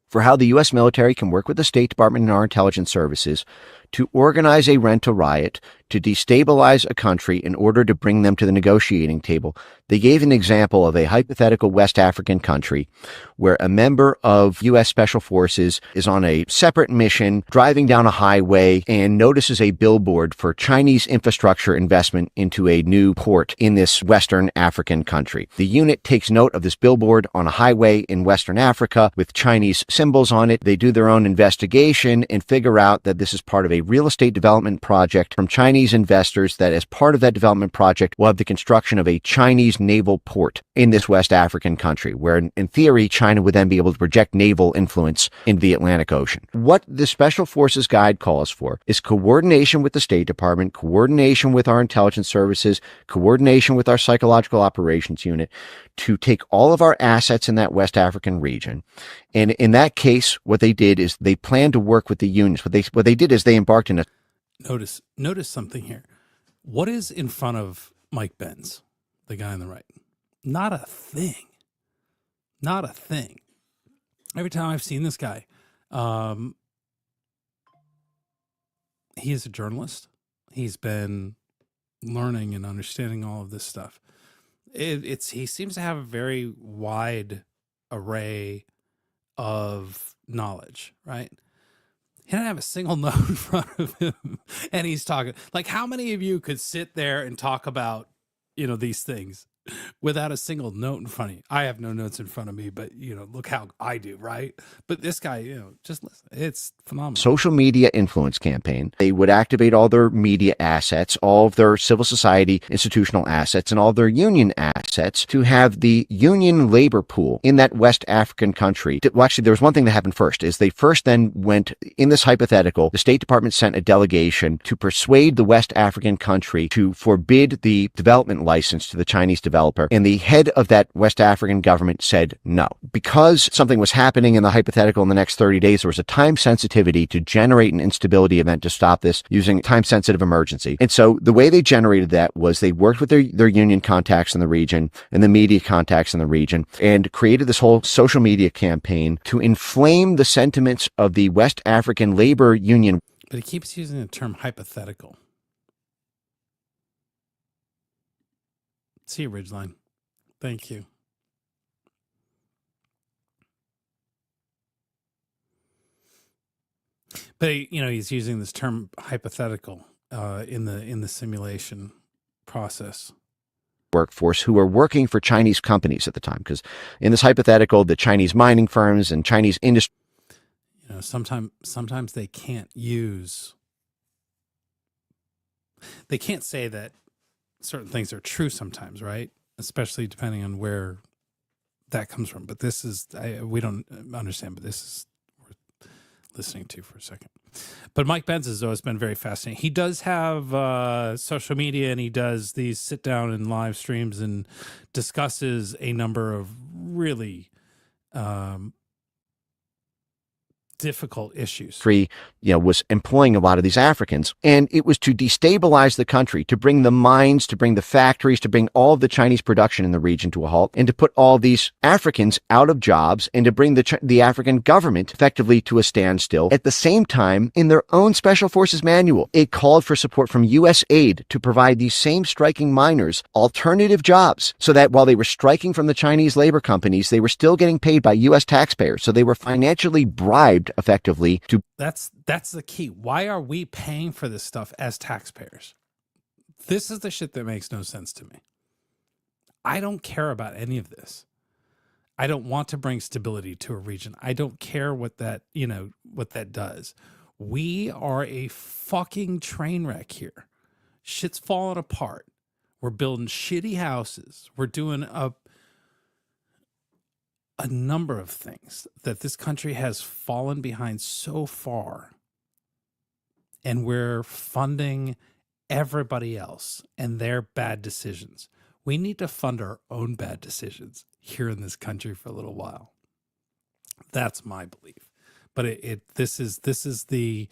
for how the U.S. military can work with the State Department and our intelligence services to organize a rent-a riot, to destabilize a country in order to bring them to the negotiating table. They gave an example of a hypothetical West African country where a member of U.S. Special Forces is on a separate mission, driving down a highway, and notices a billboard for Chinese infrastructure investment into a new port in this Western African country. The unit takes note of this billboard on a highway in Western Africa with Chinese symbols on it. They do their own investigation and figure out that this is part of a real estate development project from Chinese investors, that as part of that development project will have the construction of a Chinese naval port in this West African country, where in theory China would then be able to project naval influence into the Atlantic Ocean. What the Special Forces Guide calls for is coordination with the State Department, coordination with our intelligence services, coordination with our psychological operations unit to take all of our assets in that West African region. And in that case, what they did is they planned to work with the unions. What they did is they embarked in a Notice something here. What is in front of Mike Benz, the guy on the right? Not a thing. Not a thing. Every time I've seen this guy, he is a journalist. He's been learning and understanding all of this stuff. He seems to have a very wide array of knowledge, right? He doesn't have a single note in front of him, and he's talking. Like, how many of you could sit there and talk about, these things without a single note in front of you? I have no notes in front of me, but, look how I do, right? But this guy, just listen. It's phenomenal. Social media influence campaign. They would activate all their media assets, all of their civil society institutional assets, and all their union assets to have the union labor pool in that West African country. Well, actually, there was one thing that happened first, is they first then went, in this hypothetical, the State Department sent a delegation to persuade the West African country to forbid the development license to the Chinese developer. And the head of that West African government said no. Because something was happening in the hypothetical in the next 30 days, there was a time sensitivity to generate an instability event to stop this using time-sensitive emergency. And so the way they generated that was they worked with their union contacts in the region and the media contacts in the region and created this whole social media campaign to inflame the sentiments of the West African labor union. But he keeps using the term hypothetical. See you, Ridgeline. Thank you. But he's using this term hypothetical in the simulation process. Workforce who are working for Chinese companies at the time, because in this hypothetical, the Chinese mining firms and Chinese industry. Sometimes they can't say that certain things are true sometimes, right? Especially depending on where that comes from. But this is, we don't understand, but this is worth listening to for a second. But Mike Benz has always been very fascinating. He does have social media, and he does these sit down and live streams and discusses a number of really difficult issues. Was employing a lot of these Africans, and it was to destabilize the country, to bring the mines, to bring the factories, to bring all of the Chinese production in the region to a halt, and to put all these Africans out of jobs, and to bring the African government effectively to a standstill. At the same time, in their own Special Forces manual, it called for support from USAID to provide these same striking miners alternative jobs, so that while they were striking from the Chinese labor companies, they were still getting paid by U.S. taxpayers. So they were financially bribed effectively to. That's the key. Why are we paying for this stuff as taxpayers? This is the shit that makes no sense to me. I don't care about any of this. I don't want to bring stability to a region. I don't care what that does. We are a fucking train wreck here. Shit's falling apart. We're building shitty houses. We're doing a number of things that this country has fallen behind so far, and we're funding everybody else and their bad decisions. We need to fund our own bad decisions here in this country for a little while. That's my belief. But this is the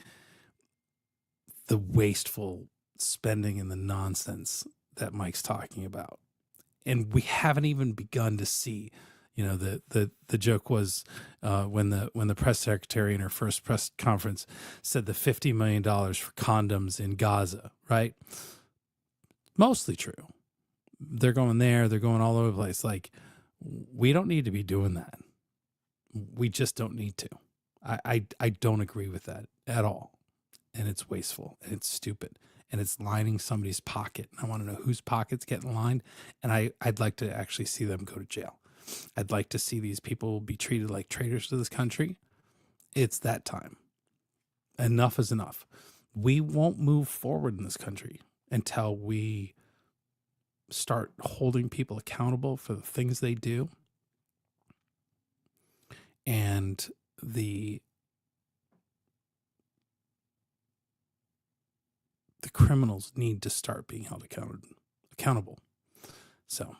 wasteful spending and the nonsense that Mike's talking about. And we haven't even begun to see, you know, the joke was when the press secretary in her first press conference said the $50 million for condoms in Gaza, right? Mostly true. They're going there, they're going all over the place. Like, we don't need to be doing that. We just don't need to. I don't agree with that at all. And it's wasteful and it's stupid and it's lining somebody's pocket. And I want to know whose pocket's getting lined. And I'd like to actually see them go to jail. I'd like to see these people be treated like traitors to this country. It's that time. Enough is enough. We won't move forward in this country until we start holding people accountable for the things they do. And the criminals need to start being held accountable. So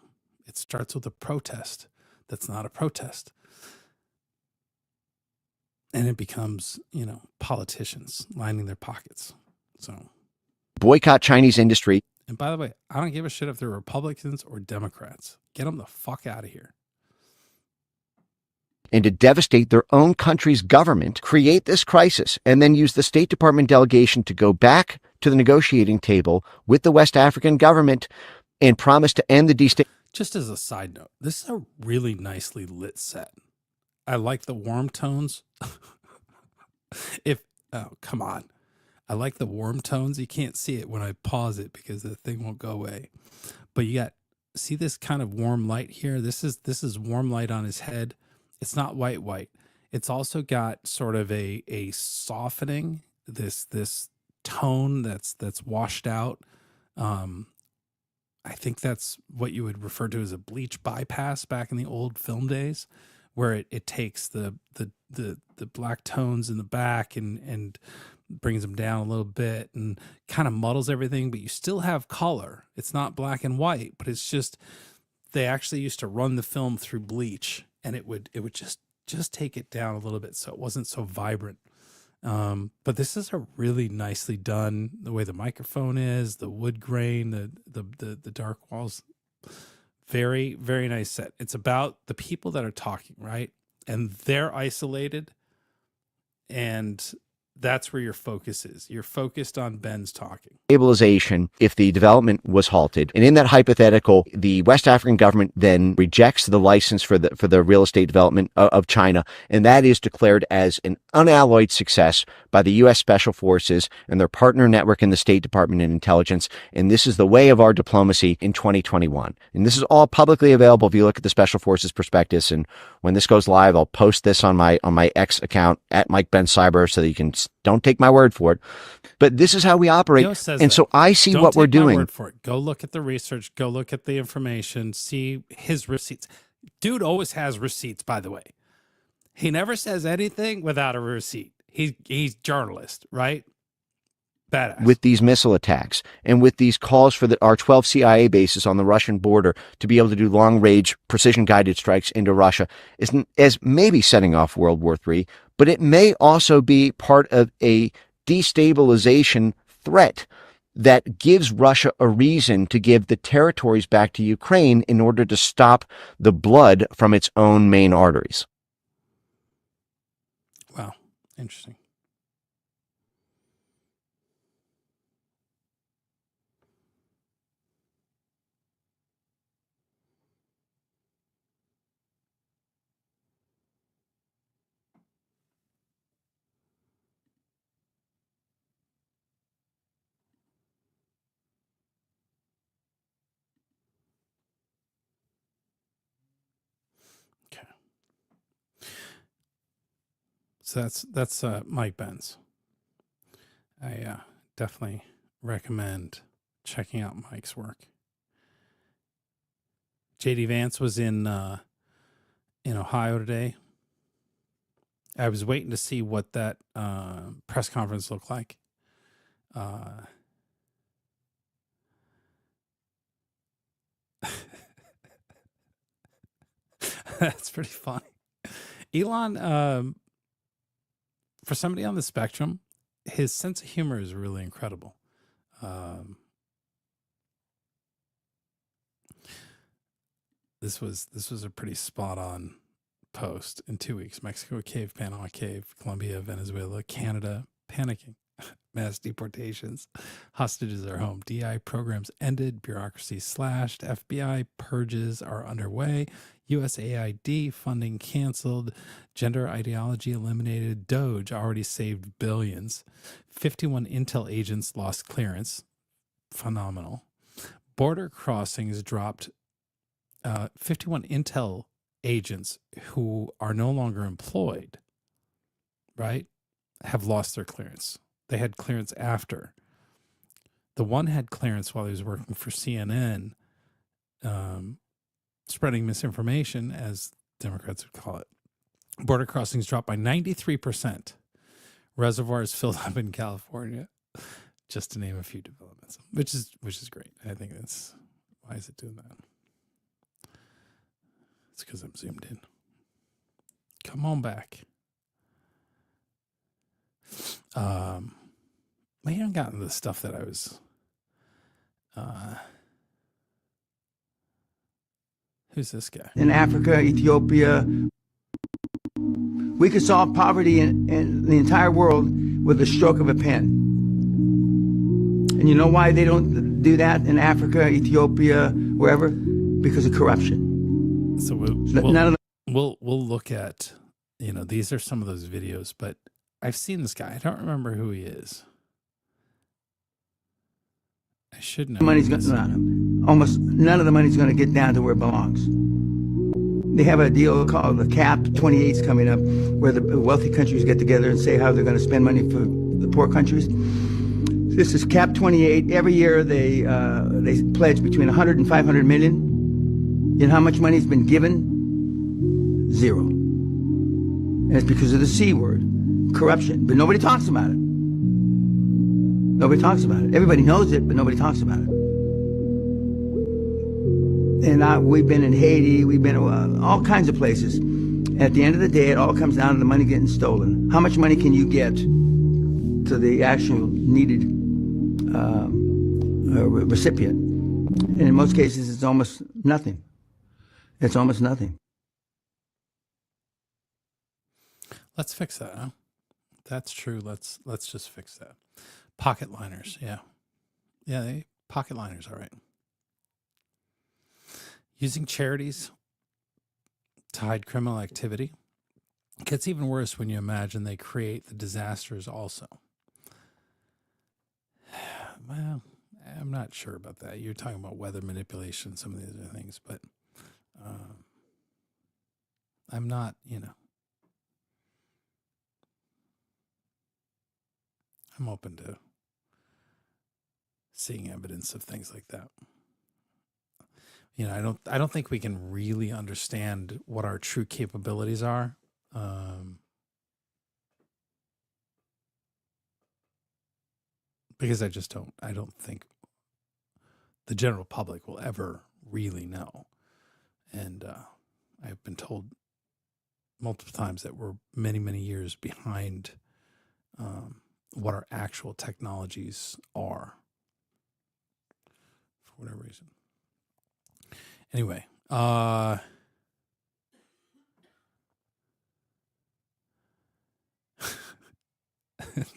it starts with a protest that's not a protest. And it becomes, you know, politicians lining their pockets. So boycott Chinese industry. And by the way, I don't give a shit if they're Republicans or Democrats. Get them the fuck out of here. And to devastate their own country's government, create this crisis, and then use the State Department delegation to go back to the negotiating table with the West African government and promise to end the destate. Just as a side note, this is a really nicely lit set. I like the warm tones. Oh, come on. I like the warm tones. You can't see it when I pause it because the thing won't go away. But you got, see this kind of warm light here? This is warm light on his head. It's not white. It's also got sort of a softening, this tone that's washed out. I think that's what you would refer to as a bleach bypass back in the old film days, where it takes the black tones in the back and brings them down a little bit and kind of muddles everything, but you still have color. It's not black and white, but it's just, they actually used to run the film through bleach, and it would just take it down a little bit so it wasn't so vibrant. But this is a really nicely done, the way the microphone is, the wood grain, the dark walls. Very, very nice set. It's about the people that are talking, right? And they're isolated, and that's where your focus is. You're focused on Ben's talking. Stabilization if the development was halted. And in that hypothetical, the West African government then rejects the license for the real estate development of China, and that is declared as an unalloyed success by the U.S. Special Forces and their partner network in the State Department and Intelligence. And this is the way of our diplomacy in 2021. And this is all publicly available if you look at the Special Forces prospectus. And when this goes live, I'll post this on my X account at Mike Ben Cyber so that you can, don't take my word for it. But this is how we operate. And so I see what we're doing. Word for it. Go look at the research. Go look at the information. See his receipts. Dude always has receipts, by the way. He never says anything without a receipt. He's journalist, right? Badass. With these missile attacks and with these calls for our 12 CIA bases on the Russian border to be able to do long-range precision-guided strikes into Russia as maybe setting off World War III, but it may also be part of a destabilization threat that gives Russia a reason to give the territories back to Ukraine in order to stop the blood from its own main arteries. Wow. Interesting. So that's Mike Benz. I definitely recommend checking out Mike's work. JD Vance was in Ohio today. I was waiting to see what that press conference looked like. That's pretty funny. Elon for somebody on the spectrum, his sense of humor is really incredible. This was a pretty spot on post. In 2 weeks, Mexico cave, Panama cave, Colombia, Venezuela, Canada panicking, mass deportations, hostages are home, DI programs ended, bureaucracy slashed, FBI purges are underway, USAID funding canceled, gender ideology eliminated, DOGE already saved billions, 51 intel agents lost clearance, phenomenal, border crossings dropped, 51 intel agents who are no longer employed, right, have lost their clearance. They had clearance after. The one had clearance while he was working for CNN, spreading misinformation, as Democrats would call it. Border crossings dropped by 93%. Reservoirs filled up in California, just to name a few developments, which is great. I think that's, why is it doing that? It's because I'm zoomed in. Come on back. We haven't gotten the stuff that I was. Who's this guy? In Africa, Ethiopia, we could solve poverty in the entire world with a stroke of a pen. And you know why they don't do that in Africa, Ethiopia, wherever? Because of corruption. So we'll look at, these are some of those videos, but I've seen this guy. I don't remember who he is. I should know. Almost none of the money's going to get down to where it belongs. They have a deal called the CAP 28's coming up, where the wealthy countries get together and say how they're going to spend money for the poor countries. This is CAP 28. Every year they pledge between 100 and 500 million. You know how much money's been given? Zero. And it's because of the C word, corruption. But nobody talks about it. Nobody talks about it. Everybody knows it, but nobody talks about it. And we've been in Haiti, we've been all kinds of places. At the end of the day, it all comes down to the money getting stolen. How much money can you get to the actual needed recipient? And in most cases, it's almost nothing. It's almost nothing. Let's fix that, huh? That's true. Let's just fix that. Pocket liners, yeah. Yeah, pocket liners, all right. Using charities to hide criminal activity. It gets even worse when you imagine they create the disasters also. Well, I'm not sure about that. You're talking about weather manipulation, some of these other things, but I'm not, I'm open to seeing evidence of things like that. I don't think we can really understand what our true capabilities are. Because I don't think the general public will ever really know. And I've been told multiple times that we're many, many years behind what our actual technologies are, for whatever reason. Anyway,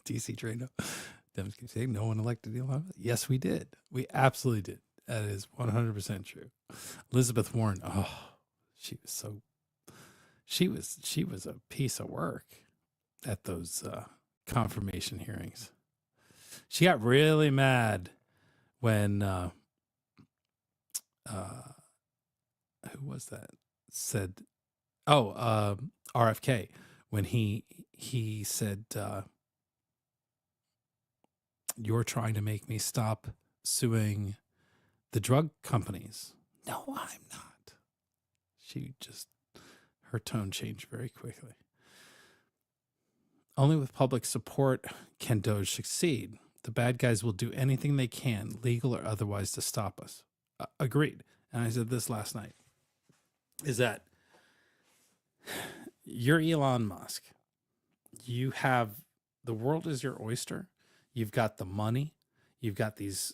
DC Trano. Dems keep saying no one elected Elon Musk. Yes, we did. We absolutely did. That is 100% true. Elizabeth Warren. Oh, she was a piece of work at those confirmation hearings. She got really mad when who was that said, RFK, when he said, you're trying to make me stop suing the drug companies. No, I'm not. Her tone changed very quickly. Only with public support can DOGE succeed. The bad guys will do anything they can, legal or otherwise, to stop us. Agreed. And I said this last night, is that you're Elon Musk. you have the world is your oyster. You've got the money. You've got these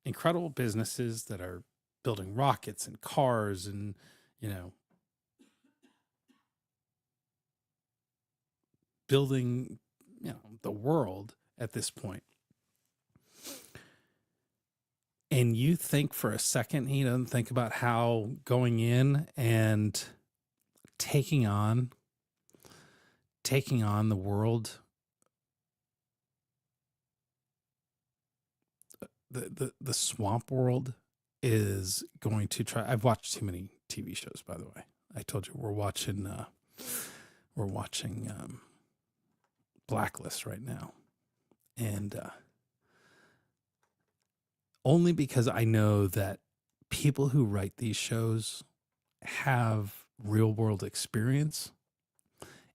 incredible businesses that are building rockets and cars and, building, the world at this point. And you think for a second, he doesn't think about how going in and taking on the world, the swamp world is going to try. I've watched too many TV shows, by the way. I told you we're watching Blacklist right now. And only because I know that people who write these shows have real world experience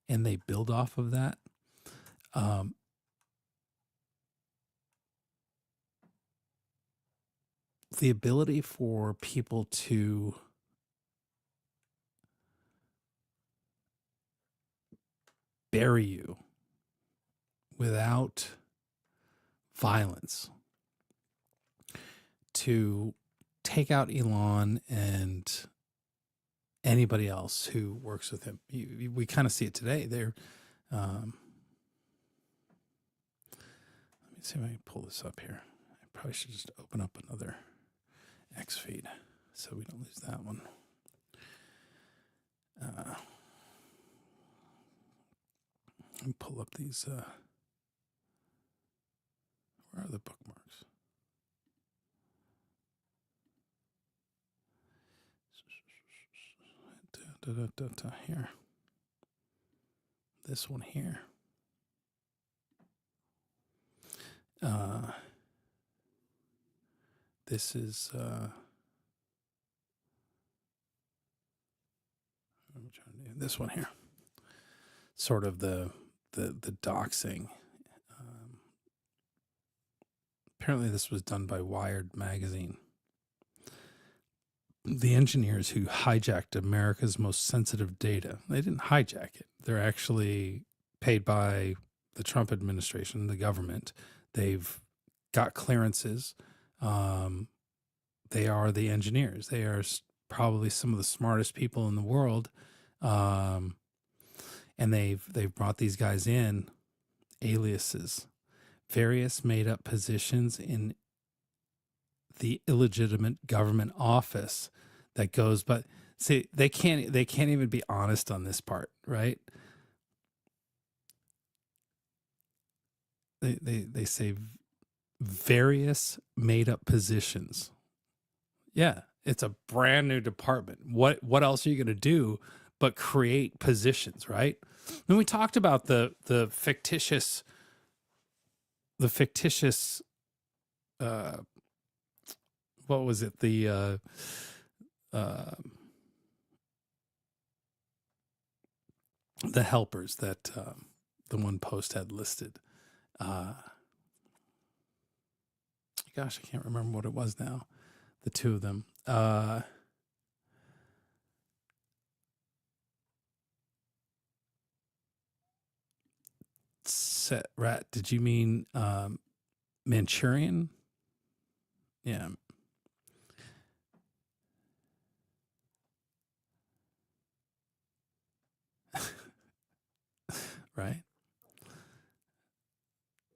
and they build off of that. The ability for people to bury you without violence, to take out Elon and anybody else who works with him. We kind of see it today. They're, let me see if I can pull this up here. I probably should just open up another X feed so we don't lose that one. Let me pull up these. Where are the bookmarks? Here. This one here. This is what am I trying to do? This one here. Sort of the doxing. Apparently this was done by Wired magazine. The engineers who hijacked America's most sensitive data, they didn't hijack it. They're actually paid by the Trump administration, the government. They've got clearances. They are the engineers. They are probably some of the smartest people in the world. And they've brought these guys in, aliases, various made up positions in the illegitimate government office that goes, but see, they can't even be honest on this part, right? They say various made up positions. Yeah, it's a brand new department. What else are you going to do but create positions, right? And we talked about the fictitious what was it? The helpers that the one post had listed. Gosh, I can't remember what it was now. The two of them. Rat, did you mean Manchurian? Yeah. Right.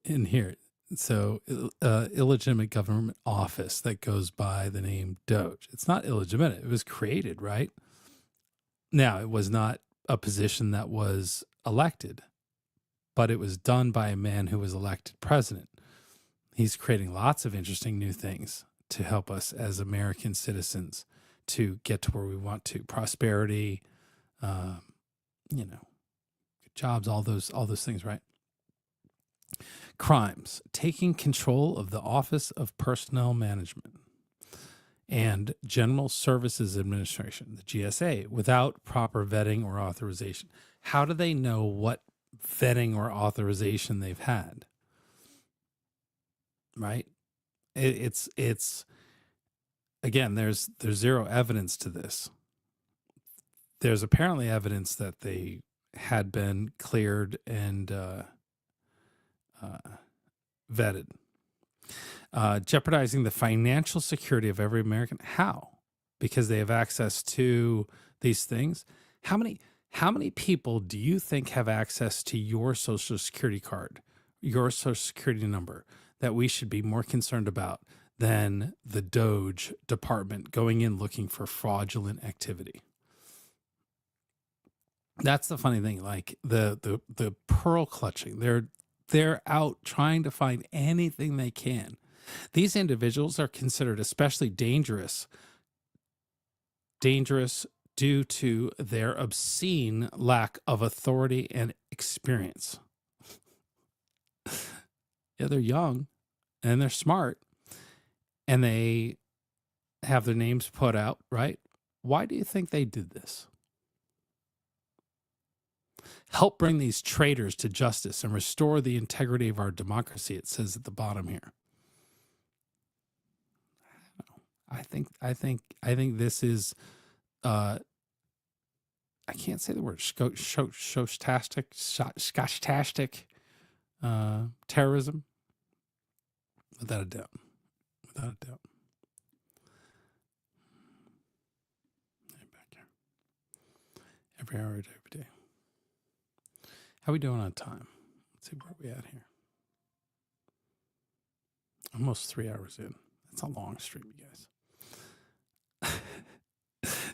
In here. So illegitimate government office that goes by the name DOGE. It's not illegitimate. It was created, right? Now, it was not a position that was elected, but it was done by a man who was elected president. He's creating lots of interesting new things to help us as American citizens to get to where we want to. Prosperity, good jobs, all those things, right? Crimes, taking control of the Office of Personnel Management and General Services Administration, the GSA, without proper vetting or authorization. How do they know what vetting or authorization they've had? Right? It's again, there's zero evidence to this. There's apparently evidence that they had been cleared and vetted. Jeopardizing the financial security of every American. How? Because they have access to these things. How many people do you think have access to your Social Security card, your Social Security number, that we should be more concerned about than the DOGE department going in looking for fraudulent activity? That's the funny thing. Like the pearl clutching, they're out trying to find anything they can. These individuals are considered especially dangerous due to their obscene lack of authority and experience. Yeah, they're young and they're smart and they have their names put out, right? Why do you think they did this? Help bring these traitors to justice and restore the integrity of our democracy, it says at the bottom here. I think this is I can't say the word scotchtastic terrorism. Without a doubt. Without a doubt. Back here. Every hour, every day. How are we doing on time? Let's see where we at here. Almost 3 hours in. That's a long stream, you guys.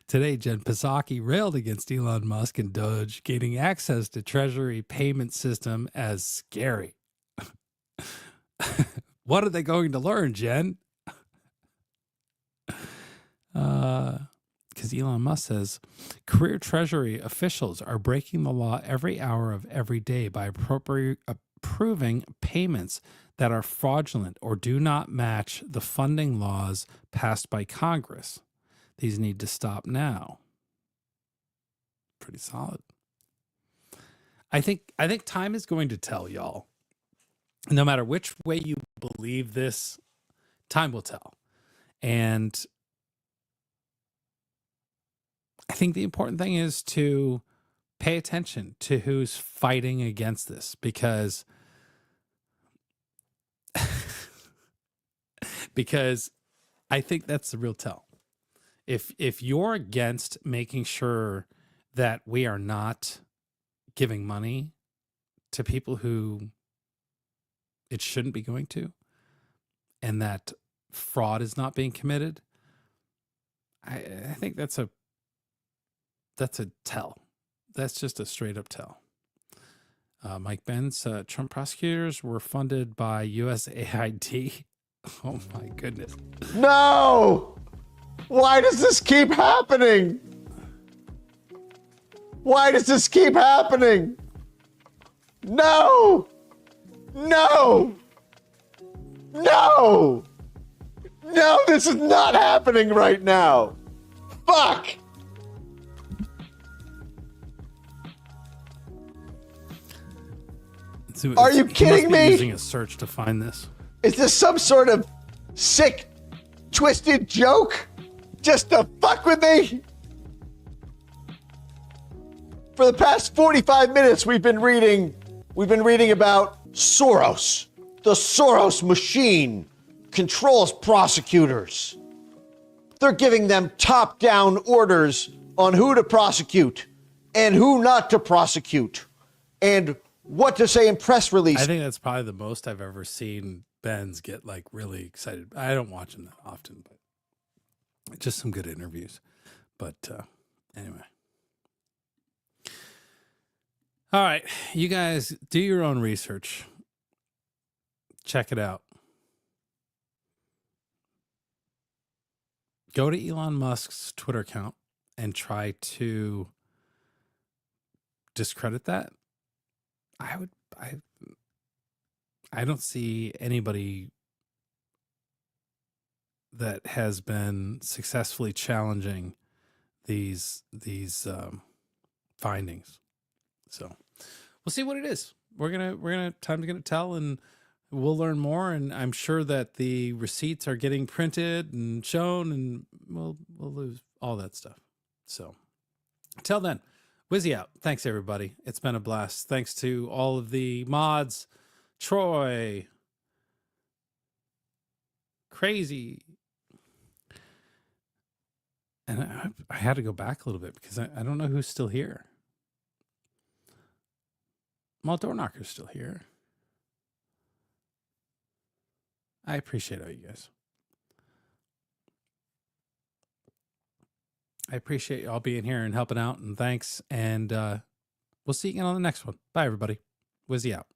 Today, Jen Psaki railed against Elon Musk and DOGE gaining access to Treasury payment system as scary. What are they going to learn, Jen? Because Elon Musk says career Treasury officials are breaking the law every hour of every day by approving payments that are fraudulent or do not match the funding laws passed by Congress. These need to stop now. Pretty solid. I think time is going to tell, y'all. No matter which way you believe this, time will tell. And I think the important thing is to pay attention to who's fighting against this, because I think that's the real tell. If you're against making sure that we are not giving money to people who it shouldn't be going to, and that fraud is not being committed, I think that's a tell. That's just a straight up tell. Mike Benz, Trump prosecutors were funded by USAID. Oh my goodness. No! Why does this keep happening? Why does this keep happening? No! No! No! No, this is not happening right now. Fuck! Are you kidding me? Using a search to find this. Is this some sort of sick, twisted joke? Just to fuck with me? For the past 45 minutes, we've been reading about Soros. The Soros machine controls prosecutors. They're giving them top-down orders on who to prosecute and who not to prosecute and what to say in press release. I think that's probably the most I've ever seen Benz get like really excited. I don't watch him that often, but just some good interviews. But anyway. All right, you guys do your own research. Check it out. Go to Elon Musk's Twitter account and try to discredit that. I don't see anybody that has been successfully challenging these findings. So we'll see what it is. Time's gonna tell, and we'll learn more. And I'm sure that the receipts are getting printed and shown, and we'll lose all that stuff. So until then, Wizzy out. Thanks, everybody. It's been a blast. Thanks to all of the mods. Troy. Crazy. And I had to go back a little bit because I don't know who's still here. Well, Door Knocker's still here. I appreciate all you guys. I appreciate y'all being here and helping out, and thanks. And we'll see you again on the next one. Bye, everybody. Wizzy out.